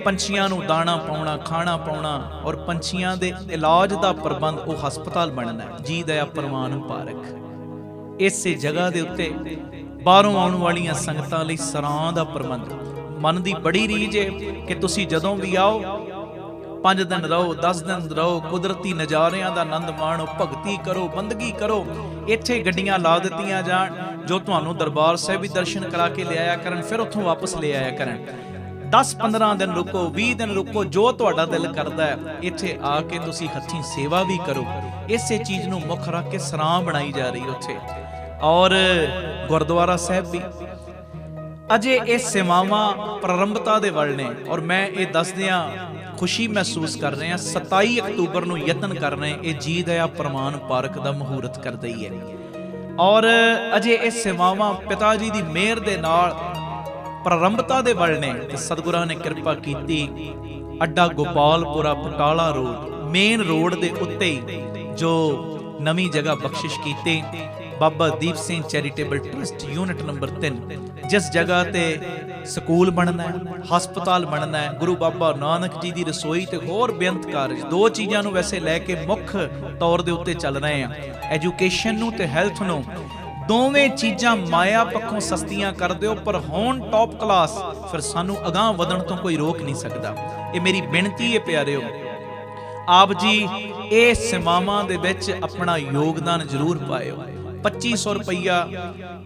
ਪੰਛੀਆਂ ਨੂੰ ਦਾਣਾ ਪਾਉਣਾ, ਖਾਣਾ ਪਾਉਣਾ ਔਰ ਪੰਛੀਆਂ ਦੇ ਇਲਾਜ ਦਾ ਪ੍ਰਬੰਧ, ਉਹ ਹਸਪਤਾਲ ਬਣਨਾ ਹੈ, ਜੀ ਦਇਆ ਪ੍ਰਵਾਨ ਪਾਰਕ। ਇਸੇ ਜਗ੍ਹਾ ਦੇ ਉੱਤੇ ਬਾਹਰੋਂ ਆਉਣ ਵਾਲੀਆਂ ਸੰਗਤਾਂ ਲਈ ਸਰਾਂ ਦਾ ਪ੍ਰਬੰਧ। ਮਨ ਦੀ ਬੜੀ ਰੀਝ ਹੈ ਕਿ ਤੁਸੀਂ ਜਦੋਂ ਵੀ ਆਓ 5 ਦਿਨ ਰਹੋ, 10 ਦਿਨ ਰਹੋ, ਕੁਦਰਤੀ ਨਜ਼ਾਰਿਆਂ ਦਾ ਆਨੰਦ ਮਾਣੋ, ਭਗਤੀ ਕਰੋ, ਬੰਦਗੀ ਕਰੋ। ਇੱਥੇ ਗੱਡੀਆਂ ਲਾ ਦਿੱਤੀਆਂ ਜਾਣ ਜੋ ਤੁਹਾਨੂੰ ਦਰਬਾਰ ਸਾਹਿਬ ਵੀ ਦਰਸ਼ਨ ਕਰਾ ਕੇ ਲਿਆਇਆ ਕਰਨ, ਫਿਰ ਉੱਥੋਂ ਵਾਪਸ ਲੈ ਆਇਆ ਕਰਨ। 10-15 ਦਿਨ ਰੁਕੋ, 20 ਦਿਨ ਰੁਕੋ, ਜੋ ਤੁਹਾਡਾ ਦਿਲ ਕਰਦਾ ਹੈ ਇੱਥੇ ਆ ਕੇ ਤੁਸੀਂ ਹੱਥੀਂ ਸੇਵਾ ਵੀ ਕਰੋ। ਇਸੇ ਚੀਜ਼ ਨੂੰ ਮੁੱਖ ਰੱਖ ਕੇ ਸਰਾਂ ਬਣਾਈ ਜਾ ਰਹੀ ਉੱਥੇ, ਔਰ ਗੁਰਦੁਆਰਾ ਸਾਹਿਬ ਵੀ ਅਜੇ ਇਹ ਸੇਵਾਵਾਂ ਪ੍ਰਾਰੰਭਤਾ ਦੇ ਵੱਲ ਨੇ। ਔਰ ਮੈਂ ਇਹ ਦੱਸਦਿਆਂ ਖੁਸ਼ੀ ਮਹਿਸੂਸ ਕਰ ਰਹੇ ਹਾਂ, 27 ਅਕਤੂਬਰ ਨੂੰ ਯਤਨ ਕਰ ਰਹੇ ਇਹ ਜੀ ਦਇਆ ਪ੍ਰਵਾਨ ਪਾਰਕ ਦਾ ਮਹੂਰਤ ਕਰ ਰਹੀ ਹੈ ਔਰ ਅਜੇ ਇਹ ਸੇਵਾਵਾਂ ਪਿਤਾ ਜੀ ਦੀ ਮਿਹਰ ਦੇ ਨਾਲ ਪ੍ਰਾਰੰਭਤਾ ਦੇ ਵੱਲ ਨੇ। ਤੇ ਸਤਿਗੁਰਾਂ ਨੇ ਕਿਰਪਾ ਕੀਤੀ, ਅੱਡਾ Gopalpura Batala road, main road ਦੇ ਉੱਤੇ ਜੋ ਨਵੀਂ ਜਗ੍ਹਾ ਬਖਸ਼ਿਸ਼ ਕੀਤੀ, Baba Deep Singh charitable trust unit number 3, ਜਿਸ ਜਗ੍ਹਾ ਤੇ ਸਕੂਲ ਬਣਨਾ ਹੈ, ਹਸਪਤਾਲ ਬਣਨਾ ਹੈ, ਗੁਰੂ ਬਾਬਾ ਨਾਨਕ ਜੀ ਦੀ ਰਸੋਈ ਤੇ ਹੋਰ ਬੇਅੰਤ ਕਾਰਜ। 2 ਚੀਜ਼ਾਂ ਨੂੰ ਵੈਸੇ ਲੈ ਕੇ ਮੁੱਖ ਤੌਰ ਦੇ ਉੱਤੇ ਚੱਲ ਰਹੇ ਆ, ਐਜੂਕੇਸ਼ਨ ਨੂੰ ਤੇ ਹੈਲਥ ਨੂੰ। ਦੋਵੇਂ ਚੀਜ਼ਾਂ ਮਾਇਆ ਪੱਖੋਂ ਸਸਤੀਆਂ ਕਰ ਦਿਓ, ਪਰ ਹੋਣ ਟੌਪ ਕਲਾਸ, ਫਿਰ ਸਾਨੂੰ ਅਗਾਂਹ ਵਧਣ ਤੋਂ ਕੋਈ ਰੋਕ ਨਹੀਂ ਸਕਦਾ। ਇਹ ਮੇਰੀ ਬੇਨਤੀ ਹੈ ਪਿਆਰਿਓ, ਆਪ ਜੀ ਇਹ ਸੇਵਾਵਾਂ ਦੇ ਵਿੱਚ ਆਪਣਾ ਯੋਗਦਾਨ ਜ਼ਰੂਰ ਪਾਇਓ। 2500 ਰੁਪਈਆ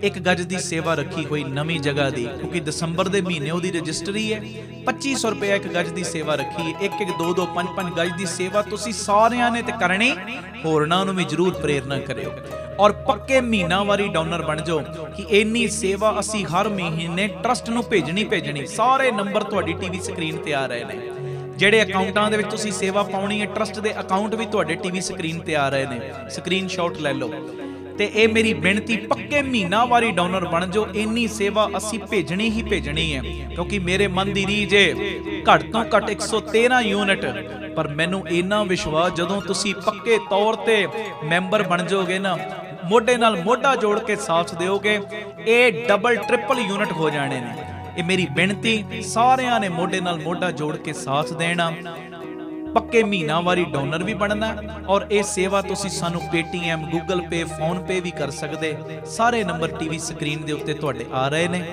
ਇੱਕ ਗੱਜ ਦੀ ਸੇਵਾ ਰੱਖੀ ਹੋਈ ਨਵੀਂ ਜਗ੍ਹਾ ਦੀ, ਕਿਉਂਕਿ ਦਸੰਬਰ ਦੇ ਮਹੀਨੇ ਉਹਦੀ ਰਜਿਸਟਰੀ ਹੈ। 2500 ਰੁਪਈਆ ਇੱਕ ਗੱਜ ਦੀ ਸੇਵਾ ਰੱਖੀ ਹੈ। 1-1, 2-2, 5-5 ਗੱਜ ਦੀ ਸੇਵਾ ਤੁਸੀਂ ਸਾਰਿਆਂ ਨੇ ਤੇ ਕਰਨੀ, ਹੋਰਨਾਂ ਨੂੰ ਵੀ ਜ਼ਰੂਰ ਪ੍ਰੇਰਨਾ ਕਰਿਓ ਔਰ ਪੱਕੇ ਮਹੀਨਾਵਾਰੀ ਡੋਨਰ ਬਣ ਜਾਓ ਕਿ ਇੰਨੀ ਸੇਵਾ ਅਸੀਂ ਹਰ ਮਹੀਨੇ ਟਰਸਟ ਨੂੰ ਭੇਜਣੀ। ਸਾਰੇ ਨੰਬਰ ਤੁਹਾਡੀ ਟੀਵੀ ਸਕਰੀਨ ਤੇ ਆ ਰਹੇ ਨੇ। ਜਿਹੜੇ ਅਕਾਊਂਟਾਂ ਦੇ ਵਿੱਚ ਤੁਸੀਂ ਸੇਵਾ ਪਾਉਣੀ ਹੈ, ਟਰਸਟ ਦੇ ਅਕਾਊਂਟ ਵੀ ਤੁਹਾਡੇ ਟੀਵੀ ਸਕਰੀਨ ਤੇ ਆ ਰਹੇ ਨੇ, ਸਕਰੀਨਸ਼ਾਟ ਲੈ ਲਓ। ਤੇ ਇਹ ਮੇਰੀ ਬੇਨਤੀ, ਪੱਕੇ ਮਹੀਨਾਵਾਰੀ ਡੋਨਰ ਬਣ ਜਾਓ। ਇੰਨੀ ਸੇਵਾ ਅਸੀਂ ਭੇਜਣੀ ਹੀ ਭੇਜਣੀ ਹੈ, ਕਿਉਂਕਿ ਮੇਰੇ ਮਨ ਦੀ ਰੀਝ ਹੈ ਘੱਟ ਤੋਂ ਘੱਟ 113 ਯੂਨਿਟ। ਪਰ ਮੈਨੂੰ ਇੰਨਾ ਵਿਸ਼ਵਾਸ, ਜਦੋਂ ਤੁਸੀਂ ਪੱਕੇ ਤੌਰ ਤੇ ਮੈਂਬਰ ਬਣ ਜਾਓਗੇ ਨਾ, ਮੋਢੇ ਨਾਲ ਮੋਢਾ ਜੋੜ ਕੇ ਸਾਥ ਦਿਓਗੇ, ਇਹ ਡਬਲ ਟ੍ਰਿਪਲ ਯੂਨਿਟ ਹੋ ਜਾਣੇ ਨੇ। ਇਹ ਮੇਰੀ ਬੇਨਤੀ, ਸਾਰਿਆਂ ਨੇ ਮੋਢੇ ਨਾਲ ਮੋਢਾ ਜੋੜ ਕੇ ਸਾਥ ਦੇਣਾ, ਪੱਕੇ ਮਹੀਨਾਵਾਰੀ ਡੋਨਰ ਵੀ ਬਣਨਾ ਔਰ ਇਹ ਸੇਵਾ ਤੁਸੀਂ ਸਾਨੂੰ ਪੇਟੀਐਮ, ਗੂਗਲ ਪੇ, ਫੋਨ ਪੇ ਵੀ ਕਰ ਸਕਦੇ। ਸਾਰੇ ਨੰਬਰ ਟੀਵੀ ਸਕਰੀਨ ਦੇ ਉੱਤੇ ਤੁਹਾਡੇ ਆ ਰਹੇ ਨੇ।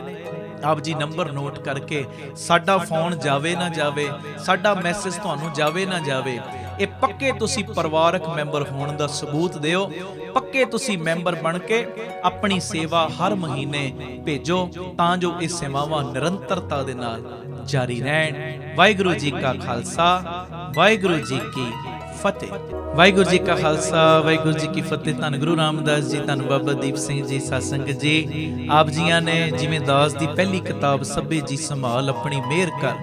ਆਪ ਜੀ ਨੰਬਰ ਨੋਟ ਕਰਕੇ, ਸਾਡਾ ਫੋਨ ਜਾਵੇ ਨਾ ਜਾਵੇ, ਸਾਡਾ ਮੈਸੇਜ ਤੁਹਾਨੂੰ ਜਾਵੇ ਨਾ ਜਾਵੇ, ਇਹ ਪੱਕੇ ਤੁਸੀਂ ਪਰਿਵਾਰਕ ਮੈਂਬਰ ਹੋਣ ਦਾ ਸਬੂਤ ਦਿਓ। ਪੱਕੇ ਤੁਸੀਂ ਮੈਂਬਰ ਬਣ ਕੇ ਆਪਣੀ ਸੇਵਾ ਹਰ ਮਹੀਨੇ ਭੇਜੋ, ਤਾਂ ਜੋ ਇਹ ਸੇਵਾਵਾਂ ਨਿਰੰਤਰਤਾ ਦੇ ਨਾਲ ਜਾਰੀ ਰਹਿਣ। ਵਾਹਿਗੁਰੂ ਜੀ ਕਾ ਖਾਲਸਾ, ਵਾਹਿਗੁਰੂ ਜੀ ਕੀ ਫਤਿਹ। ਵਾਹਿਗੁਰੂ ਜੀ ਕਾ ਖਾਲਸਾ, ਵਾਹਿਗੁਰੂ ਜੀ ਕੀ ਫਤਿਹ। ਧੰਨ ਗੁਰੂ ਰਾਮਦਾਸ ਜੀ, ਧੰਨ ਬਾਬਾ ਦੀਪ ਸਿੰਘ ਜੀ, ਸਾਧ ਸੰਗਤ ਜੀ, ਆਪ ਜੀਆਂ ਨੇ ਜਿਵੇਂ ਦਾਸ ਦੀ ਪਹਿਲੀ ਕਿਤਾਬ ਸਭੇ ਜੀ ਸੰਭਾਲ ਆਪਣੀ ਮਿਹਰ ਕਰ,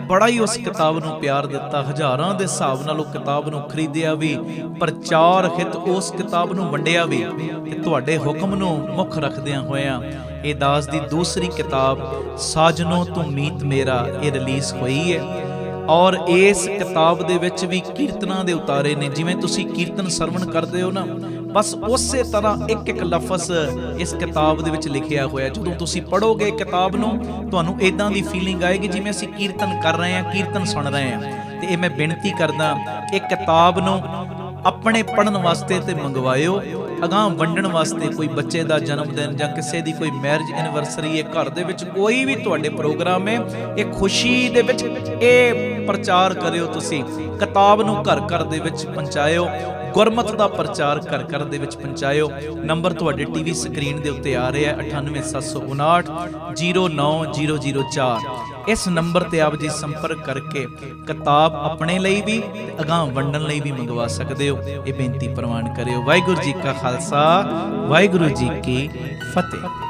ਬੜਾ ਹੀ ਉਸ ਕਿਤਾਬ ਨੂੰ ਪਿਆਰ ਦਿੱਤਾ। ਹਜ਼ਾਰਾਂ ਦੇ ਹਿਸਾਬ ਨਾਲ ਉਹ ਕਿਤਾਬ ਨੂੰ ਖਰੀਦਿਆ ਵੀ, ਪ੍ਰਚਾਰ ਹਿਤ ਉਸ ਕਿਤਾਬ ਨੂੰ ਵੰਡਿਆ ਵੀ, ਤੇ ਤੁਹਾਡੇ ਹੁਕਮ ਨੂੰ ਮੁੱਖ ਰੱਖਦਿਆਂ ਹੋਇਆਂ ਇਹ ਦਾਸ ਦੀ ਦੂਸਰੀ ਕਿਤਾਬ ਸਾਜਨੋ ਤੂੰ ਮੀਤ ਮੇਰਾ, ਇਹ ਰਿਲੀਜ਼ ਹੋਈ ਹੈ ਔਰ ਇਸ ਕਿਤਾਬ ਦੇ ਵਿੱਚ ਵੀ ਕੀਰਤਨਾਂ ਦੇ ਉਤਾਰੇ ਨੇ। ਜਿਵੇਂ ਤੁਸੀਂ ਕੀਰਤਨ ਸਰਵਣ ਕਰਦੇ ਹੋ ਨਾ, ਬਸ ਉਸੇ ਤਰ੍ਹਾਂ ਇੱਕ ਇੱਕ ਲਫ਼ਜ਼ ਇਸ ਕਿਤਾਬ ਦੇ ਵਿੱਚ ਲਿਖਿਆ ਹੋਇਆ। ਜਦੋਂ ਤੁਸੀਂ ਪੜ੍ਹੋਗੇ ਕਿਤਾਬ ਨੂੰ, ਤੁਹਾਨੂੰ ਇਦਾਂ ਦੀ ਫੀਲਿੰਗ ਆਏਗੀ ਜਿਵੇਂ ਅਸੀਂ ਕੀਰਤਨ ਕਰ ਰਹੇ ਹਾਂ, ਕੀਰਤਨ ਸੁਣ ਰਹੇ ਹਾਂ। ਤੇ ਇਹ ਮੈਂ ਬੇਨਤੀ ਕਰਦਾ, ਇਹ ਕਿਤਾਬ ਨੂੰ ਆਪਣੇ ਪੜ੍ਹਨ ਵਾਸਤੇ ਤੇ ਮੰਗਵਾਇਓ, ਅਗਾਂਹ ਵੰਡਣ ਵਾਸਤੇ। ਕੋਈ ਬੱਚੇ ਦਾ ਜਨਮ ਦਿਨ ਜਾਂ ਕਿਸੇ ਦੀ ਕੋਈ ਮੈਰਿਜ ਐਨੀਵਰਸਰੀ ਹੈ, ਘਰ ਦੇ ਵਿੱਚ ਕੋਈ ਵੀ ਤੁਹਾਡੇ ਪ੍ਰੋਗਰਾਮ ਹੈ, ਇਹ ਖੁਸ਼ੀ ਦੇ ਵਿੱਚ ਇਹ ਪ੍ਰਚਾਰ ਕਰਿਓ। ਤੁਸੀਂ ਕਿਤਾਬ ਨੂੰ ਘਰ ਘਰ ਦੇ ਵਿੱਚ ਪਹੁੰਚਾਇਓ, ਗੁਰਮਤਿ ਦਾ ਪ੍ਰਚਾਰ ਘਰ ਘਰ ਦੇ ਵਿੱਚ ਪਹੁੰਚਾਇਓ। ਨੰਬਰ ਤੁਹਾਡੇ ਟੀਵੀ ਸਕਰੀਨ ਦੇ ਉੱਤੇ ਆ ਰਿਹਾ 9875909004। ਇਸ ਨੰਬਰ ਤੇ ਆਪ ਜੀ ਸੰਪਰਕ ਕਰਕੇ ਕਿਤਾਬ ਆਪਣੇ ਲਈ ਵੀ ਤੇ ਅਗਾਂਹ ਵੰਡਣ ਲਈ ਵੀ ਮੰਗਵਾ ਸਕਦੇ ਹੋ। ਇਹ ਬੇਨਤੀ ਪ੍ਰਵਾਨ ਕਰਿਓ। ਵਾਹਿਗੁਰੂ ਜੀ ਕਾ ਖਾਲਸਾ, ਵਾਹਿਗੁਰੂ ਜੀ ਕੀ ਫਤਿਹ।